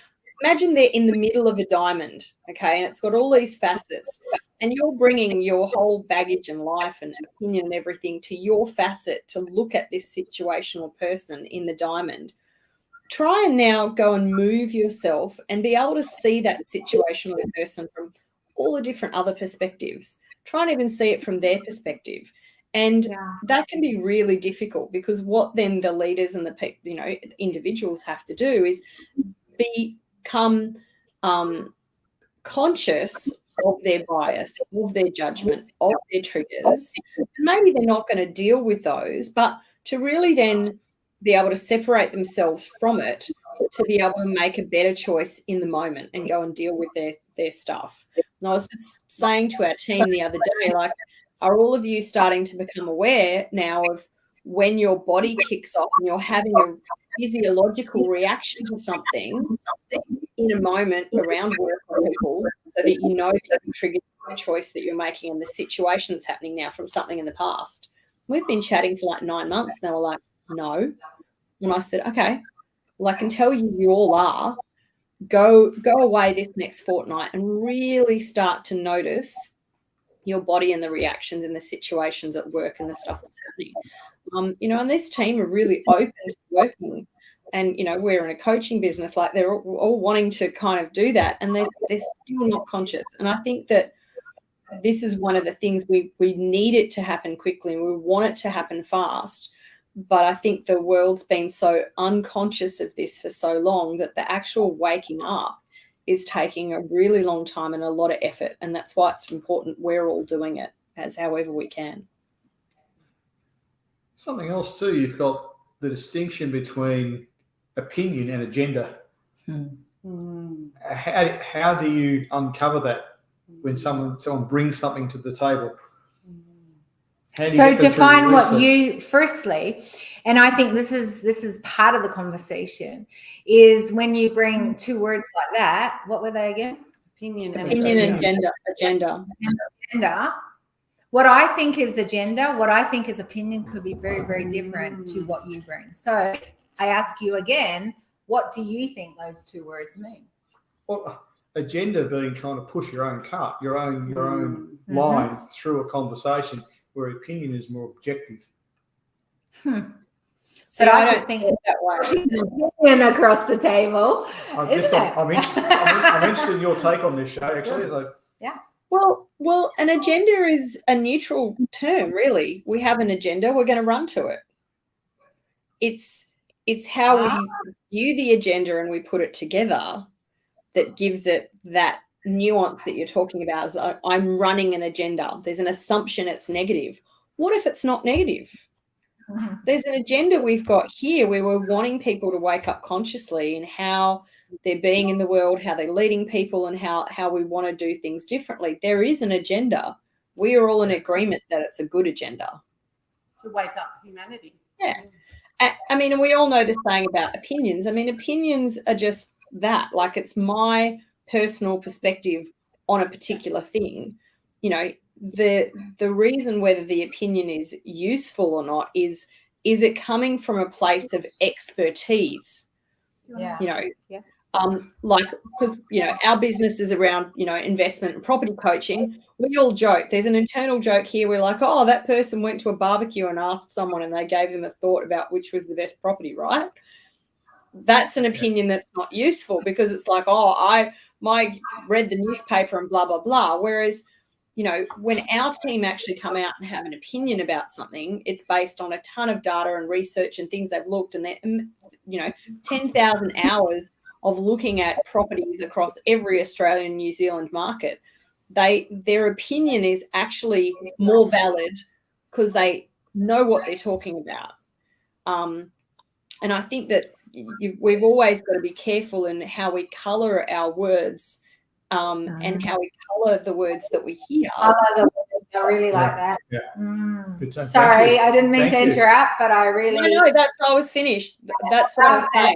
imagine they're in the middle of a diamond, okay, and it's got all these facets, and you're bringing your whole baggage and life and opinion and everything to your facet to look at this situational person in the diamond. Try and now go and move yourself and be able to see that situational person from all the different other perspectives. Try and even see it from their perspective. And that can be really difficult, because what then the leaders and the individuals have to do is become conscious of their bias, of their judgment, of their triggers. Maybe they're not going to deal with those, but to really then be able to separate themselves from it, to be able to make a better choice in the moment and go and deal with their stuff. And I was just saying to our team the other day, like, are all of you starting to become aware now of when your body kicks off and you're having a physiological reaction to something in a moment around work or people, so that you know that you triggered the choice that you're making and the situation that's happening now from something in the past? We've been chatting for like 9 months. And they were like, no. And I said, okay, well, I can tell you all are. Go away this next fortnight and really start to notice your body and the reactions in the situations at work and the stuff that's happening. And this team are really open to working. And, we're in a coaching business, like, they're all wanting to kind of do that, and they're still not conscious. And I think that this is one of the things we need it to happen quickly, and we want it to happen fast. But I think the world's been so unconscious of this for so long that the actual waking up is taking a really long time and a lot of effort. And that's why it's important we're all doing it as however we can. Something else too, you've got the distinction between opinion and agenda. How do you uncover that when someone brings something to the table? So define what you, firstly, and I think this is part of the conversation, is when you bring two words like that. What were they again? Opinion and agenda. What I think is agenda, what I think is opinion could be very, very different to what you bring. So I ask you again, what do you think those two words mean? Well, agenda being trying to push your own cart, your own line through a conversation, where opinion is more objective. So I don't think it that way. Opinion across the table. I'm interested in your take on this, Shay, actually. Yeah. Well, an agenda is a neutral term, really. We have an agenda, we're going to run to it. It's how we view the agenda and we put it together that gives it that nuance that you're talking about. Is I'm running an agenda. There's an assumption it's negative. What if it's not negative? There's an agenda we've got here where we're wanting people to wake up consciously in how they're being in the world, how they're leading people, and how we want to do things differently. There is an agenda. We are all in agreement that it's a good agenda. To wake up humanity. Yeah. And we all know the saying about opinions. Opinions are just that. Like, it's my personal perspective on a particular thing. The reason whether the opinion is useful or not is it coming from a place of expertise? Yeah. Yes. Because our business is around investment and property coaching. We all joke. There's an internal joke here. We're like, oh, that person went to a barbecue and asked someone, and they gave them a thought about which was the best property, right? That's an opinion that's not useful, because it's like, oh, I read the newspaper and blah blah blah. Whereas when our team actually come out and have an opinion about something, it's based on a ton of data and research and things they've looked, and they're 10,000 hours of looking at properties across every Australian and New Zealand market. Their opinion is actually more valid because they know what they're talking about. And I think that we've always got to be careful in how we colour our words and how we colour the words that we hear. I really like that. Yeah. Good time. Sorry, Thank you. I didn't mean to Thank you. interrupt, but I really No, I was finished. That's what I'm saying.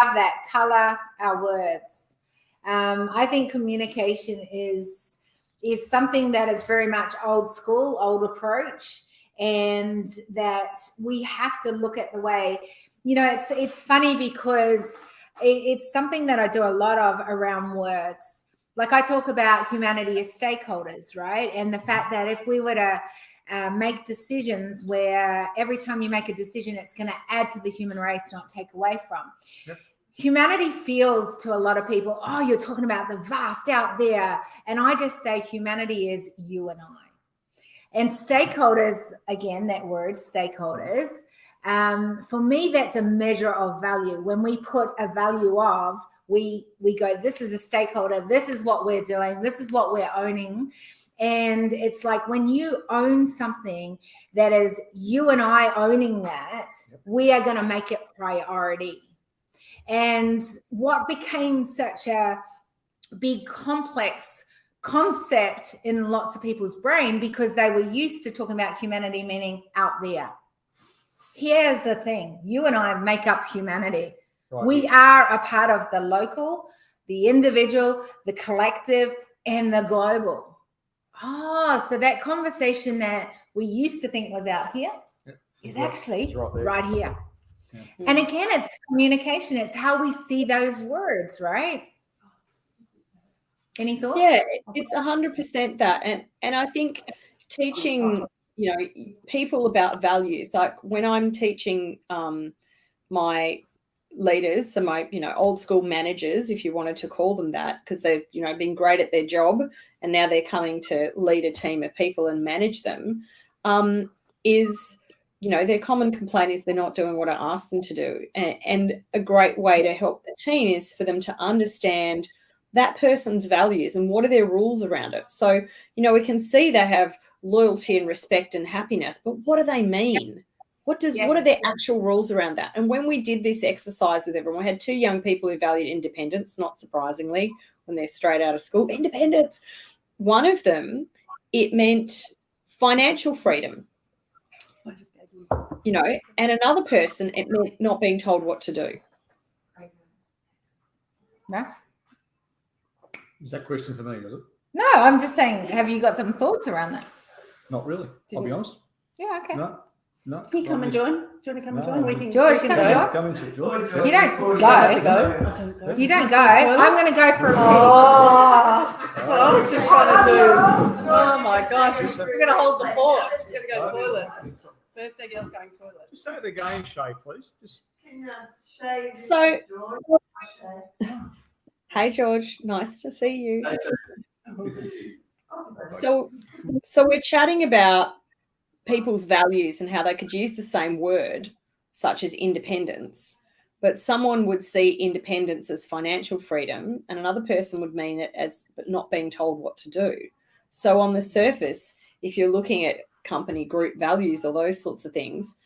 love that. Colour our words. I think communication is something that is very much old school, old approach, and that we have to look at the way, it's funny because it's something that I do a lot of around words. Like I talk about humanity as stakeholders, right? And the fact that if we were to make decisions where every time you make a decision, it's going to add to the human race, not take away from. Yep. Humanity feels to a lot of people, oh, you're talking about the vast out there. And I just say humanity is you and I. And stakeholders, again, that word, stakeholders, for me, that's a measure of value. When we put a value of, we go, this is a stakeholder, this is what we're doing, this is what we're owning. And it's like when you own something that is you and I owning that, we are going to make it priority. And what became such a big complex concept in lots of people's brain, because they were used to talking about humanity meaning out there. Here's the thing, you and I make up humanity. Right. We are a part of the local, the individual, the collective, and the global. Oh, so that conversation that we used to think was out here is actually right here. Yeah. And again, it's communication. It's how we see those words, right? Any thoughts? Yeah, it's 100% that. And I think teaching, people about values, like when I'm teaching my leaders, so my, old school managers, if you wanted to call them that, because they've, been great at their job and now they're coming to lead a team of people and manage them, is, their common complaint is they're not doing what I asked them to do. And a great way to help the team is for them to understand that person's values and what are their rules around it. So, we can see they have loyalty and respect and happiness, but what do they mean? What are their actual rules around that? And when we did this exercise with everyone, we had 2 young people who valued independence, not surprisingly, when they're straight out of school, independence. One of them, it meant financial freedom, and another person, it meant not being told what to do. Nice. Is that question for me, is it? No, I'm just saying, have you got some thoughts around that? Not really. I'll be honest. Yeah, okay. No. Can you come and join? Do you want to come and join? George, come and join. Come into it, George. You don't go. You don't go. I'm going to go for a pee. Oh, that's what I was just trying to do. Oh my gosh, we're going to hold the fort. She's going to go toilet. Birthday girl's going toilet. Just say it again, Shay, please. So, hey George, nice to see you. So we're chatting about people's values and how they could use the same word, such as independence, but someone would see independence as financial freedom and another person would mean it as not being told what to do. So on the surface, if you're looking at company group values or those sorts of things,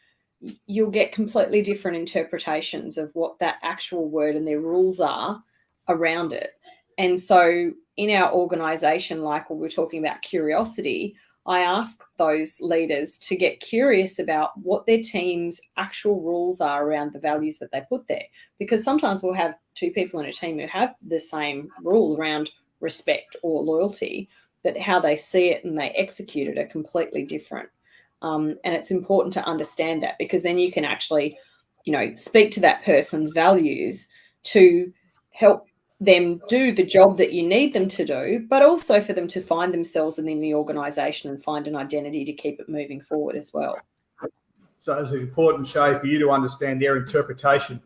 you'll get completely different interpretations of what that actual word and their rules are around it. And so in our organization, like when we're talking about curiosity, I ask those leaders to get curious about what their team's actual rules are around the values that they put there. Because sometimes we'll have 2 people in a team who have the same rule around respect or loyalty, but how they see it and they execute it are completely different. And it's important to understand that, because then you can actually, speak to that person's values to help them do the job that you need them to do, but also for them to find themselves within the organisation and find an identity to keep it moving forward as well. So it's important, Shay, for you to understand their interpretation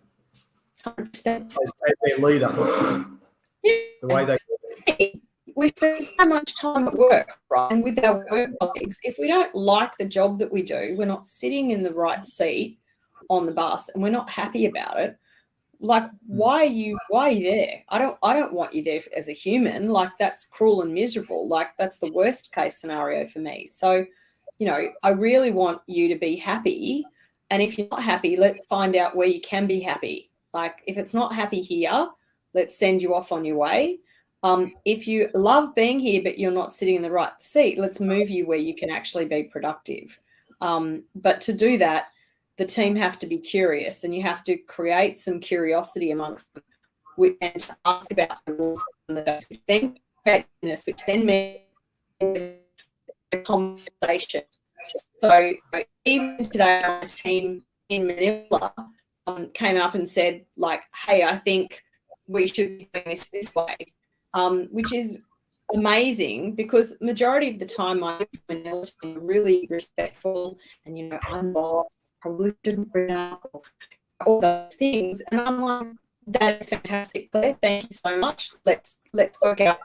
100%. as their leader, the way they. we spend so much time at work, right? And with our work colleagues, if we don't like the job that we do, we're not sitting in the right seat on the bus and we're not happy about it. Like, why are you there? I don't want you there as a human. Like, that's cruel and miserable. Like, that's the worst case scenario for me. So, you know, I really want you to be happy. And if you're not happy, let's find out where you can be happy. Like, if it's not happy here, let's send you off on your way. If you love being here, but you're not sitting in the right seat, let's move you where you can actually be productive. But to do that, the team have to be curious, and you have to create some curiosity amongst them and to ask about the rules and the which then creatiness, which then means a conversation. So even today, our team in Manila came up and said, like, hey, I think we should be doing this way, which is amazing, because majority of the time I'm really respectful and, you know, I'm lost, probably shouldn't bring up all those things. And I'm like, that is fantastic, Claire. Thank you so much. Let's work out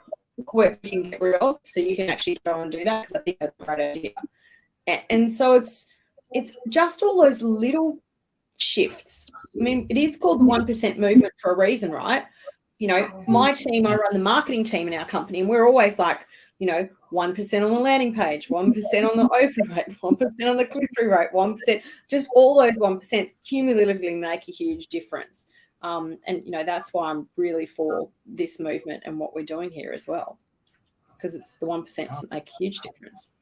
what we can get rid of so you can actually go and do that, because I think that's a great idea. And so it's just all those little shifts. I mean, it is called the 1% movement for a reason, right? You know, my team, I run the marketing team in our company, and we're always like, you know, 1% on the landing page, 1% on the open rate, 1% on the click-through rate, 1%, just all those 1% cumulatively make a huge difference. And, you know, that's why I'm really for this movement and what we're doing here as well, because it's the 1% that make a huge difference.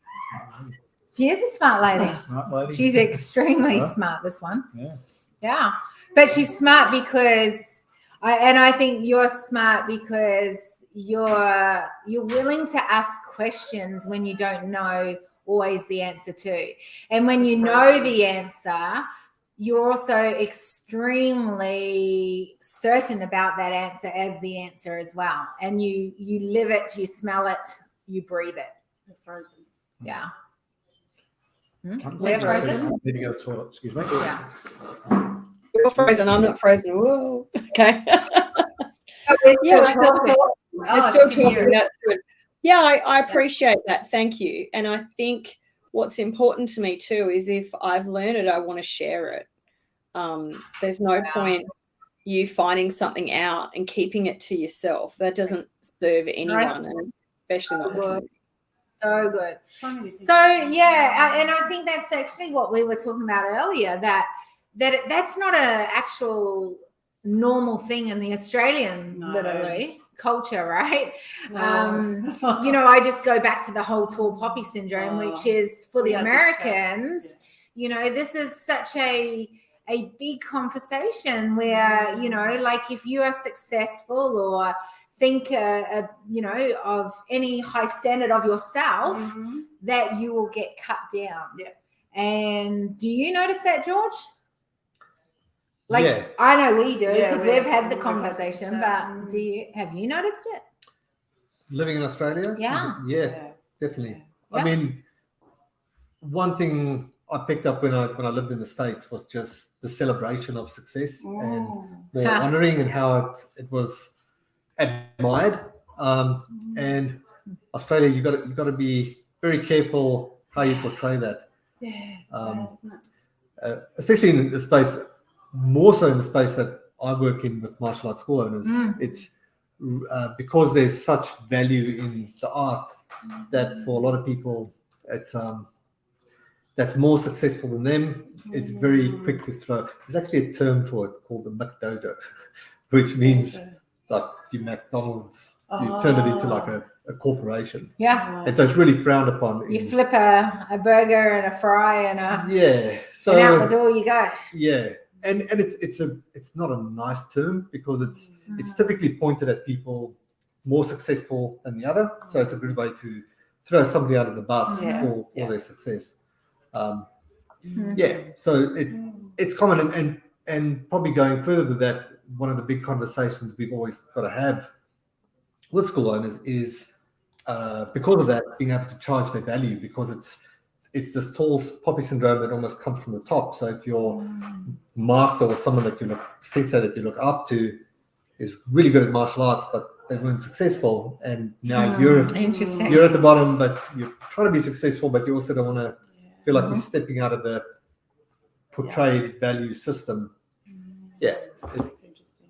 She is a smart lady. Smart lady. She's extremely smart, this one. Yeah. But she's smart because, I think you're smart because you're willing to ask questions when you don't know always the answer to. And when you know the answer, you're also extremely certain about that answer as the answer as well. And you live it, you smell it, you breathe it. Frozen. Yeah. We're frozen. Need to go to the toilet. Excuse me. Yeah. You're frozen. I'm not frozen. Whoa. Okay. Yeah, we're still talking. That's good. Yeah, I appreciate that. Thank you. And I think what's important to me too is if I've learned it, I want to share it. There's no point you finding something out and keeping it to yourself. That doesn't serve anyone, and especially not the So good. So yeah, and I think that's actually what we were talking about earlier, that's not an actual normal thing in the Australian literary culture, right? No. You know, I just go back to the whole tall poppy syndrome, which is for the Americans. You know, this is such a big conversation where, you know, like if you are successful or think, you know, of any high standard of yourself, that you will get cut down. Yeah. And do you notice that, George? Like, Yeah. I know we do because we we've have- had the we've had conversation, that. but have you noticed it? Living in Australia? Yeah, definitely. Yeah. I mean, one thing I picked up when I lived in the States was just the celebration of success and the honoring and how it was admired. And Australia, you got to be very careful how you portray that. Yeah. Especially in the space, more so in the space that I work in with martial arts school owners. It's because there's such value in the art that for a lot of people, it's that's more successful than them. It's very quick to throw. There's actually a term for it called the McDojo, which means like your McDonald's, you turn it into like a corporation. Yeah. And so it's really frowned upon. You flip a burger and a fry and So and out the door you go. Yeah. And it's not a nice term because it's typically pointed at people more successful than the other. So it's a good way to throw somebody out of the bus for their success. So it's common and probably going further with that, one of the big conversations we've always got to have with school owners is because of that, being able to charge their value, because it's this tall poppy syndrome that almost comes from the top. So if your master or someone that you look up to is really good at martial arts, but they weren't successful, and now you're Interesting. at the bottom, but you're trying to be successful, but you also don't want to feel like you're stepping out of the portrayed value system. Yeah.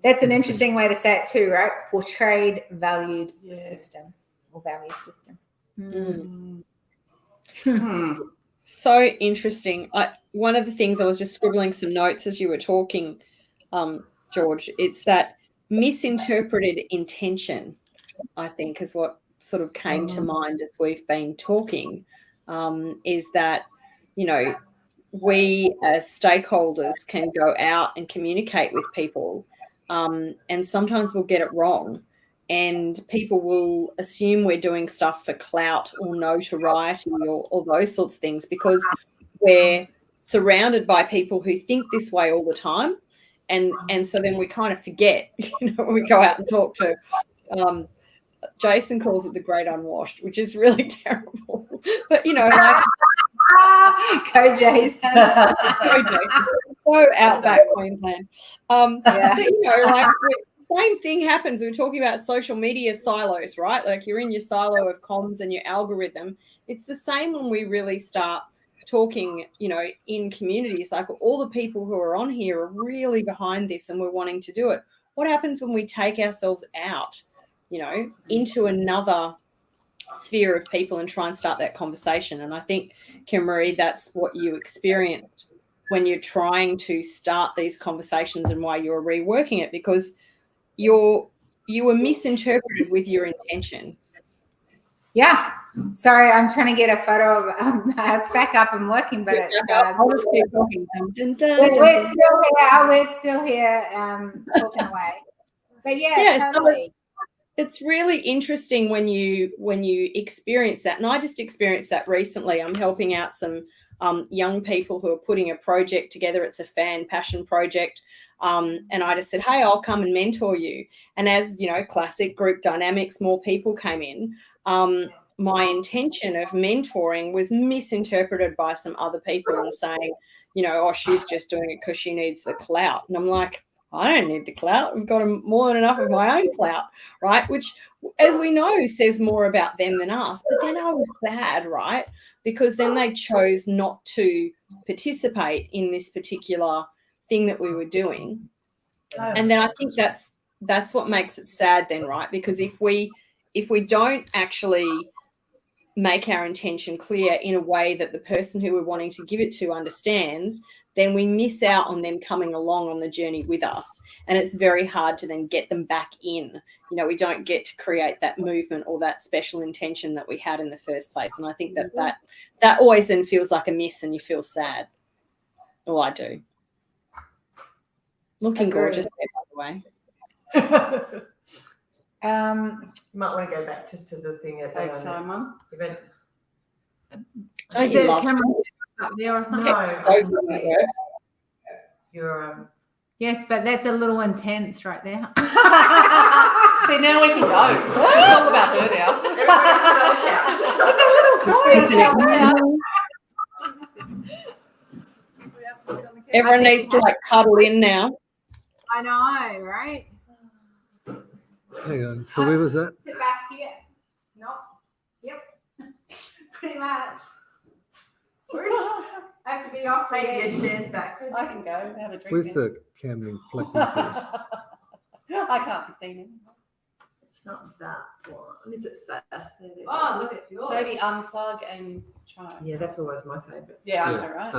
That's an interesting way to say it too, right? Portrayed valued system or value system. So interesting. One of the things I was just scribbling some notes as you were talking, George, it's that misinterpreted intention, I think, is what sort of came to mind as we've been talking, is that, you know, we as stakeholders can go out and communicate with people, and sometimes we'll get it wrong. And people will assume we're doing stuff for clout or notoriety or those sorts of things because we're surrounded by people who think this way all the time. And so then we kind of forget, you know, when we go out and talk to, Jason calls it the great unwashed, which is really terrible. But, you know, like, Go Jason. Go Jason. So outback Queensland. But, you know, like, same thing happens. We're talking about social media silos, right? Like you're in your silo of comms and your algorithm. It's the same when we really start talking, you know, in communities. Like all the people who are on here are really behind this and we're wanting to do it. What happens when we take ourselves out, you know, into another sphere of people and try and start that conversation? And I think, Kim-Marie, that's what you experienced when you're trying to start these conversations and why you're reworking it, because you were misinterpreted with your intention. Yeah. Sorry, I'm trying to get a photo of us back up and working, but it's I'll just keep talking. we're still here talking away. But yeah, totally. So it's really interesting when you experience that. And I just experienced that recently. I'm helping out some young people who are putting a project together. It's a fan passion project. And I just said, hey, I'll come and mentor you. And as, you know, classic group dynamics, more people came in. My intention of mentoring was misinterpreted by some other people and saying, you know, oh, she's just doing it because she needs the clout. And I'm like, I don't need the clout. We've got more than enough of my own clout, right? Which, as we know, says more about them than us. But then I was sad, right? Because then they chose not to participate in this particular thing that we were doing. And then I think that's what makes it sad then, right? Because if we don't actually make our intention clear in a way that the person who we're wanting to give it to understands, then we miss out on them coming along on the journey with us. And it's very hard to then get them back in. You know, we don't get to create that movement or that special intention that we had in the first place. And I think that always then feels like a miss and you feel sad. Well, I do. Looking gorgeous there, by the way. You might want to go back just to the thing at the FaceTime one. event. Is it camera up there or something? No, you're Yes, but that's a little intense right there. See, now we can go. Let's talk about her now. It's a little noise. Everyone needs to like cuddle in now. I know, right? Hang on. So where was that? Sit back here. Nope. Yep. Pretty much. I have to be off. taking your chairs back. I can go and have a drink. Where's the Camden plugged into? I can't be seen anymore. It's not that one. Is it that? Oh, look at yours. Maybe unplug and try. Yeah, that's always my favourite. Yeah, I know, right?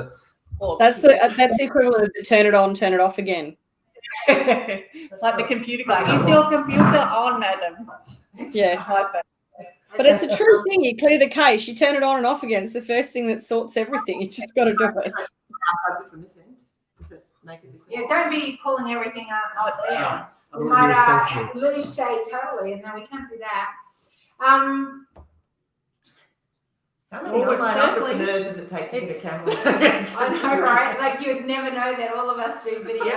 That's the equivalent of the turn it on, turn it off again. It's like the computer going, is your computer on, madam? Yes. But it's a true thing. You clear the cache, you turn it on and off again. It's the first thing that sorts everything. You just got to do it. Yeah, don't be pulling everything up. I Yeah. don't We wanna be might responsible. lose shade totally, and then we can't do that. How many online entrepreneurs does it take to get a camera? I know, right? Like you'd never know that all of us do videos.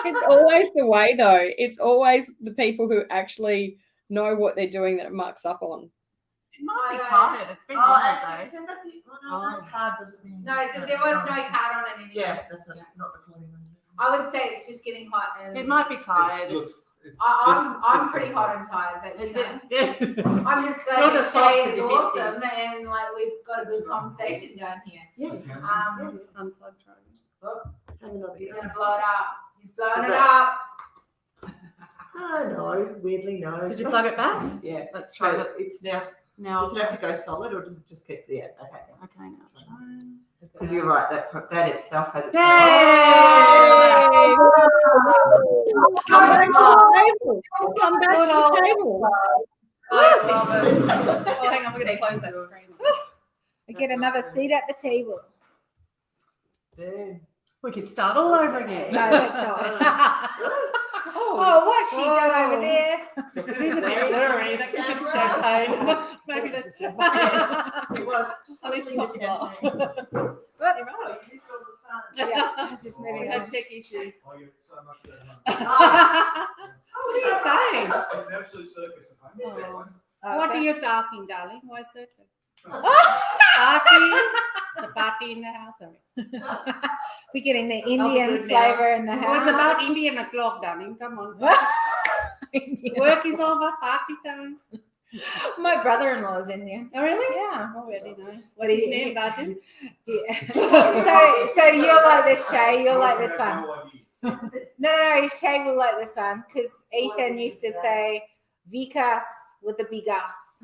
It's always the way, though. It's always the people who actually know what they're doing that it mucks up on. It might be tired. It's been Oh, long actually, it day. says that that card doesn't mean. No, there was no card on it anymore. Yeah, that's not. It's not recording. I would say it's just getting hot and It might be tired. I'm pretty hot and tired, but you know, I'm just glad Not that just hot Shay 'cause is you're awesome and like we've got a good conversation going here. Unplug He's gonna blow it up. He's blowing it up. Oh, no, weirdly, no. Did you plug it back? Yeah. Let's try So that. it's now, Now. does it have to go solid or does it just keep the, okay. Okay, now. Because you're right, that itself has its Yay! Come back to the table. Come back to the table. I love it. Oh, hang on, we're going to close that screen. We get another seat at the table. We could start all over again. No, that's not. Oh, what's she done over there? It is a bit blurry. That could be champagne. Maybe that's champagne. It was. I need to top the glass. Whoops. Yeah, I was just moving We on. had tech issues. Oh, you're so much better. What are you saying? It's an absolute circus at home. What are you talking, darling? Why circus? Party. The party in the house. Sorry. We're getting the I'll be Indian good now. flavor in the Oh, house. it's about Indian o'clock, darling. Come on. Indian. Work is over. Party time. My brother-in-law is Indian. Oh, really? Yeah. Oh, really nice. But What's his he- name, Rajan? Yeah. So you'll like this, Shay. You'll like this one. No. Shay will like this one because Ethan used to say Vikas with the big ass.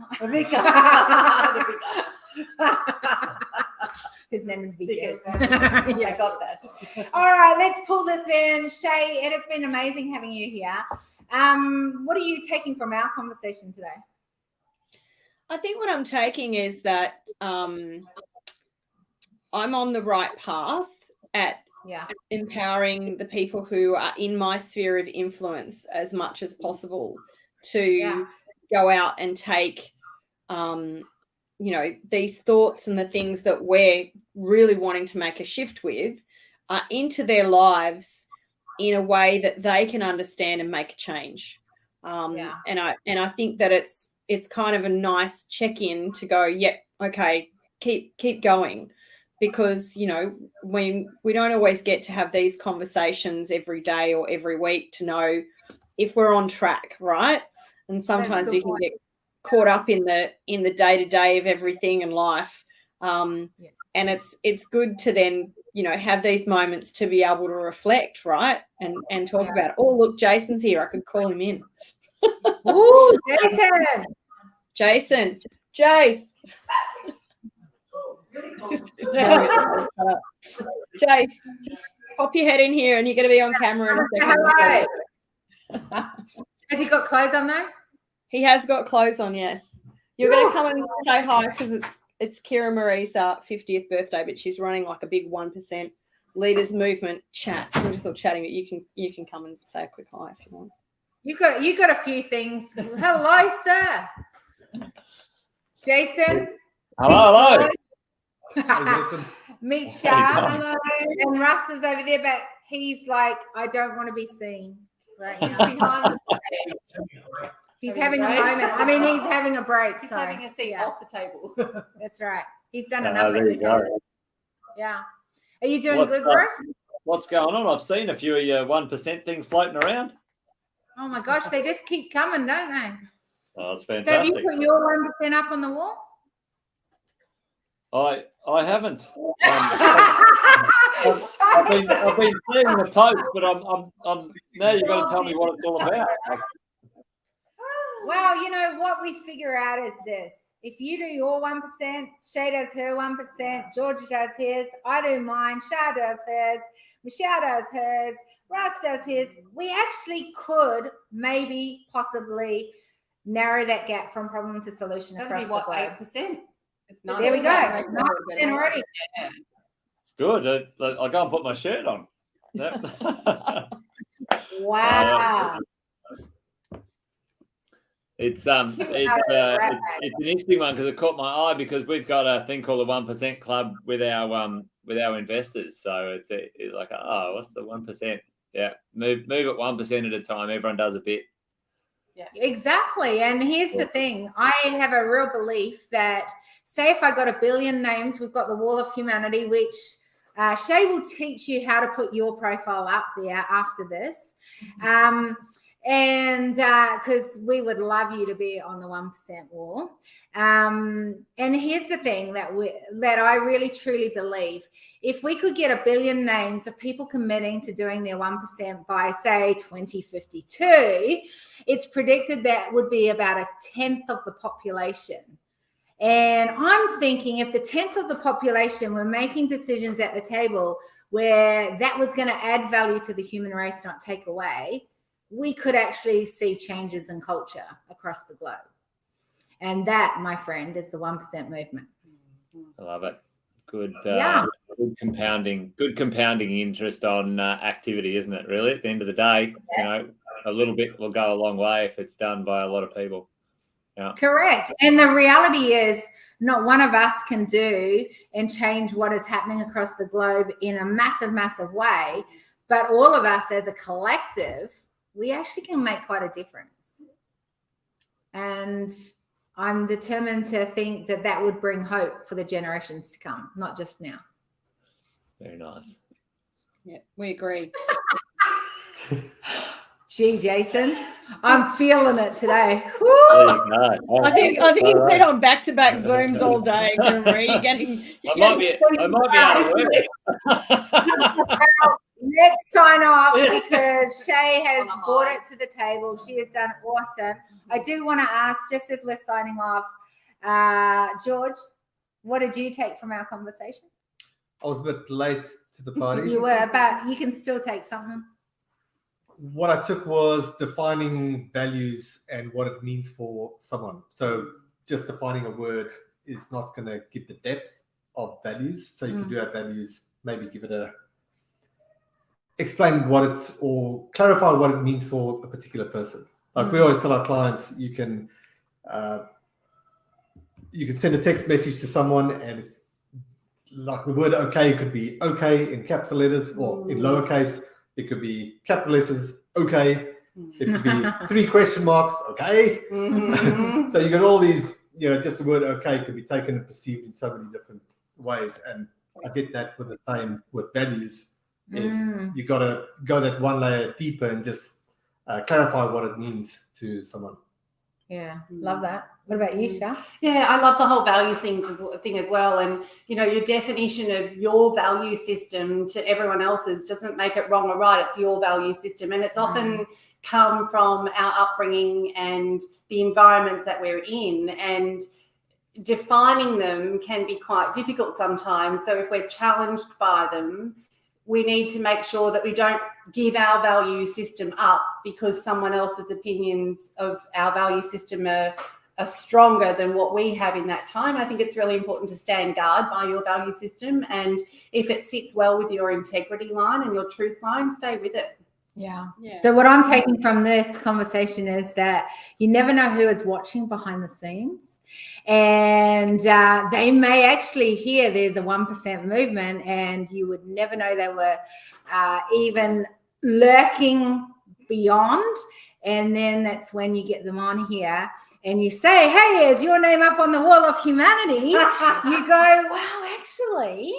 His name is Vikas. Yeah, I got that. All right, let's pull this in. Shay, it has been amazing having you here. What are you taking from our conversation today? I think what I'm taking is that I'm on the right path at Yeah. empowering the people who are in my sphere of influence as much as possible to go out and take these thoughts and the things that we're really wanting to make a shift with into their lives in a way that they can understand and make a change. And I think that it's kind of a nice check-in to go, yep, okay, keep going. Because, when we don't always get to have these conversations every day or every week to know if we're on track, right? And sometimes we can get caught up in the day-to-day of everything in life. And it's good to then, have these moments to be able to reflect, right? And talk about it. Oh, look, Jason's here. I could call him in. Ooh, Jason. Jace. Jace, pop your head in here and you're going to be on camera in a second. Hello. Has he got clothes on though? He has got clothes on, yes. You're going to come and say hi because it's Kira Marie's 50th birthday, but she's running like a big 1% Leaders Movement chat. So we're just all chatting, but you can come and say a quick hi if you want. You got a few things. Hello, sir. Jason. Hello. Meet Shah. And Russ is over there, but he's like, I don't want to be seen. Right. He's behind the stage. He's having a moment. I mean, he's having a break. He's sorry. having a seat off the table. That's right. He's done enough. There you go. Yeah. Are you doing What's good, bro? What's going on? I've seen a few of your 1% things floating around. Oh my gosh, they just keep coming, don't they? Oh, it's So have fantastic. you put your 1% up on the wall? I haven't. I've been seeing the post, but I'm now you've got to tell me what it's all about. Well, what we figure out is this. If you do your 1%, Shay does her 1%, George does his, I do mine, Shah does hers, Michelle does hers, Russ does his, we actually could maybe possibly narrow that gap from problem to solution That'd across be what, the globe. 8%? There we go. 9% already. It's good. I go and put my shirt on. Wow. It's an interesting one because it caught my eye because we've got a thing called the 1% Club with our investors. So it's like, what's the 1%? Yeah, move it 1% at a time. Everyone does a bit. Yeah, exactly. And here's the thing. I have a real belief that, say if I got 1 billion names, we've got the Wall of Humanity, which Shay will teach you how to put your profile up there after this. And because we would love you to be on the 1% wall. And here's the thing that I really truly believe: if we could get 1 billion names of people committing to doing their 1% by, say, 2052, it's predicted that would be about 1/10 of the population. And I'm thinking if the 1/10 of the population were making decisions at the table where that was going to add value to the human race, not take away, we could actually see changes in culture across the globe. And that, my friend, is the 1% movement. I love it. Good, Yeah. good compounding interest on activity, isn't it? Really, at the end of the day, you know, a little bit will go a long way if it's done by a lot of people. Yeah. Correct. And the reality is, not one of us can do and change what is happening across the globe in a massive, massive way. But all of us as a collective, we actually can make quite a difference. And I'm determined to think that that would bring hope for the generations to come, not just now. Very nice. Yeah, we agree. Gee, Jason, I'm feeling it today. There you go. I think you've been on back-to-back Zooms all day, Marie. I might be out of work. Let's sign off because Shay has brought it to the table. She has done awesome. I do want to ask, just as we're signing off, George, what did you take from our conversation? I was a bit late to the party. You were, but you can still take something. What I took was defining values and what it means for someone. So just defining a word is not going to give the depth of values. So you can do our values, maybe give it explain what it, or clarify what it means for a particular person. Like we always tell our clients, you can send a text message to someone, and like the word okay could be okay in capital letters, or in lowercase. It could be capital letters, okay. It could be 3 question marks, okay. So you got all these, just the word okay could be taken and perceived in so many different ways. And I get that with the same with values. Is you got to go that one layer deeper and just clarify what it means to someone. Yeah, love that. What about you, Sha? Yeah, I love the whole values thing as well. And, your definition of your value system to everyone else's doesn't make it wrong or right. It's your value system. And it's often come from our upbringing and the environments that we're in. And defining them can be quite difficult sometimes. So if we're challenged by them, we need to make sure that we don't give our value system up because someone else's opinions of our value system are stronger than what we have in that time. I think it's really important to stand guard by your value system. And if it sits well with your integrity line and your truth line, stay with it. Yeah. So what I'm taking from this conversation is that you never know who is watching behind the scenes, and they may actually hear there's a 1% movement, and you would never know they were even lurking beyond. And then that's when you get them on here and you say, hey, is your name up on the wall of humanity? You go, wow, actually,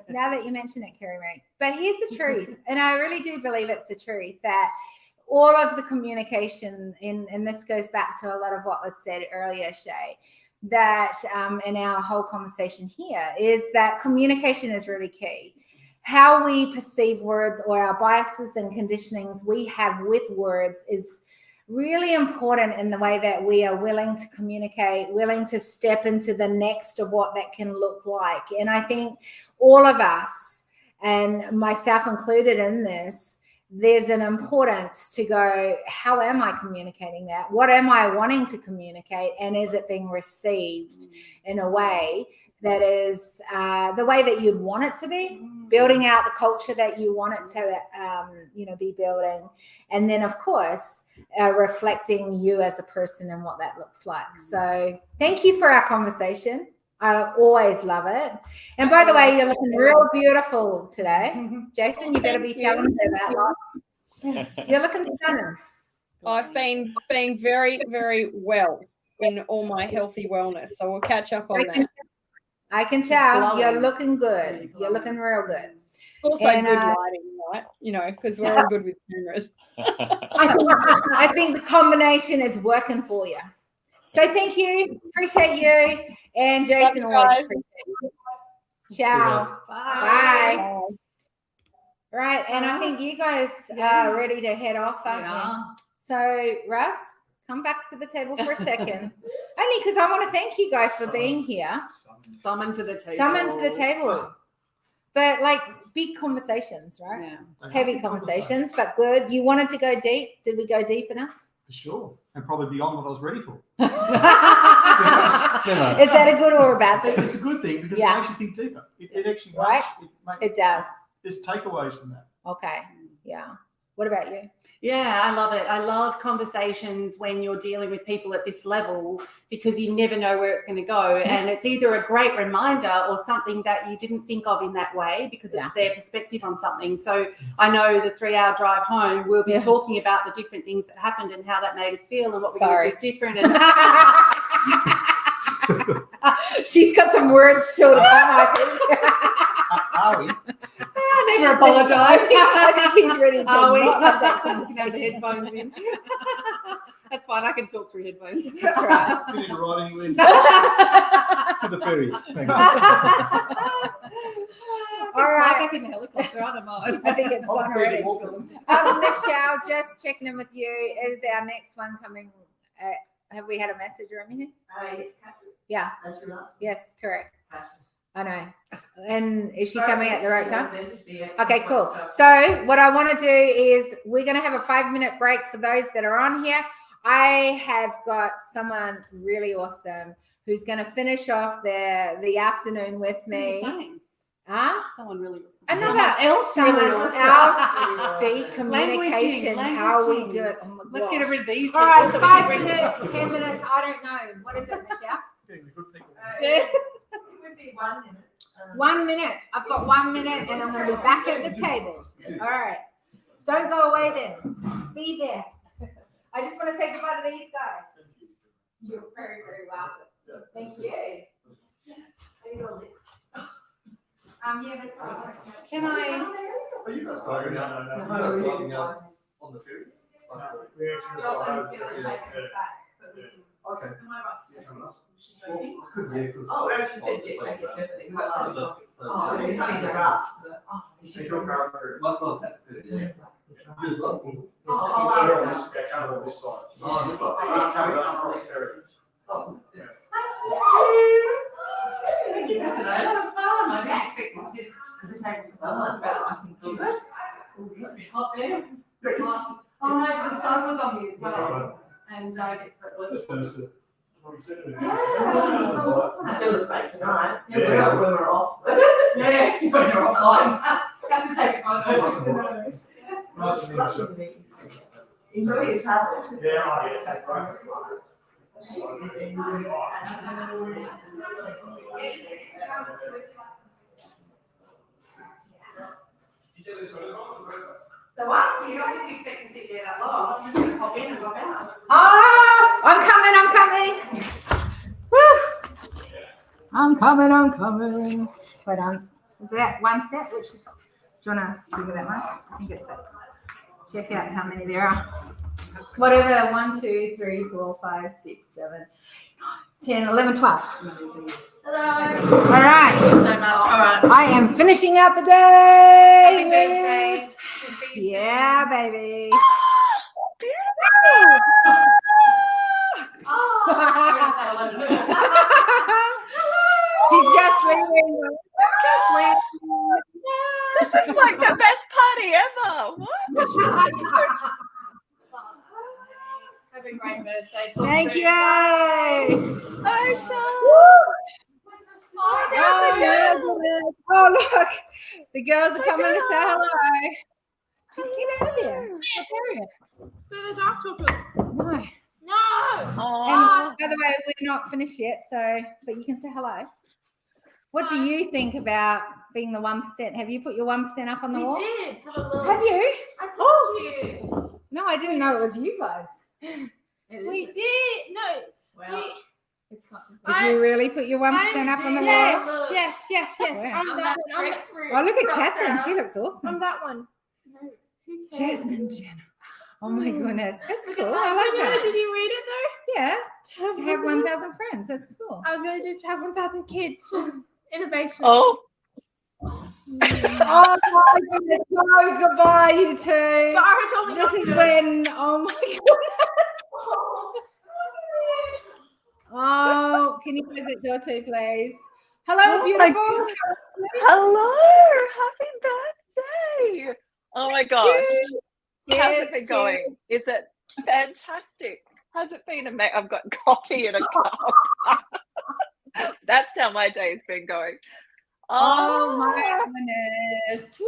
now that you mention it, Kerry Marie. But here's the truth, and I really do believe it's the truth, that all of the communication, and this goes back to a lot of what was said earlier, Shay, that in our whole conversation here, is that communication is really key. How we perceive words, or our biases and conditionings we have with words, is really important in the way that we are willing to communicate, willing to step into the next of what that can look like. And I think all of us, and myself included in this, there's an importance to go, how am I communicating that? What am I wanting to communicate? And is it being received in a way that is the way that you'd want it to be, building out the culture that you want it to, be building. And then, of course, reflecting you as a person and what that looks like. So thank you for our conversation. I always love it. And by the way, you're looking real beautiful today. Jason, you better be telling her that lots. You're looking stunning. I've been very, very well in all my healthy wellness. So we'll catch up on that. I can tell you're glowing. looking good. You're looking real good. Also And, good lighting, right? You know, because we're all good with cameras. I think the combination is working for you. So thank you. Appreciate you. And Jason, you always guys. appreciate you. Ciao. Bye. Right. And I think you guys are ready to head off, aren't you? So, Russ, come back to the table for a second. Only because I want to thank you guys for being here. Summon to the table. Summon to the table. But like big conversations, right? Yeah. Heavy conversations, but good. You wanted to go deep. Did we go deep enough? For sure. And probably beyond what I was ready for. Is that a good or a bad thing? It's a good thing because Yeah. it makes you think deeper. It actually Right? makes, It does. there's takeaways from that. Okay. Yeah. What about you? Yeah, I love it. I love conversations when you're dealing with people at this level because you never know where it's going to go. And it's either a great reminder or something that you didn't think of in that way because it's their perspective on something. So I know the 3-hour drive home, we'll be talking about the different things that happened and how that made us feel and what we're going to do different. And she's got some words still to come, I think. Are we? I never apologise. I think he's ready to Are we? not have that Have the conversation. headphones in. That's fine. I can talk through headphones. That's right. You need to ride anywhere. To the ferry. Thanks. All right. Back in the helicopter. I don't mind. I think it's I'll gone be already. walking. Michelle, just checking in with you. Is our next one coming? Have we had a message or anything? Yes, Catherine. Yeah. That's your last. Yes, correct. Catherine. I know. And is she coming at the right time? Okay, Okay, cool. So what I want to do is we're going to have a 5-minute break for those that are on here. I have got someone really awesome who's going to finish off the afternoon with me. Huh? Someone really awesome. Another Someone someone else. else. See, communication, how we do it. Oh my Let's get gosh. rid of these. All right, people. 5 minutes, 10 minutes. I don't know. What is it, Michelle? It would be 1 minute. 1 minute. I've got 1 minute and I'm going to be back at the table. All right. Don't go away then. Be there. I just want to say goodbye to these guys. You're very, very welcome. Thank you. Yeah, that's fine. Can I? Are you guys driving out? No, you guys driving out on the ferry? Okay. Well, I could, yeah, 'cause- Oh, well, she said take it definitely. Oh, Oh, it's only the raft. Is your character? What was that? You as well? Oh, this side. Oh, this side. Coming down across ferry. Oh, yeah. Thank you for today. That was fun. I didn't expect to sit at the table for so long, but I can do it. It's a bit hot there. Oh no, the sun was on me as well. And it's I feel the break tonight. Yeah, when we're off. Yeah, when we're offline. That's to take a photo. Enjoy your travels. The what? You don't expect to sit there that long. I'm just going to pop in and pop out. Oh, I'm coming. Woo. I'm coming. Wait on. Is that one set? Which is, do you want to give me that one? I think it's that. Check out how many there are. It's whatever, 1, 2, 3, 4, 5, 6, 7, 10, 11, 12. Hello. All right. So much. All right. I am finishing out the day. Happy birthday. We'll see you Yeah, baby. She's just leaving. This is like the best party ever. What? Have a great birthday. Thank you. Oh, look. The girls are coming to say hello. Get out of there. I'll tell you. The dark chocolate. No. No. And by the way, we're not finished yet, so but you can say hello. What do you think about being the 1%? Have you put your 1% up on the wall? did. Have a look. Have you? I told you. No, I didn't know it was you guys. We did. No. Well, Did you really put your 1% up on the Yes, wall? yes. Wow. I'm that one. Oh, look at Catherine. She looks awesome. I'm that one. Jasmine Jenner. Oh my goodness. That's Look cool. at I like that. Did you read it though? Yeah. To have 1,000 friends. That's cool. I was going to do to have 1,000 kids in a basement. Oh, Oh my goodness. No, goodbye, you two. But Ara told me This not is to. when, oh my goodness. Oh, can you close that door too, please? Hello, Oh my beautiful. hello, happy birthday. Oh my gosh. How's Yes, it been going? Is it fantastic? Has it been amazing? I've got coffee in a cup. That's how my day's been going. Oh my goodness. Woo!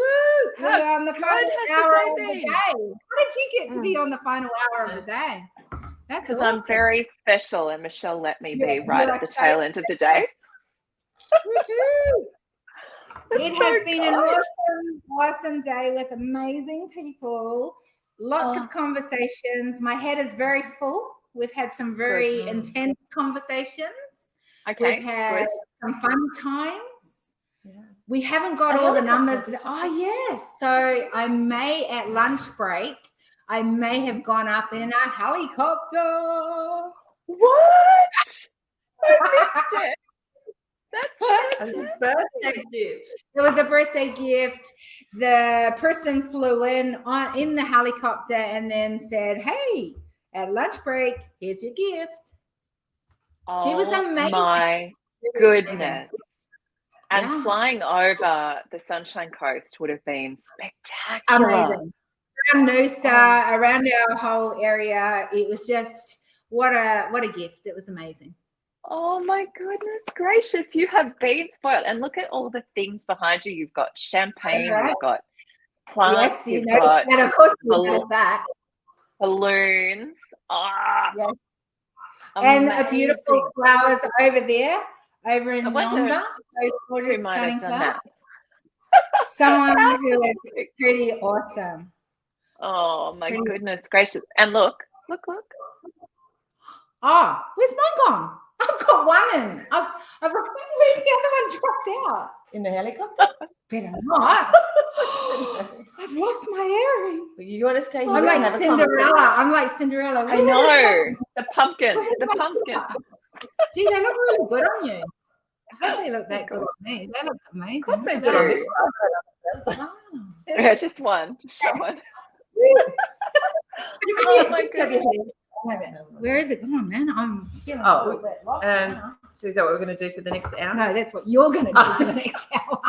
We're How on the good final has the hour day of the been? day. How did you get to be on the final hour of the day? That's Because awesome. I'm very special and Michelle let me You're- be right you're at the so tail end of the day. Woohoo! It so has been an good. awesome day with amazing people, lots of conversations. My head is very full. We've had some very Good. intense conversations. Okay, We've had good. some fun times. We haven't got all the numbers. Oh, yes. So I may, at lunch break, I may have gone up in a helicopter. What? I missed it. That's As a fantastic. birthday gift. It was a birthday gift. The person flew in the helicopter and then said, "Hey, at lunch break, here's your gift." Oh It was amazing. my It was goodness. amazing. And Yeah. flying over the Sunshine Coast would have been spectacular. Amazing. Around Noosa, around our whole area, it was just what a gift. It was amazing. Oh my goodness gracious, you have been spoiled. And look at all the things behind you. You've got champagne, Okay. you've got plants, Yes, you you've know got that. Of course, you know that. balloons. Ah, Yes. And a beautiful amazing. flowers over there, over in I wonder yonder. Those gorgeous, who might stunning have done flowers. that. Someone who is Fantastic. pretty awesome. Oh my Pretty- goodness gracious. And look. Oh, where's mine gone? I've got one in. Where's the other one dropped out? In the helicopter? Better not. I've lost my earring. You want to stay here? I'm and like have a Cinderella. I'm like Cinderella. I Where is know. my- The pumpkin. Where's The my- pumpkin. Gee, they look really good on you. I hope they look that good on me. They look amazing. Of course they Look at do. this. Wow. Yeah, just one. Just show one. Oh my goodness. Where is it going, man? I'm feeling a Oh, little bit lost now. So is that what we're going to do for the next hour? No, that's what you're going to do for the next hour.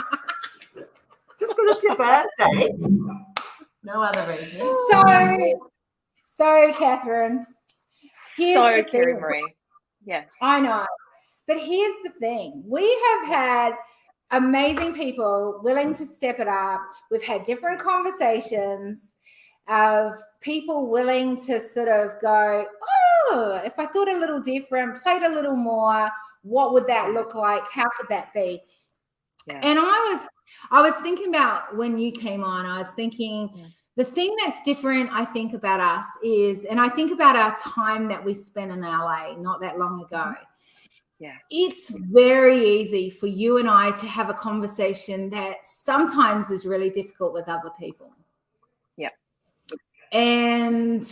Just because it's your birthday. No other reason. So Catherine, here's So, the Kerry thing. Marie. Yes. I know. But here's the thing. We have had amazing people willing to step it up. We've had different conversations of people willing to sort of go, oh, if I thought a little different, played a little more, what would that look like? How could that be? Yeah. And I was thinking about when you came on, I was thinking the thing that's different, I think, about us is, and I think about our time that we spent in LA not that long ago. Yeah. It's very easy for you and I to have a conversation that sometimes is really difficult with other people. Yeah. And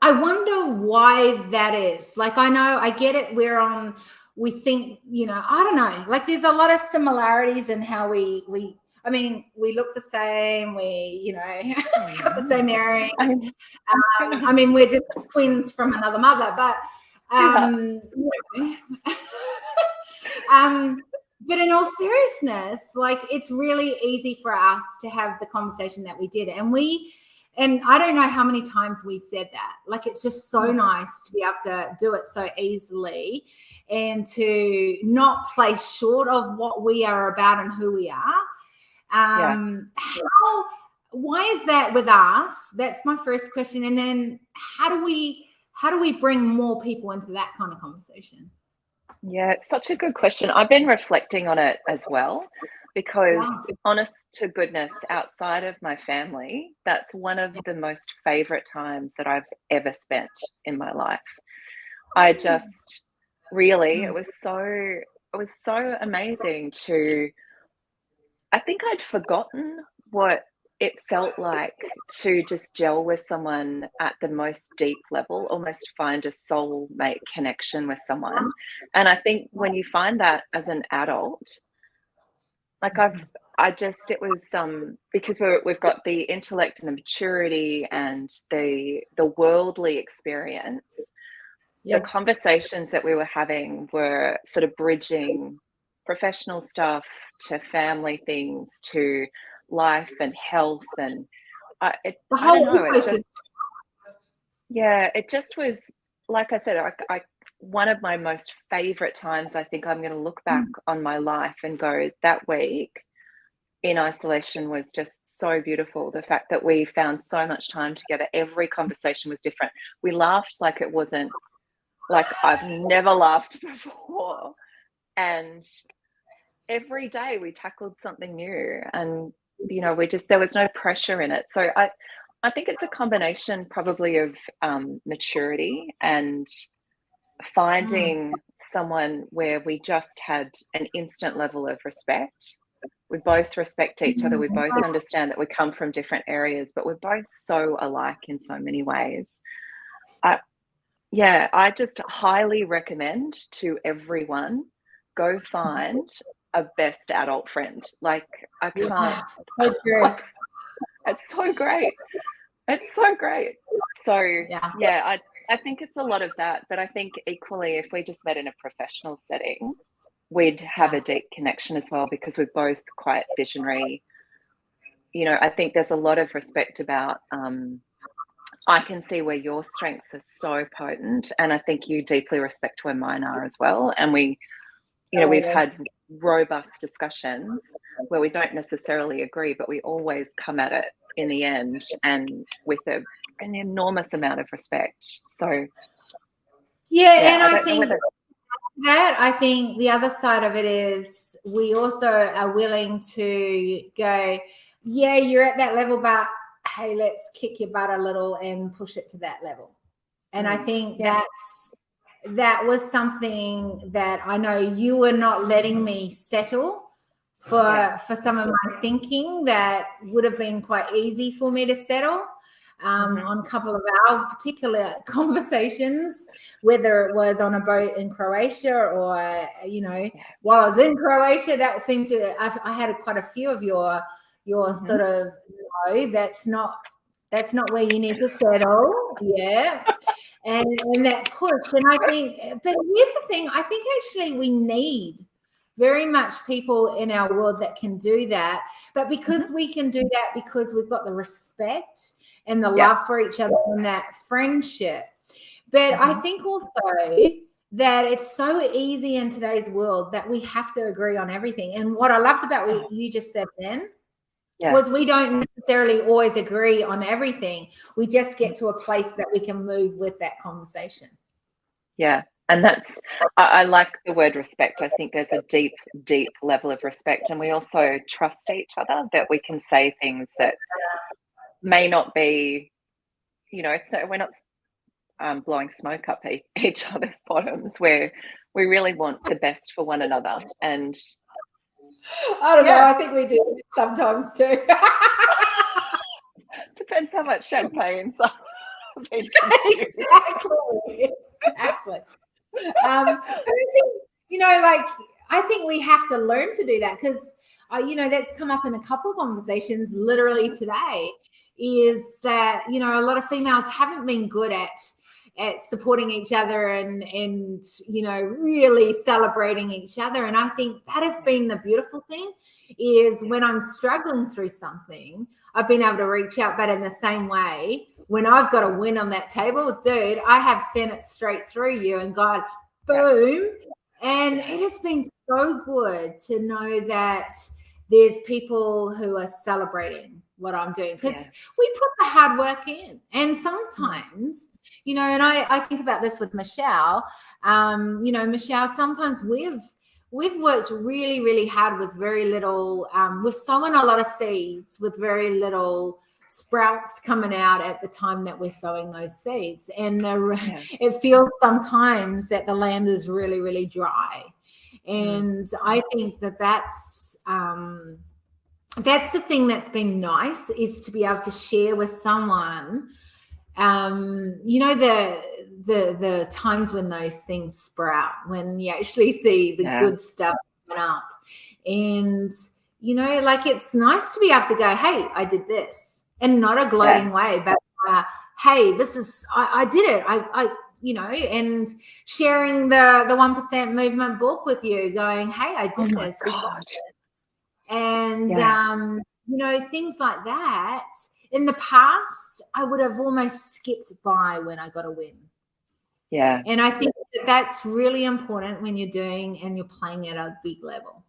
I wonder why that is. Like, I know, I get it. We think, I don't know, like there's a lot of similarities in how we look the same. We, got the same earrings. We're just twins from another mother, but, but in all seriousness, like it's really easy for us to have the conversation that we did. And I don't know how many times we said that. Like, it's just so nice to be able to do it so easily and to not play short of what we are about and who we are. Why is that with us? That's my first question. And then how do we bring more people into that kind of conversation? Yeah, it's such a good question. I've been reflecting on it as well, because honest to goodness, outside of my family, that's one of the most favorite times that I've ever spent in my life. I just really. It was so amazing to, I think I'd forgotten what it felt like to just gel with someone at the most deep level, almost find a soulmate connection with someone. And I think when you find that as an adult, like it was because we've got the intellect and the maturity and the worldly experience. The conversations that we were having were sort of bridging professional stuff to family things to life and health, and I don't know, it just was, like I said, I one of my most favorite times. I think I'm going to look back on my life and go, that week in isolation was just so beautiful. The fact that we found so much time together, every conversation was different. We laughed like it wasn't, like I've never laughed before, and every day we tackled something new, and there was no pressure in it. So I think it's a combination probably of maturity and finding someone where we just had an instant level of respect. We both respect each other. We both understand that we come from different areas, but we're both so alike in so many ways. I just highly recommend to everyone, go find a best adult friend. Like, I can't. So true. It's so great. It's so great. So I think it's a lot of that, but I think equally, if we just met in a professional setting, we'd have a deep connection as well, because we're both quite visionary. I think there's a lot of respect about, I can see where your strengths are so potent, and I think you deeply respect where mine are as well. And we, we've had robust discussions where we don't necessarily agree, but we always come at it in the end and with an enormous amount of respect. So and I think the other side of it is we also are willing to go, you're at that level, but hey, let's kick your butt a little and push it to that level. And I think that was something that I know you were not letting me settle for some of my thinking that would have been quite easy for me to settle on a couple of our particular conversations, whether it was on a boat in Croatia or, while I was in Croatia. That seemed to, I had quite a few of your sort of, that's not where you need to settle. And that push. And I think, but here's the thing, I think actually we need very much people in our world that can do that. But because we can do that, because we've got the respect and the love for each other and that friendship. But I think also that it's so easy in today's world that we have to agree on everything. And what I loved about what you just said then was we don't necessarily always agree on everything. We just get to a place that we can move with that conversation. Yeah. And that's, I like the word respect. I think there's a deep, deep level of respect. And we also trust each other, that we can say things that may not be, we're not blowing smoke up each other's bottoms, where we really want the best for one another. And I don't know, I think we do sometimes too. Depends how much champagne. Exactly. I think, I think we have to learn to do that, because, that's come up in a couple of conversations literally today, is that, a lot of females haven't been good at supporting each other and really celebrating each other. And I think that has been the beautiful thing, is when I'm struggling through something, I've been able to reach out. But in the same way, when I've got a win on that table, dude, I have sent it straight through you and gone, boom. And it has been so good to know that there's people who are celebrating what I'm doing, because we put the hard work in. And sometimes, and I think about this with Michelle, Michelle, sometimes we've worked really, really hard with very little, we've sown a lot of seeds with very little sprouts coming out at the time that we're sowing those seeds. And it feels sometimes that the land is really, really dry. And I think that that's the thing that's been nice, is to be able to share with someone, the times when those things sprout, when you actually see the good stuff coming up. And, like, it's nice to be able to go, hey, I did this, and not a gloating way, but hey, this is, I did it. And sharing the 1% movement book with you, going, hey, I did this. We got this. And, things like that. In the past, I would have almost skipped by when I got a win. Yeah. And I think that that's really important when you're doing and you're playing at a big level.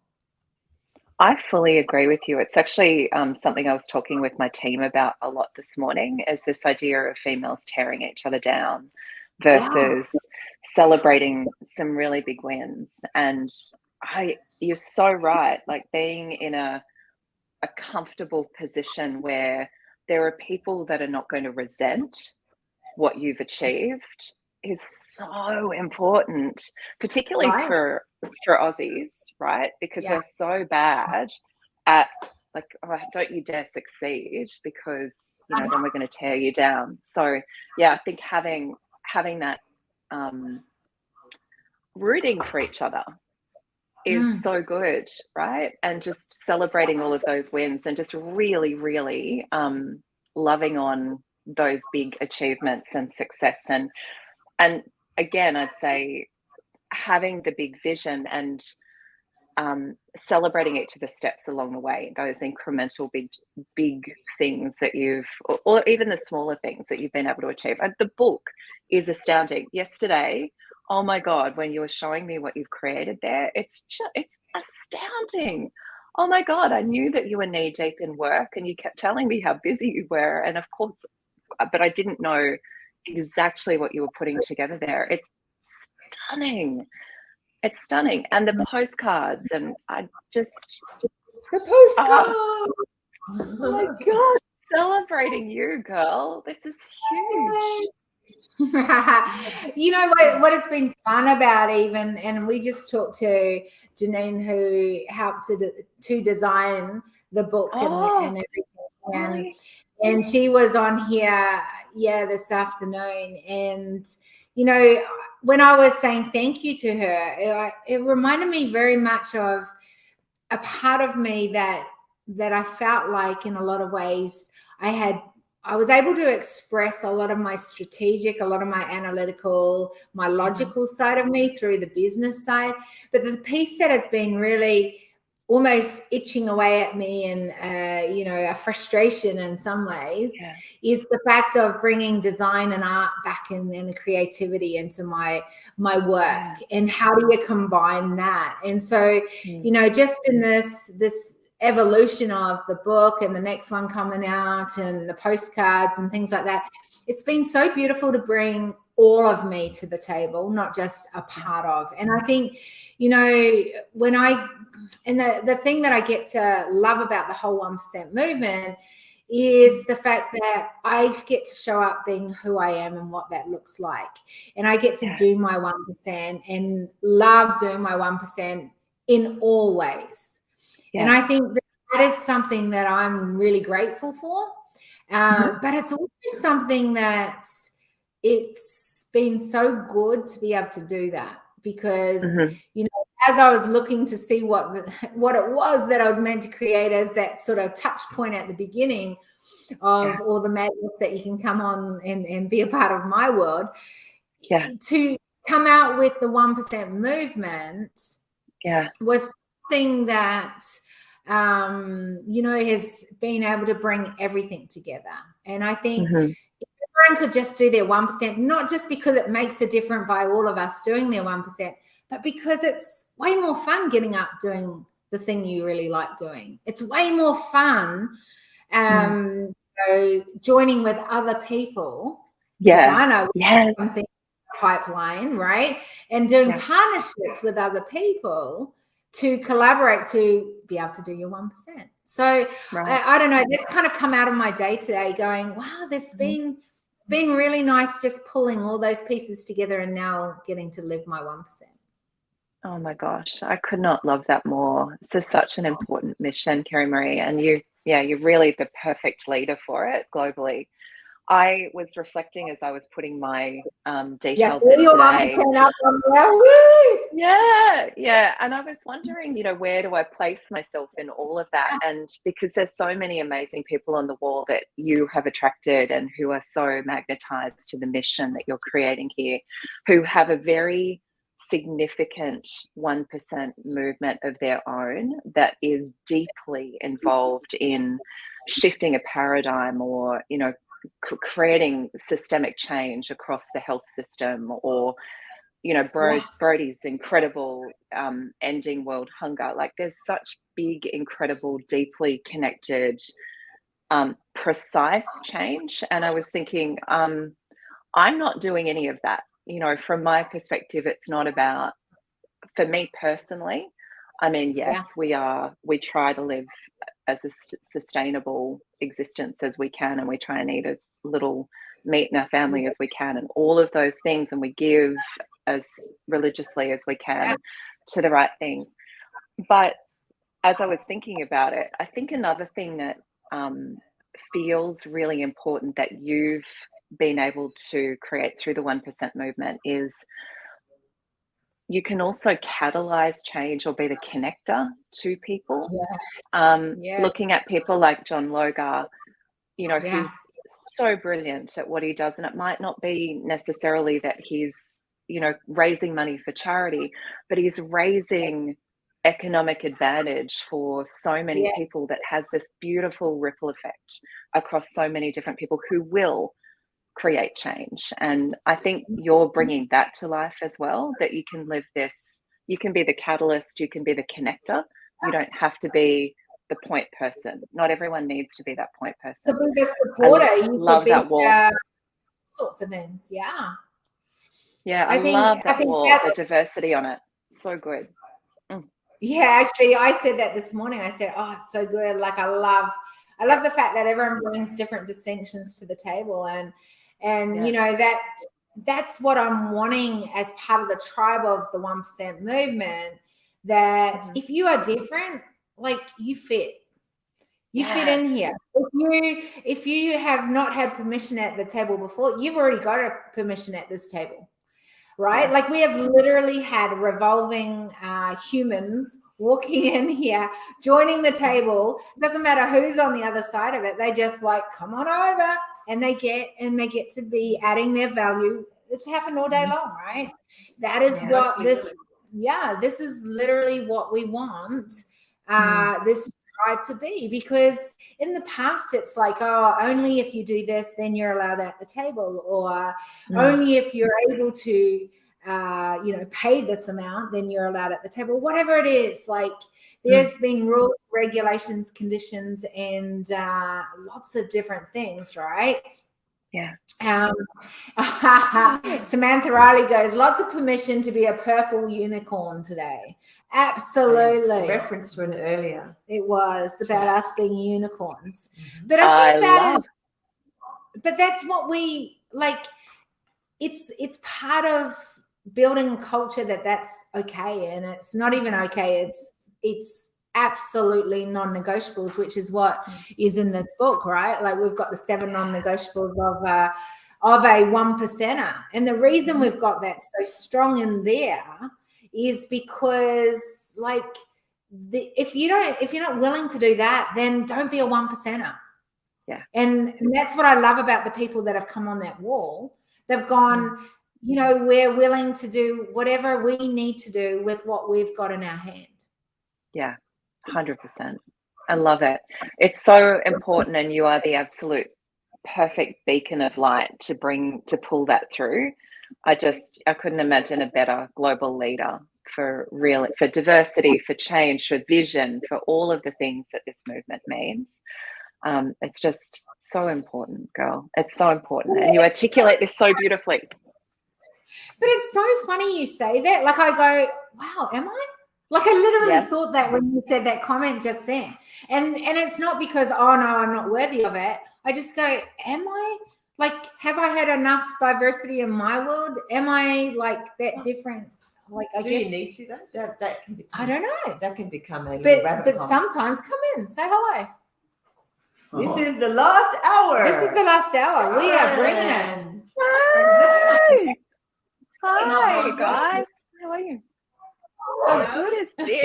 I fully agree with you. It's actually something I was talking with my team about a lot this morning, is this idea of females tearing each other down versus celebrating some really big wins. And you're so right. Like, being in a comfortable position where there are people that are not going to resent what you've achieved is so important, particularly for Aussies, right? Because we're so bad at, like, oh, don't you dare succeed, because then we're going to tear you down. So I think having that rooting for each other is so good, right? And just celebrating all of those wins, and just really, really loving on those big achievements and success. And again, I'd say having the big vision and celebrating each of the steps along the way, those incremental big things that or even the smaller things that you've been able to achieve. The book is astounding. Yesterday, oh my God, when you were showing me what you've created there, it's astounding. Oh my God, I knew that you were knee deep in work, and you kept telling me how busy you were. And of course, but I didn't know exactly what you were putting together there. It's stunning. It's stunning. And the postcards, and I just... The postcards! Oh my God, celebrating you, girl. This is huge. What has been fun about, even, and we just talked to Janine, who helped to design the book and everything, and she was on here this afternoon, and when I was saying thank you to her, it reminded me very much of a part of me that I felt like, in a lot of ways, I was able to express a lot of my strategic, a lot of my analytical, my logical side of me through the business side. But the piece that has been really almost itching away at me, and, a frustration in some ways, is the fact of bringing design and art back and the creativity into my work. And how do you combine that? And so, just in this evolution of the book, and the next one coming out, and the postcards and things like that, it's been so beautiful to bring all of me to the table, not just a part of. And I think, the thing that I get to love about the whole 1% movement is the fact that I get to show up being who I am and what that looks like. And I get to do my 1% and love doing my 1% in all ways. And I think that is something that I'm really grateful for. But it's also something that it's been so good to be able to do that, because, as I was looking to see what it was that I was meant to create as that sort of touch point at the beginning of all the madness that you can come on and be a part of my world, to come out with the 1% movement was something that has been able to bring everything together. And I think if everyone could just do their 1%, not just because it makes a difference by all of us doing their 1%, but because it's way more fun getting up doing the thing you really like doing. It's way more fun joining with other people. I know something pipeline, right? And doing partnerships with other people to collaborate to be able to do your 1%. So I don't know, that's kind of come out of my day today going, wow, there's been really nice just pulling all those pieces together and now getting to live my 1%. Oh my gosh, I could not love that more. This is such an important mission, Kerry Marie, and you're really the perfect leader for it globally. I was reflecting as I was putting my details in today. Yeah. And I was wondering, where do I place myself in all of that? And because there's so many amazing people on the wall that you have attracted and who are so magnetized to the mission that you're creating here, who have a very significant 1% movement of their own that is deeply involved in shifting a paradigm or, creating systemic change across the health system, or Brody's incredible ending world hunger. Like, there's such big, incredible, deeply connected, precise change. And I was thinking, I'm not doing any of that. From my perspective, it's not about, for me personally, I mean, yes, we try to live as a sustainable existence as we can, and we try and eat as little meat in our family as we can, and all of those things, and we give as religiously as we can to the right things. But as I was thinking about it, I think another thing that feels really important that you've been able to create through the 1% movement is you can also catalyze change or be the connector to people. Looking at people like John Logar, who's so brilliant at what he does, and it might not be necessarily that he's, raising money for charity, but he's raising economic advantage for so many people that has this beautiful ripple effect across so many different people who will create change. And I think you're bringing that to life as well, that you can live this, you can be the catalyst, you can be the connector. You don't have to be the point person. Not everyone needs to be that point person. To be the supporter, you love that wall. Sorts of things, yeah, I love that wall, the diversity on it. So good. Yeah, actually, I said that this morning. I said, oh, it's so good. Like, I love the fact that everyone brings different distinctions to the table, and that's what I'm wanting as part of the tribe of the 1% movement, that if you are different, like, you fit in here. If you have not had permission at the table before, you've already got a permission at this table, right? Like, we have literally had revolving humans walking in here, joining the table. Doesn't matter who's on the other side of it. They just come on over, and they get to be adding their value. It's happened all day long, right? That is what this is literally what we want this tribe to be, because in the past it's like, oh, only if you do this, then you're allowed at the table, or only if you're able to pay this amount, then you're allowed at the table. Whatever it is, like, there's been rules, regulations, conditions, and lots of different things, right? Samantha Riley goes, lots of permission to be a purple unicorn today. Absolutely. Reference to it earlier. It was about us being unicorns. But I think but that's what we like. It's part of building a culture that's okay, and it's not even okay. It's absolutely non-negotiables, which is what is in this book, right? Like, we've got the 7 non-negotiables of a 1%er, and the reason we've got that so strong in there is because, like, if you're not willing to do that, then don't be a 1%er. And that's what I love about the people that have come on that wall. They've gone, we're willing to do whatever we need to do with what we've got in our hand. 100%. I love it. It's so important, and you are the absolute perfect beacon of light to pull that through. I couldn't imagine a better global leader for diversity, for change, for vision, for all of the things that this movement means. It's just so important, girl. It's so important, and you articulate this so beautifully. But it's so funny you say that. Like, I go, wow, am I? Like I literally Yes. thought that when you said that comment just then. And it's not because, oh no, I'm not worthy of it. I just go, am I? Like, have I had enough diversity in my world? Am I like that different? Like, I Do guess you need to though? That can become, I don't know. That can become a little rabbit But hole. sometimes come in, say hello. This is the last hour. This is the last hour. We are bringing it. Hi. Hi, guys. How are you? How good is this?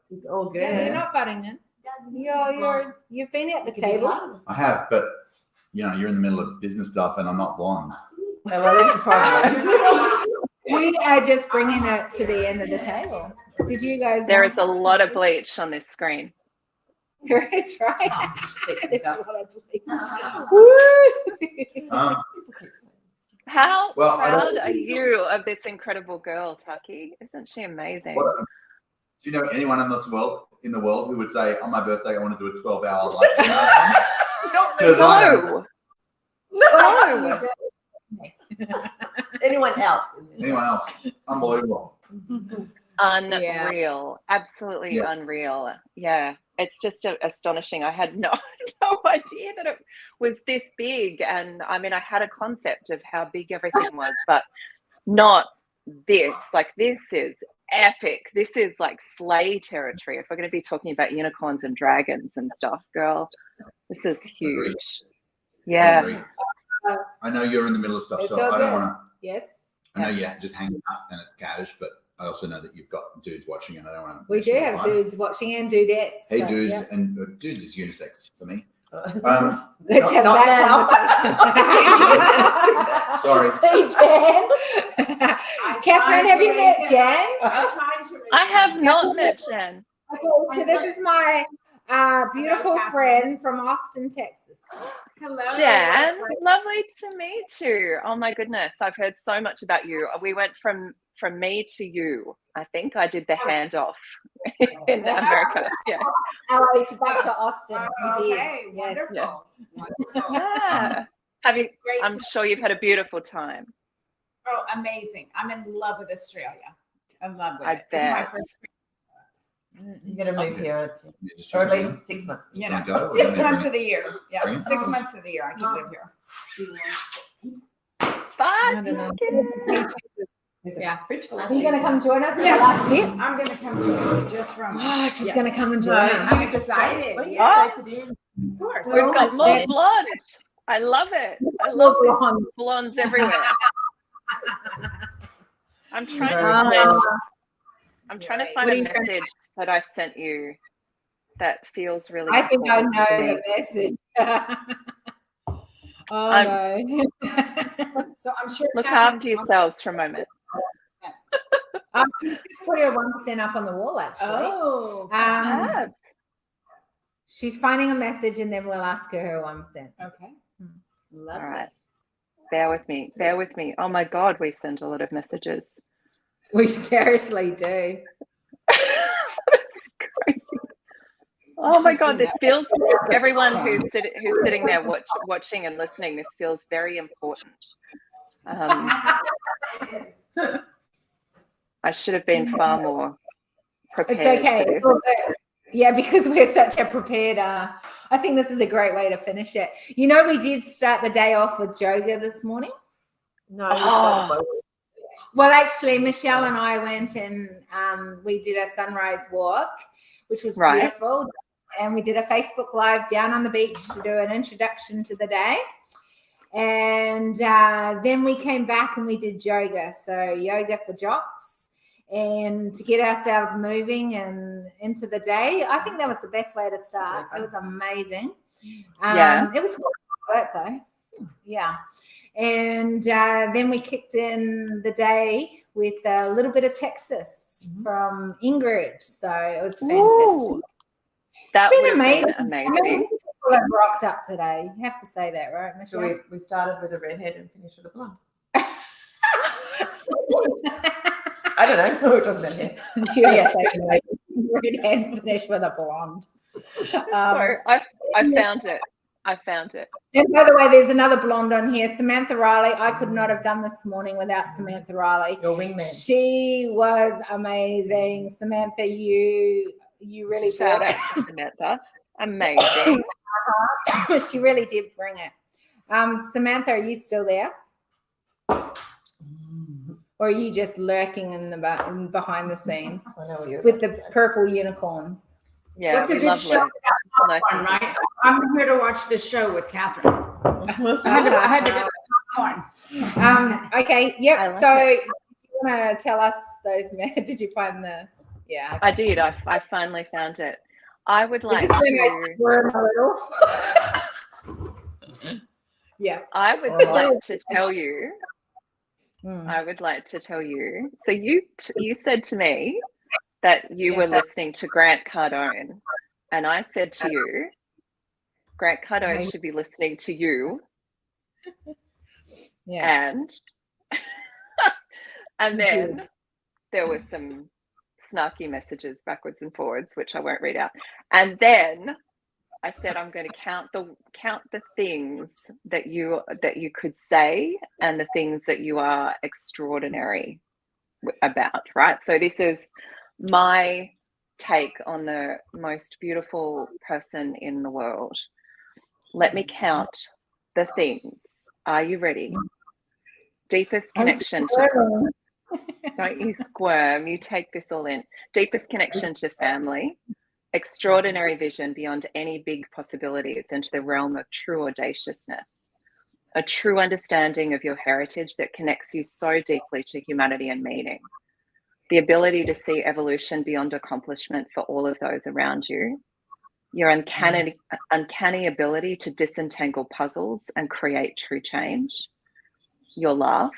It's all good. Yeah, you're not butting in. You've been at the table. I have, but you're in the middle of business stuff, and I'm not blonde. Well, that's a problem. We are just bringing it to the end of the table. Did you guys? There want is a lot of bleach on this screen. There is, right? There's a lot of bleach. How Well, I proud don't- are you of this incredible girl, Taki? Isn't she amazing? Do you know anyone in the world who would say, on my birthday, I want to do a 12-hour live marathon? Because I don't. No. Anyone else? Anyone else? Unbelievable. Unreal. Absolutely Yeah. unreal. Yeah. It's just astonishing. I had no idea that it was this big. And I mean, I had a concept of how big everything was, but not this. Like, this is epic. This is like slay territory. If we're going to be talking about unicorns and dragons and stuff, girl, this is huge. Yeah. I know you're in the middle of stuff, It's so all I don't good. want to. Yes. I know you're just hanging out and it's caddish, but I also know that you've got dudes watching, and I don't want to. We do have dudes watching and dudettes. Hey, but, dudes, yeah. and dudes is unisex for me. Let's have not that conversation. Sorry. See, Jan. Catherine, have you met Jan? I have not met Jen. Okay, so this is my beautiful friend from Austin, Texas. Hello. Jen, lovely to meet you. Oh my goodness, I've heard so much about you. We went from me to you. I think I did the handoff in America. Yeah. LA to back to Austin. We did. Okay, Yes. wonderful. Yeah. Have you? Great I'm to sure you've had a beautiful time. Oh, amazing. I'm in love with Australia. In love with I it. It's my bet. first. You're going to move here, Just or at choosing least 6 months. You Can I know, go, or 6 you months bring of the year. Yeah, Bring it? 6 months of the year I can live here. 5 don't know. seconds. There's a Yeah. fridge full of Are you going to tea. come join us for Yeah. the last bit? I'm going to come to you just from. Oh, she's Yes. going to come and join No, us. I'm excited. When you Yeah. stay to the end. Of course. We're We've got almost more there. blood. I love it. I More love this blonde. blondes everywhere. I'm trying to Ah. find. I'm trying to find What a do you- message that I sent you that feels really. I think I important know to me. the message. Oh, I'm- no. So I'm sure. Look Catherine's after yourselves for a moment. She's just put her 1% up on the wall, actually. Oh. Ah, She's finding a message and then we'll ask her 1%. Okay. all right. Bear with me. Bear with me. Oh my God, we send a lot of messages. We seriously do. That's crazy. Oh my She's God, doing this that. feels. Everyone who's sitting there watching and listening, this feels very important. I should have been far more prepared. It's okay. for It's all good. Yeah, because we're such a prepared. I think this is a great way to finish it. You know, we did start the day off with yoga this morning. No, we started by- Well, actually, Michelle and I went and we did a sunrise walk, which was Right. beautiful. And we did a Facebook Live down on the beach to do an introduction to the day. And then we came back and we did yoga. So yoga for jocks and to get ourselves moving and into the day. I think that was the best way to start. It was amazing. Yeah. It was work though. Yeah. And then we kicked in the day with a little bit of Texas from Ingrid. So it was fantastic. Ooh, that It's would been have been amazing. amazing. People have rocked up today. You have to say that, right, So Michelle? we started with a redhead and finished with a blonde. I don't know. We're talking about here. You're so redhead finished with a blonde. So I found it. I found it. And by the way, there's another blonde on here, Samantha Riley. I could not have done this morning without Samantha Riley. Your wingman. She was amazing. Samantha, you really Shout brought it. out to Samantha. Amazing. She really did bring it. Samantha, are you still there? Or are you just lurking in the behind the scenes I know what you're with about to the say. purple unicorns? Yeah, What's a we good love show? Luke. Like, Right? I'm here to watch the show with Catherine. I had to get popcorn. Okay, yep. I like So, it. do you want to tell us those? Did you find the? Yeah. I did. I finally found it. I would like Is this when I to. squirm a little? Yeah. I would Oh. like to tell you. Mm. I would like to tell you. So you said to me that you were Yes. listening to Grant Cardone, and I said to you, Grant Cardone Right. should be listening to you, Yeah. and then there were some snarky messages backwards and forwards, which I won't read out, and then I said I'm going to count the things that you could say and the things that you are extraordinary about, right? So this is my take on the most beautiful person in the world. Let me count the things. Are you ready? Deepest connection to, don't you squirm, you take this all in. Deepest connection to family, extraordinary vision beyond any big possibilities into the realm of true audaciousness, a true understanding of your heritage that connects you so deeply to humanity and meaning, the ability to see evolution beyond accomplishment for all of those around you, your uncanny ability to disentangle puzzles and create true change, your laugh,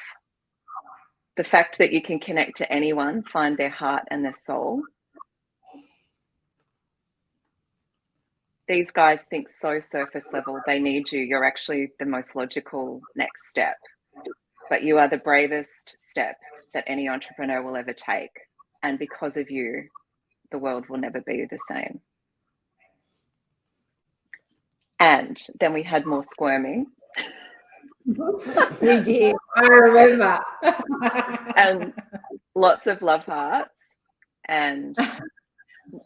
the fact that you can connect to anyone, find their heart and their soul. These guys think so surface level. They need you. You're actually the most logical next step. But you are the bravest step that any entrepreneur will ever take. And because of you, the world will never be the same. And then we had more squirming. We did. I remember. And lots of love hearts. And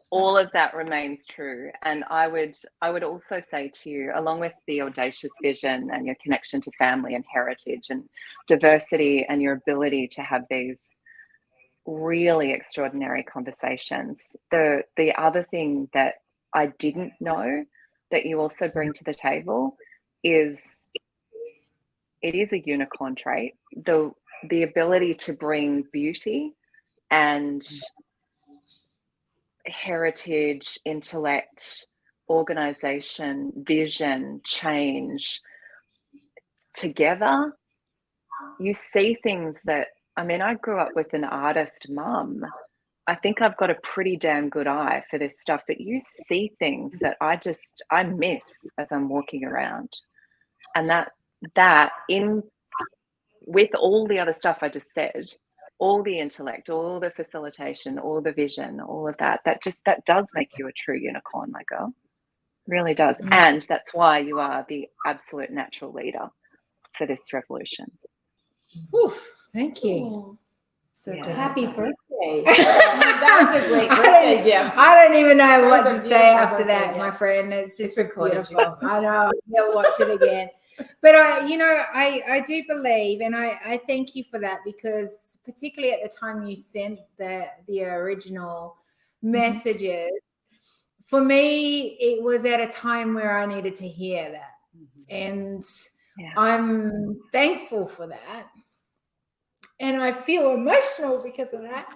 all of that remains true. And I would also say to you, along with the audacious vision and your connection to family and heritage and diversity and your ability to have these really extraordinary conversations, the other thing that I didn't know that you also bring to the table is it is a unicorn trait. The ability to bring beauty and heritage, intellect, organization, vision, change together. You see things that, I mean, I grew up with an artist mum. I think I've got a pretty damn good eye for this stuff, but you see things that I miss as I'm walking around. And that in with all the other stuff I just said, all the intellect, all the facilitation, all the vision, all of that does make you a true unicorn, my girl. Really does. And that's why you are the absolute natural leader for this revolution. Oof, thank you. So Yeah. happy birthday. That was a great birthday gift. I don't even know what That was to a say beautiful after that, birthday my gift. friend. It's just recorded, beautiful. I know. I'll watch it again. But I do believe, and I thank you for that, because particularly at the time you sent the original messages, for me, it was at a time where I needed to hear that. And I'm thankful for that. And I feel emotional because of that.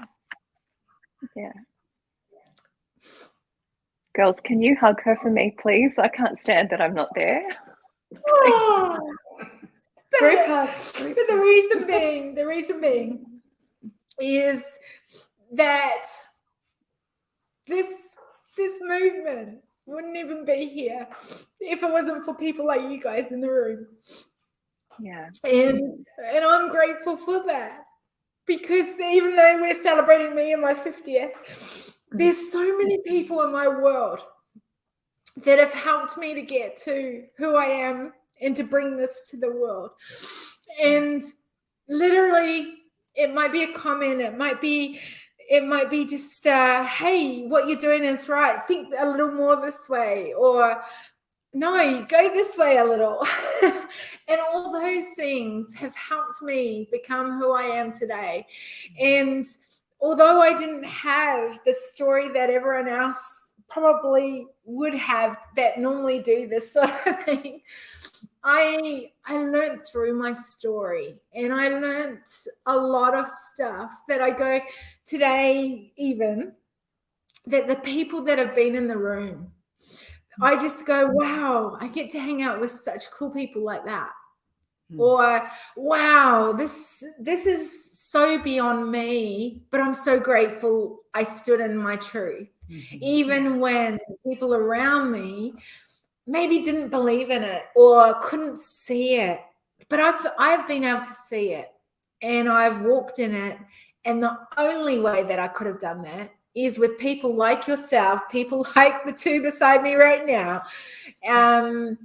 Yeah. Girls, can you hug her for me, please? I can't stand that I'm not there. But the reason being is that this movement wouldn't even be here if it wasn't for people like you guys in the room. Yeah. And I'm grateful for that, because even though we're celebrating me and my 50th, there's so many people in my world that have helped me to get to who I am and to bring this to the world. And literally, it might be a comment, it might be just, hey, what you're doing is right. Think a little more this way, or no, go this way a little. And all those things have helped me become who I am today. And although I didn't have the story that everyone else probably would have that normally do this sort of thing, I learned through my story, and I learned a lot of stuff that I go today, even that the people that have been in the room, I just go, wow, I get to hang out with such cool people like that. Or, wow, this is so beyond me, but I'm so grateful I stood in my truth. Even when people around me maybe didn't believe in it or couldn't see it, but I've been able to see it, and I've walked in it. And the only way that I could have done that is with people like yourself, people like the two beside me right now, and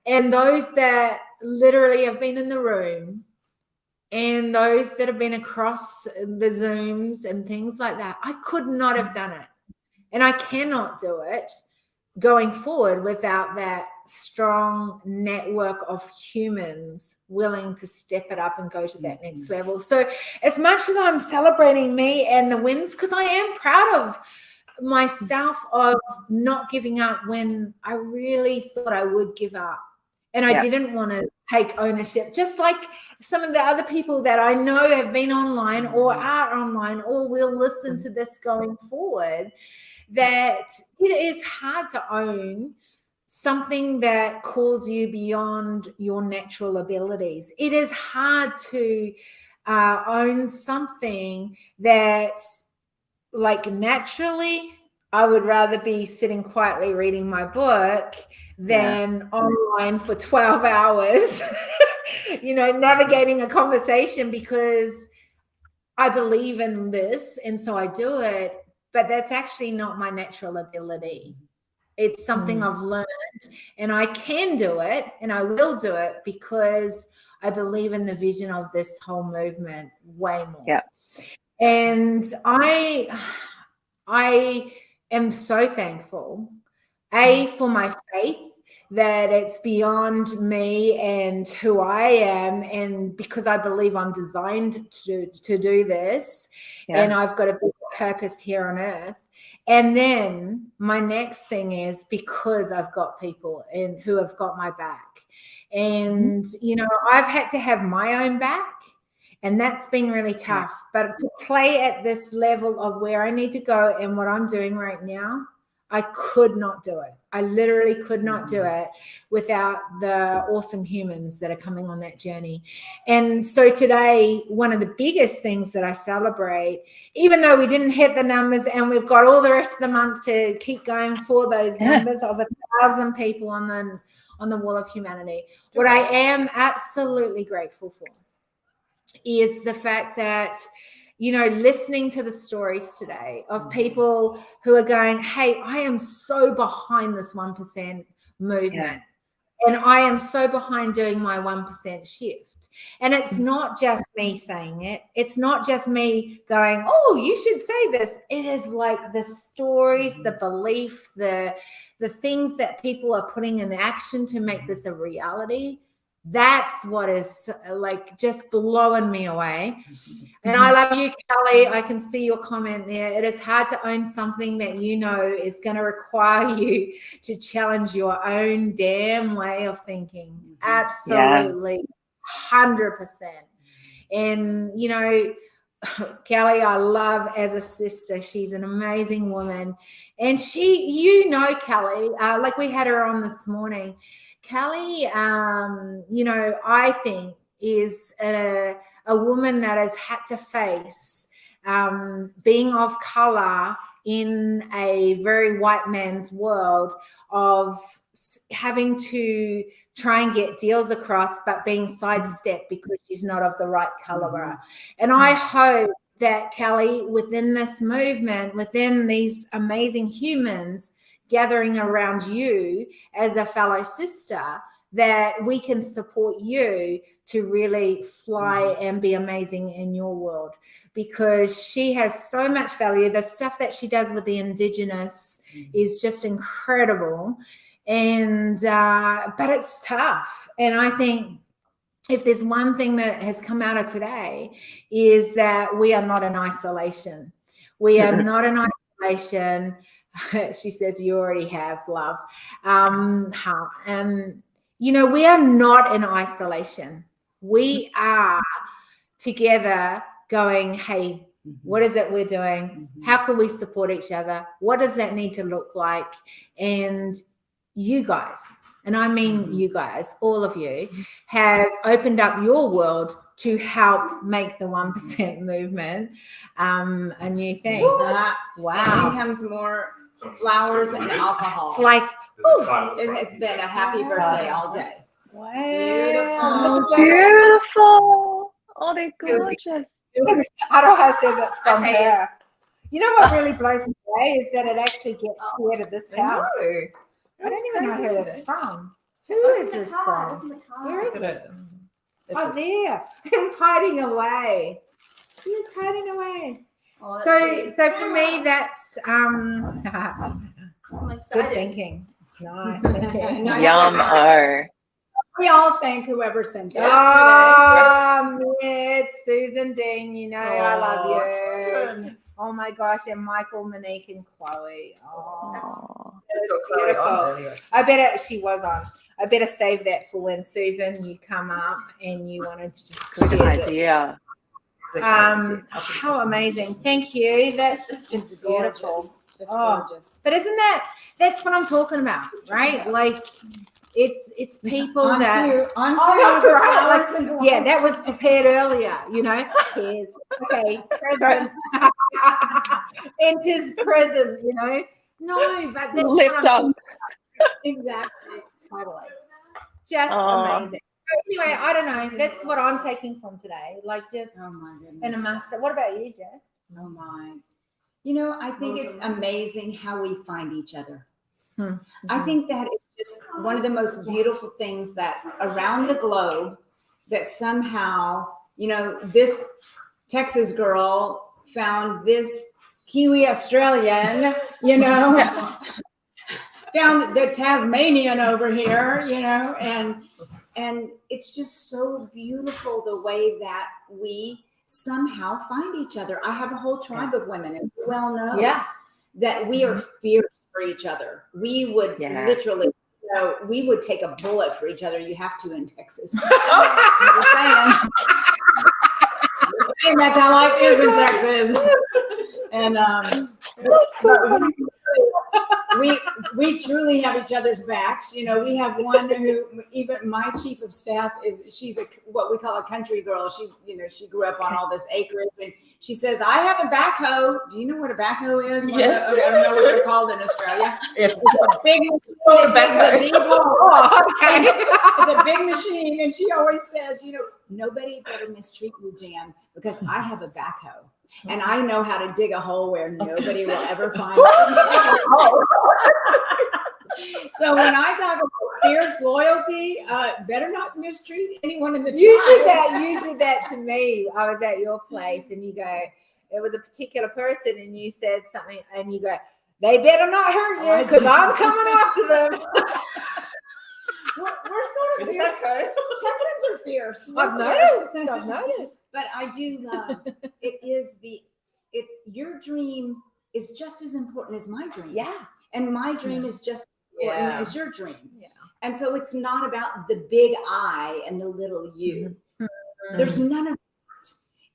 those that literally have been in the room, and those that have been across the Zooms and things like that. I could not have done it, and I cannot do it going forward without that strong network of humans willing to step it up and go to that next level. So as much as I'm celebrating me and the wins, because I am proud of myself of not giving up when I really thought I would give up. And I didn't want to take ownership, just like some of the other people that I know have been online or are online or will listen to this going forward, that it is hard to own something that calls you beyond your natural abilities. It is hard to own something that, like, naturally, I would rather be sitting quietly reading my book than online for 12 hours, navigating a conversation because I believe in this and so I do it, but that's actually not my natural ability. It's something I've learned, and I can do it and I will do it because I believe in the vision of this whole movement way more. Yeah. And I am so thankful, for my faith, that it's beyond me and who I am, and because I believe I'm designed to do this, and I've got a big purpose here on earth. And then my next thing is because I've got people who have got my back. And, I've had to have my own back, and that's been really tough. But to play at this level of where I need to go and what I'm doing right now, I could not do it. I literally could not do it without the awesome humans that are coming on that journey. And so today, one of the biggest things that I celebrate, even though we didn't hit the numbers and we've got all the rest of the month to keep going for those numbers of 1,000 people on the Wall of Humanity, what I am absolutely grateful for is the fact that, listening to the stories today of people who are going, hey, I am so behind this 1% movement. And I am so behind doing my 1% shift. And it's not just me saying it. It's not just me going, oh, you should say this. It is like the stories, the belief, the things that people are putting in action to make this a reality. That's what is like just blowing me away. And I love you, Kelly. I can see your comment there. It is hard to own something that is going to require you to challenge your own damn way of thinking. Absolutely. 100%. And, Kelly, I love as a sister. She's an amazing woman. And she, Kelly, like we had her on this morning. Kelly, I think is a woman that has had to face being of color in a very white man's world, of having to try and get deals across, but being sidestepped because she's not of the right color. And I hope that Kelly, within this movement, within these amazing humans, gathering around you as a fellow sister, that we can support you to really fly and be amazing in your world, because she has so much value. The stuff that she does with the Indigenous is just incredible. And but it's tough. And I think if there's one thing that has come out of today is that we are not in isolation. We are not in isolation. She says, you already have, love. You know, we are not in isolation. We are together going, hey, what is it we're doing? How can we support each other? What does that need to look like? And you guys, and I mean you guys, all of you, have opened up your world to help make the 1% movement a new thing. Wow. Wow. Then comes more flowers and alcohol. It's like, it has been a happy birthday all day. wow. Oh, beautiful. Oh, they're gorgeous. I don't know how it says it's from her. You know what really blows me away is that it actually gets here to this house. I don't even know who it's from. Who is this from? Where is it? Oh, there. It's hiding away. He's hiding away. Oh, So for me, that's good thinking. Nice thinking. Yum-o. We all thank whoever sent that Oh, it's Susan Dean. You know I love you. Oh my gosh, and Michael, Monique, and Chloe. Oh, that's beautiful. I better she was on. I better save that for when Susan you come up and you wanted to Good idea. How amazing! Thank you. That's just beautiful. Just gorgeous. But that's what I'm talking about, right? Like it's people On that cue, on oh, cue, right. flowers and Yeah, that was prepared earlier, you know. Cheers. Okay, present. Enters present, you know. No, but that's what Lift I'm up. talking about. Exactly. Totally. Just amazing. So anyway, I don't know. That's what I'm taking from today. Like just Oh my goodness. in a master. What about you, Jeff? Oh my. You know, I think it's amazing how we find each other. I think that is just one of the most beautiful things that around the globe that somehow, you know, this Texas girl found this Kiwi Australian, you know, found the Tasmanian over here, you know, and it's just so beautiful the way that we somehow find each other. I have a whole tribe of women, and you well know that we are fierce for each other. We would literally, you know, we would take a bullet for each other. You have to in Texas. I'm just saying. And that's how life is in Texas. And we truly have each other's backs. You know, we have one who, even my chief of staff she's what we call a country girl. She, you know, she grew up on all this acreage, and she says, I have a backhoe. Do you know what a backhoe is? Yes. I don't know what they're called in Australia. It's a big a backhoe. It's a deep hole. It's a big machine, and she always says, you know, nobody better mistreat you, Jan, because I have a backhoe. And I know how to dig a hole where nobody will ever find it. So when I talk about fierce loyalty, better not mistreat anyone in the tribe. You did that to me. I was at your place and you go, it was a particular person and you said something and you go, they better not hurt you because I'm coming after them. We're sort of fierce. Texans are fierce. I've noticed. But I do love it's your dream is just as important as my dream. Yeah. And my dream is just as important as your dream. Yeah. And so it's not about the big I and the little you. There's none of that.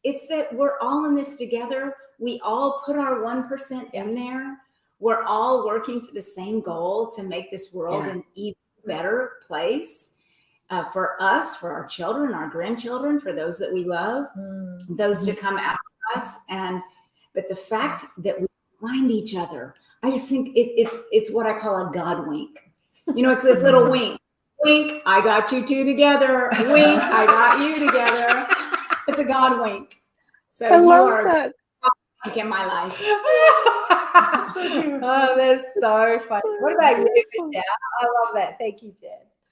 It's that we're all in this together. We all put our 1% in there. We're all working for the same goal to make this world an even better place. For us, for our children, our grandchildren, for those that we love, those to come after us. But the fact that we find each other, I just think it's what I call a God wink. You know, it's this little wink. Wink, I got you two together. Wink, I got you together. It's a God wink. So I you love are that. in my life. Oh, that's so funny. What about you, Michelle? I love that. Thank you, Jen.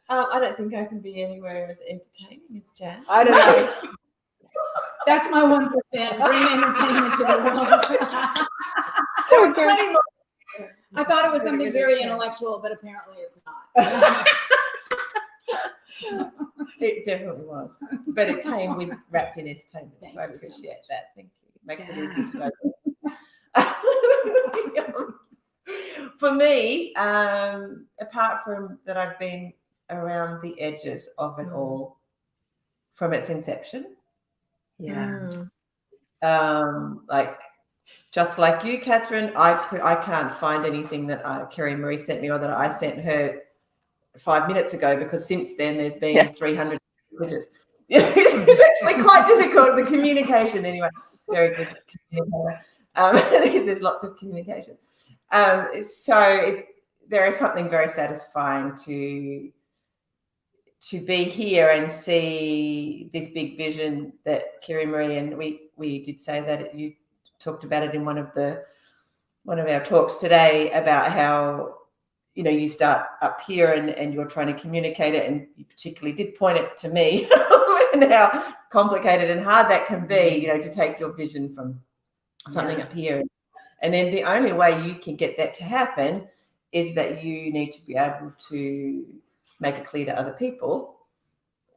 I don't think I can be anywhere as entertaining as Jan. I don't know. That's my 1%. Bring entertainment to the world. So good. I thought it was something very intellectual, but apparently it's not. It definitely was, but it came with wrapped in entertainment. Thank so I you so appreciate much. that. Thank you. Makes it Yeah. easy to know. For me, apart from that, I've been around the edges of it all from its inception. Yeah. Like just like you, Catherine, I can't find anything that Kerry Marie sent me or that I sent her 5 minutes ago, because since then there's been 300 messages. It's actually quite difficult, the communication anyway. Very good communicator. There's lots of communication. So there is something very satisfying to be here and see this big vision that Kerry Marie, and we did say that you talked about it in one of our talks today, about how you start up here and you're trying to communicate it, and you particularly did point it to me and how complicated and hard that can be, to take your vision from something up here. And then the only way you can get that to happen is that you need to be able to make it clear to other people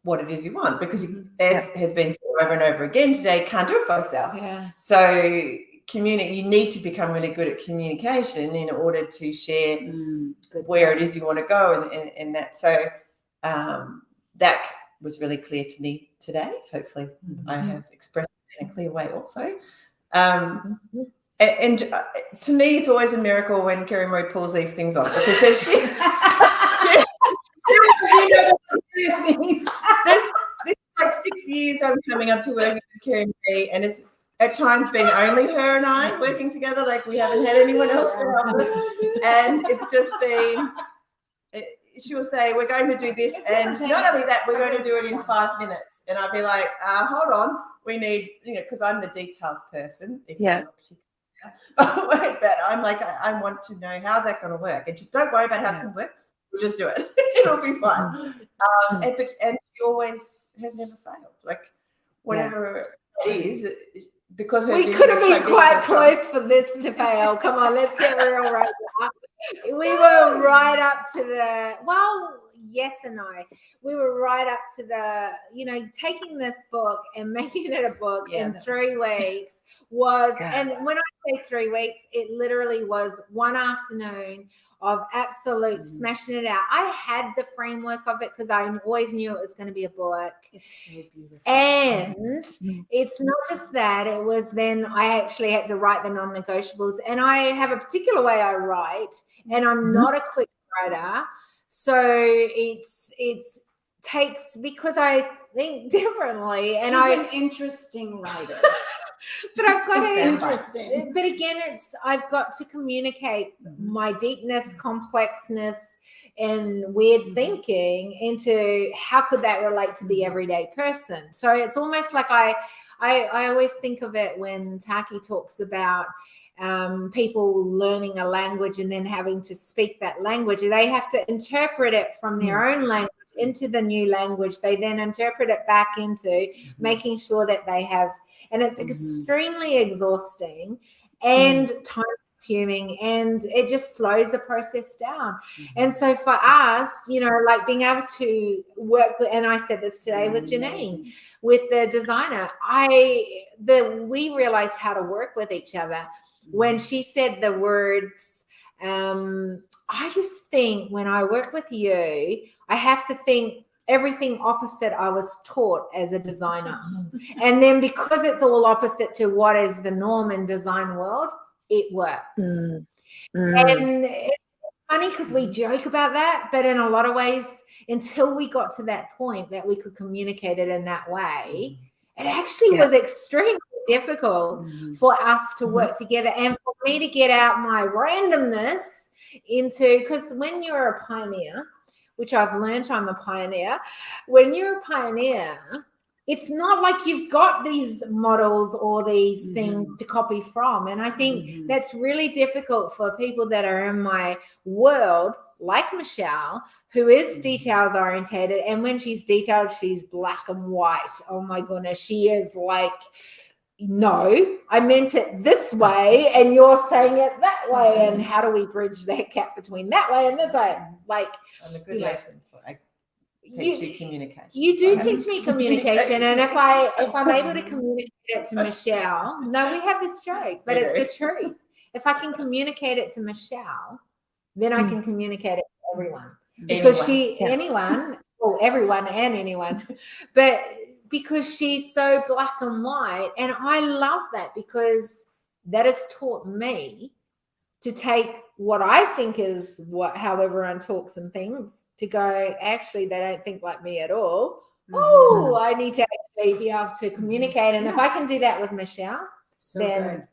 what it is you want, because as has been said over and over again today, can't do it by yourself. Yeah. So you need to become really good at communication in order to share where it is you want to go, and that. So that was really clear to me today. Hopefully I have expressed it in a clear way also. And to me, it's always a miracle when Kerry Marie pulls these things off, because she this is like 6 years I'm coming up to working with Kerry Marie, and it's at times been only her and I working together. Like, we haven't had anyone else to help us, and it's just been. She'll say, we're going to do this, and not only that, we're going to do it in 5 minutes, and I'll be like, hold on, we need, because I'm the details person. But I'm like, I want to know, how's that going to work? And don't worry about how it's going to work. We'll just do it. It'll be fine. And she always has never failed. Like, whatever it is, because her We vision could have is been so quite big and close for this to fail. Come on, let's get real right now. We were right up to the, yes and no. We were right up to the, taking this book and making it a book in 3 weeks was, and when I say 3 weeks, it literally was one afternoon of absolute smashing it out. I had the framework of it because I always knew it was going to be a book. It's so beautiful. And it's not just that, it was then I actually had to write the non-negotiables, and I have a particular way I write, and I'm not a quick writer. So it's takes, because I think differently, and She's an interesting writer. But I've got It's to interesting. But again, I've got to communicate my deepness, complexness, and weird thinking into how could that relate to the everyday person. So it's almost like I always think of it when Taki talks about people learning a language and then having to speak that language. They have to interpret it from their own language into the new language. They then interpret it back into making sure that they have. And it's extremely exhausting and time-consuming, and it just slows the process down. And so for us, like being able to work with, and I said this today with Janine, with the designer, we realized how to work with each other. When she said the words, I just think when I work with you, I have to think everything opposite I was taught as a designer. And then because it's all opposite to what is the norm in design world, it works. And it's funny because we joke about that, but in a lot of ways, until we got to that point that we could communicate it in that way, it actually was extremely difficult for us to work together, and for me to get out my randomness into, because when you're a pioneer, which I've learned I'm a pioneer. When you're a pioneer, it's not like you've got these models or these things to copy from. And I think that's really difficult for people that are in my world, like Michelle, who is details orientated. And when she's detailed, she's black and white. Oh my goodness. She is like, no, I meant it this way, and you're saying it that way. And how do we bridge that gap between that way and this way? Like, And a good lesson for teach you communication. You do teach me communication, and if I'm able to communicate it to Michelle, no, we have this joke, but it's the truth. If I can communicate it to Michelle, then I can communicate it to everyone, because everyone and anyone, but because she's so black and white, and I love that, because that has taught me to take what I think is how everyone talks and things, to go, actually, they don't think like me at all. Oh, I need to actually be able to communicate. And if I can do that with Michelle, then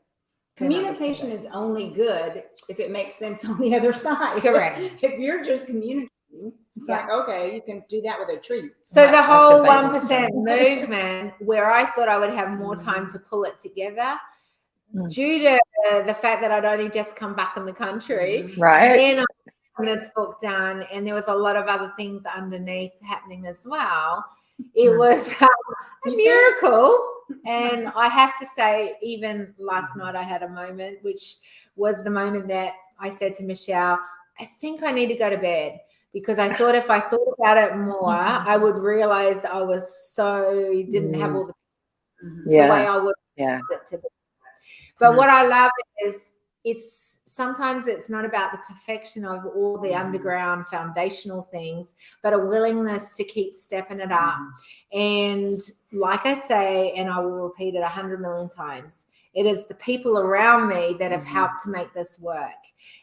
communication is only good if it makes sense on the other side. Correct. If you're just communicating, it's like, okay, you can do that with a tree. So the whole 1% movement, where I thought I would have more time to pull it together, due to the fact that I'd only just come back in the country, right? Then I got this book done, and there was a lot of other things underneath happening as well. It was a miracle, and I have to say, even last night I had a moment, which was the moment that I said to Michelle, I think I need to go to bed, because I thought if I thought about it more, I would realize I was didn't have all the way I would it to be. But what I love is sometimes it's not about the perfection of all the underground foundational things, but a willingness to keep stepping it up. And like I say, and I will repeat it 100 million times, it is the people around me that have helped to make this work.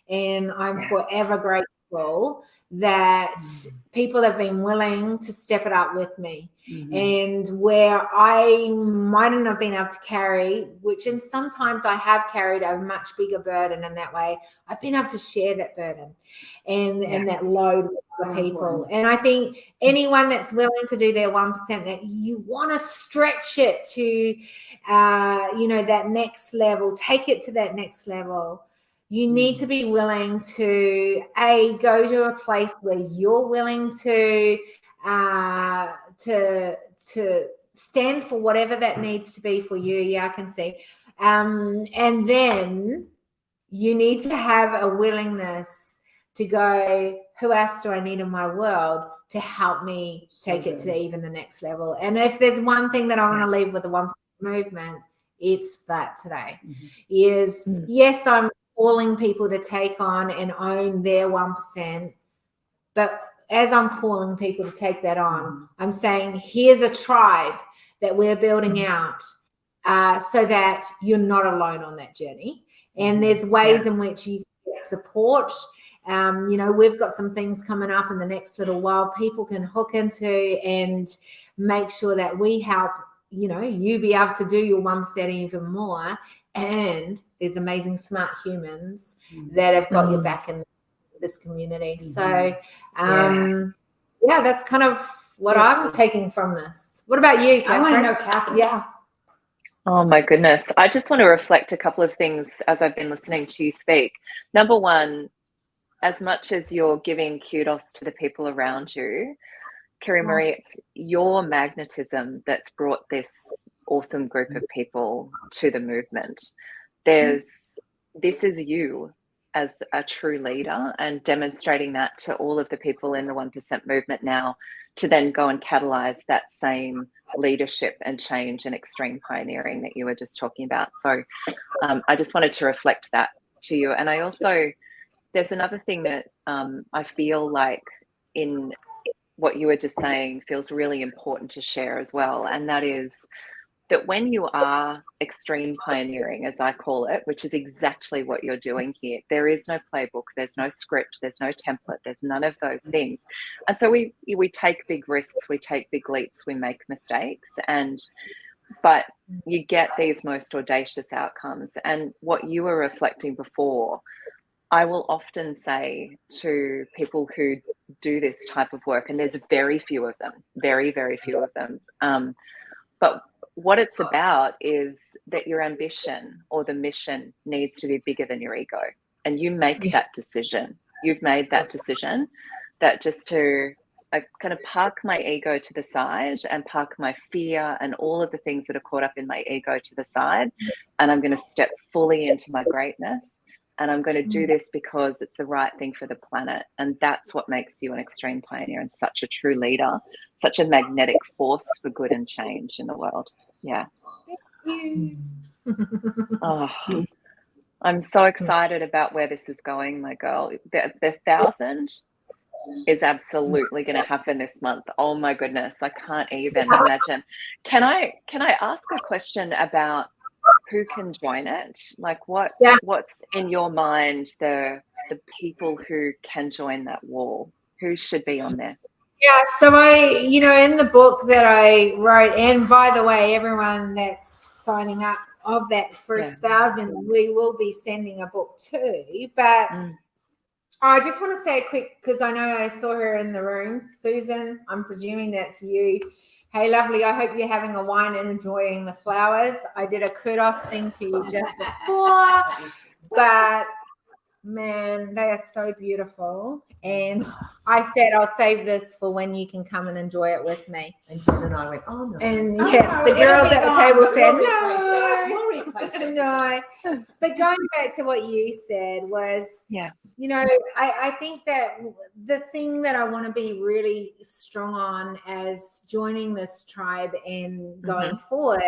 And I'm forever grateful that people have been willing to step it up with me. And where I mightn't have been able to carry, and sometimes I have carried a much bigger burden in that way, I've been able to share that burden and that load with other people. And I think anyone that's willing to do their 1%, that you want to stretch it to, that next level, take it to that next level. You need to be willing to go to a place where you're willing to stand for whatever that needs to be for you. Yeah, I can see. And then you need to have a willingness to go, who else do I need in my world to help me take it to even the next level? And if there's one thing that I want to leave with the 1% movement, it's that today is, yes, I'm calling people to take on and own their 1%, but as I'm calling people to take that on, I'm saying, here's a tribe that we're building out so that you're not alone on that journey. And there's ways in which you get support. We've got some things coming up in the next little while people can hook into and make sure that we help, you be able to do your 1% even more. And there's amazing, smart humans that have got your back in this community. So, that's kind of what I'm taking from this. What about you, Catherine? I want to know Catherine. Yeah. Oh my goodness. I just want to reflect a couple of things as I've been listening to you speak. Number one, as much as you're giving kudos to the people around you, Kiri-Marie, it's your magnetism that's brought this awesome group of people to the movement. This is you as a true leader, and demonstrating that to all of the people in the 1% movement now, to then go and catalyze that same leadership and change and extreme pioneering that you were just talking about. So I just wanted to reflect that to you. And I also, there's another thing that I feel like in what you were just saying feels really important to share as well. And that is that when you are extreme pioneering, as I call it, which is exactly what you're doing here, there is no playbook, there's no script, there's no template, there's none of those things. And so we take big risks, we take big leaps, we make mistakes, but you get these most audacious outcomes. And what you were reflecting before, I will often say to people who do this type of work, and there's very few of them, very, very few of them, But what it's about is that your ambition or the mission needs to be bigger than your ego. And you make that decision. You've made that decision that just to kind of park my ego to the side and park my fear and all of the things that are caught up in my ego to the side. And I'm going to step fully into my greatness. And I'm going to do this because it's the right thing for the planet. And that's what makes you an extreme pioneer and such a true leader, such a magnetic force for good and change in the world. Yeah. Oh, I'm so excited about where this is going, my girl. The 1,000 is absolutely going to happen this month. Oh my goodness, I can't even imagine. Can I ask a question about who can join it? Like what's in your mind the people who can join that wall? Who should be on there? Yeah, so in the book that I wrote, and by the way, everyone that's signing up of that first 1,000, we will be sending a book too. But I just want to say a quick, because I know I saw her in the room, Susan, I'm presuming that's you. Hey, lovely, I hope you're having a wine and enjoying the flowers. I did a kudos thing to you just before, but man, they are so beautiful. And I said, I'll save this for when you can come and enjoy it with me. And Jen and I went, oh no. And yes, the girls at the table said, no. But going back to what you said was, I think that the thing that I want to be really strong on as joining this tribe and going forward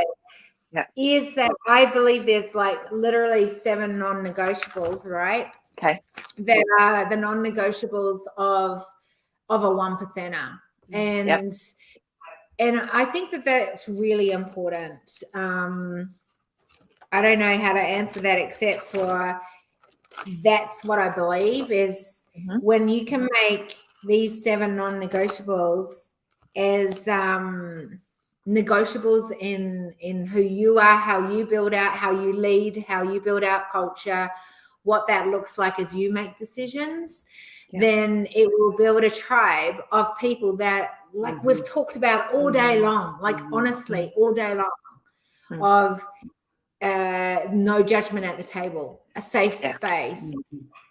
is that I believe there's like literally 7 non-negotiables, right? Okay. That are the non-negotiables of a 1%er. And I think that that's really important. I don't know how to answer that except for that's what I believe is when you can make these 7 non-negotiables as negotiables in who you are, how you build out, how you lead, how you build out culture, what that looks like as you make decisions, then it will build a tribe of people that, like we've talked about all day long, like honestly, all day long, of no judgment at the table, a safe space,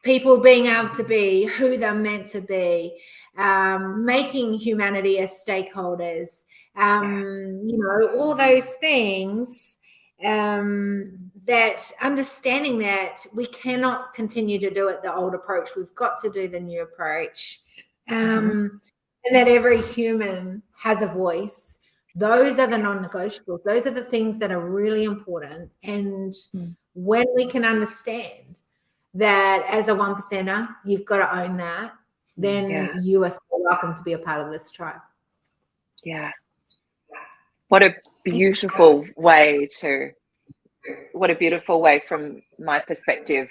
people being able to be who they're meant to be, making humanity as stakeholders, all those things, that understanding that we cannot continue to do it the old approach. We've got to do the new approach, and that every human has a voice. Those are the non-negotiables. Those are the things that are really important. And when we can understand that as a 1%er, you've got to own that, then you are so welcome to be a part of this tribe. Yeah. What a beautiful way from my perspective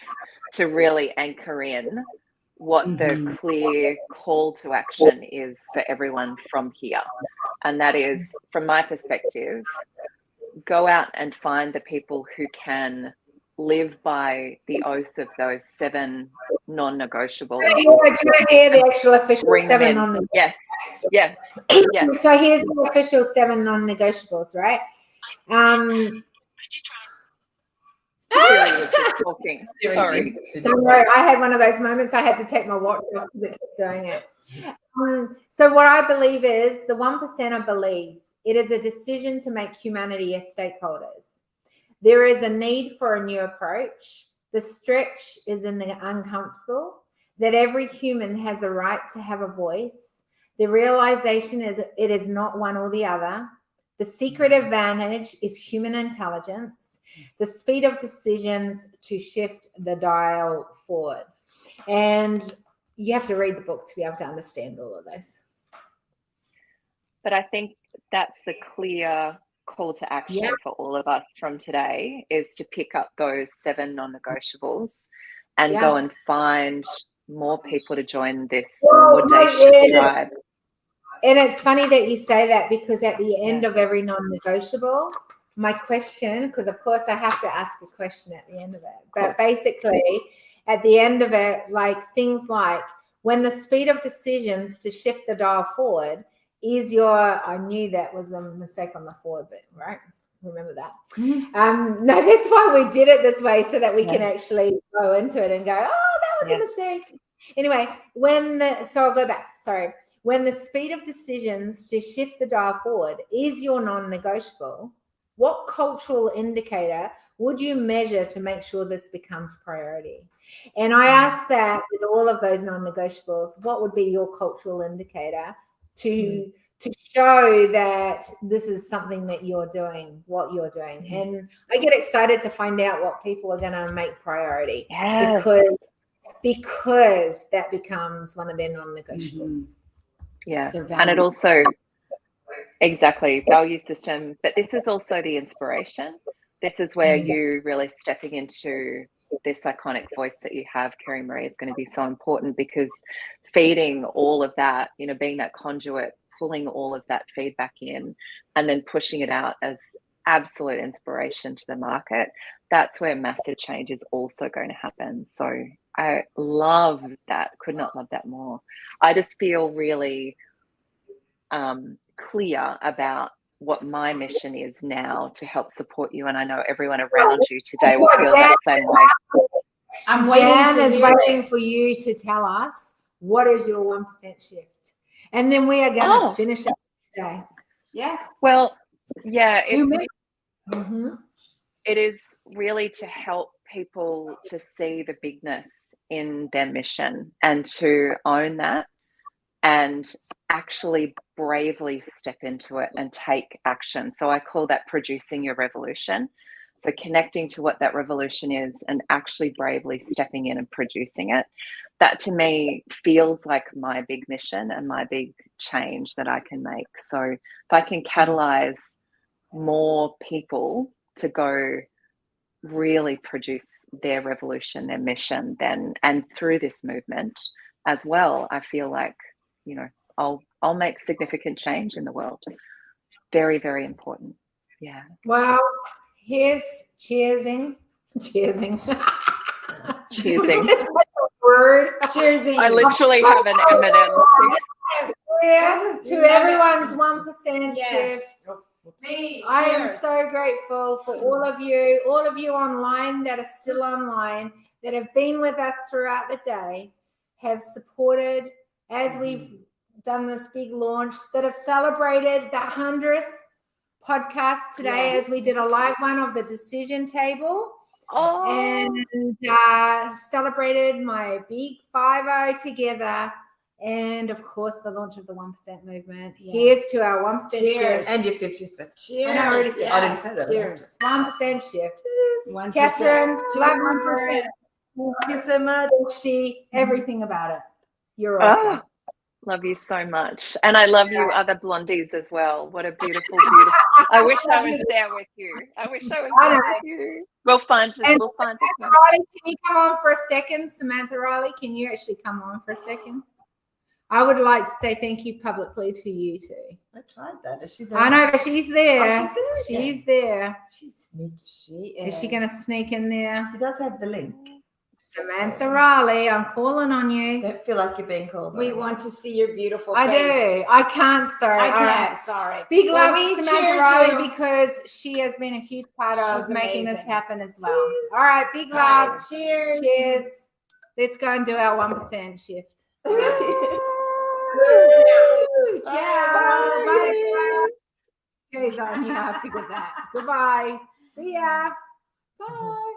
to really anchor in what the clear call to action is for everyone from here. And that is, from my perspective, go out and find the people who can live by the oath of those 7 non-negotiables. Do you want to hear the actual official 7 non-negotiables? Yes. So here's the official 7 non-negotiables, right? Siri was just talking. Sorry. Don't worry, I had one of those moments I had to take my watch off because it kept doing it. So what I believe is the 1%er believes it is a decision to make humanity as stakeholders. There is a need for a new approach. The stretch is in the uncomfortable, that every human has a right to have a voice. The realization is it is not one or the other. The secret advantage is human intelligence. The speed of decisions to shift the dial forward. And you have to read the book to be able to understand all of this. But I think that's the clear call to action for all of us from today, is to pick up those 7 non-negotiables and go and find more people to join this audacious tribe. And it's funny that you say that, because at the end of every non-negotiable, my question, because of course I have to ask a question at the end of it, but basically at the end of it, like things like when the speed of decisions to shift the dial forward I knew that was a mistake on the forward bit, right? Remember that. No, that's why we did it this way, so that we can actually go into it and go, oh, that was a mistake. Anyway, so I'll go back. Sorry. When the speed of decisions to shift the dial forward is your non-negotiable, what cultural indicator would you measure to make sure this becomes priority? And I asked that with all of those non-negotiables, what would be your cultural indicator to show that this is something that you're doing, what you're doing? And I get excited to find out what people are going to make priority because that becomes one of their non-negotiables. Yeah, and it also, exactly, value system, but this is also the inspiration. This is where you really stepping into this iconic voice that you have, Kerry Marie, is going to be so important, because feeding all of that, you know, being that conduit, pulling all of that feedback in and then pushing it out as absolute inspiration to the market, that's where massive change is also going to happen. So I love that, could not love that more. I just feel really clear about what my mission is now to help support you, and I know everyone around you today will feel that same way. Jan is waiting for you to tell us what is your 1% shift, and then we are going to finish it today. Yes. Well, yeah, it is really to help people to see the bigness in their mission and to own that and actually bravely step into it and take action. So I call that producing your revolution. So connecting to what that revolution is and actually bravely stepping in and producing it. That to me feels like my big mission and my big change that I can make. So if I can catalyze more people to go really produce their revolution, their mission, then, and through this movement as well, I feel like, you know, I'll make significant change in the world. Very, very important. Yeah. Well, here's cheersing. Cheersing. Cheersing. Word. Cheersing. I literally have an M&M. Yeah, to everyone's 1% Yes. shift. I am so grateful for all of you online that are still online, that have been with us throughout the day, have supported as we've done this big launch, that have celebrated the 100th podcast today as we did a live one of the decision table. And celebrated my big 5-0 together. And of course, the launch of the 1% movement. Yes. Here's to our 1% Cheers. shift. And your 50th birthday. Cheers. I know, I already said Yes. I didn't say that. Cheers. 1% shift. 1%. Catherine, love 1%. 1%. Thank you so much. Everything about it. You're awesome. Love you so much. And I love you other blondies as well. What a beautiful, beautiful. I wish I was there with you. I wish I was there with you. We'll find it. And We'll find it. Riley, can you come on for a second? Samantha Riley, can you actually come on for a second? I would like to say thank you publicly to you too. I tried that. Is she there? I know, but she's there. Oh, she's there again. She's there. She's sneaky. She Is she going to sneak in there? She does have the link. Samantha Riley, I'm calling on you. Don't feel like you're being called. We want to see your beautiful I face. do. I can't, sorry. I All can't, right. sorry. Big Well, love we to Samantha cheers Riley you. because she has been a huge part of She's making this amazing. happen as well. All right, big All right, love. cheers. Cheers. Let's go and do our 1% shift. Woo, ciao. Bye. Okay, Zanya, I figured that. Goodbye. See ya. Bye.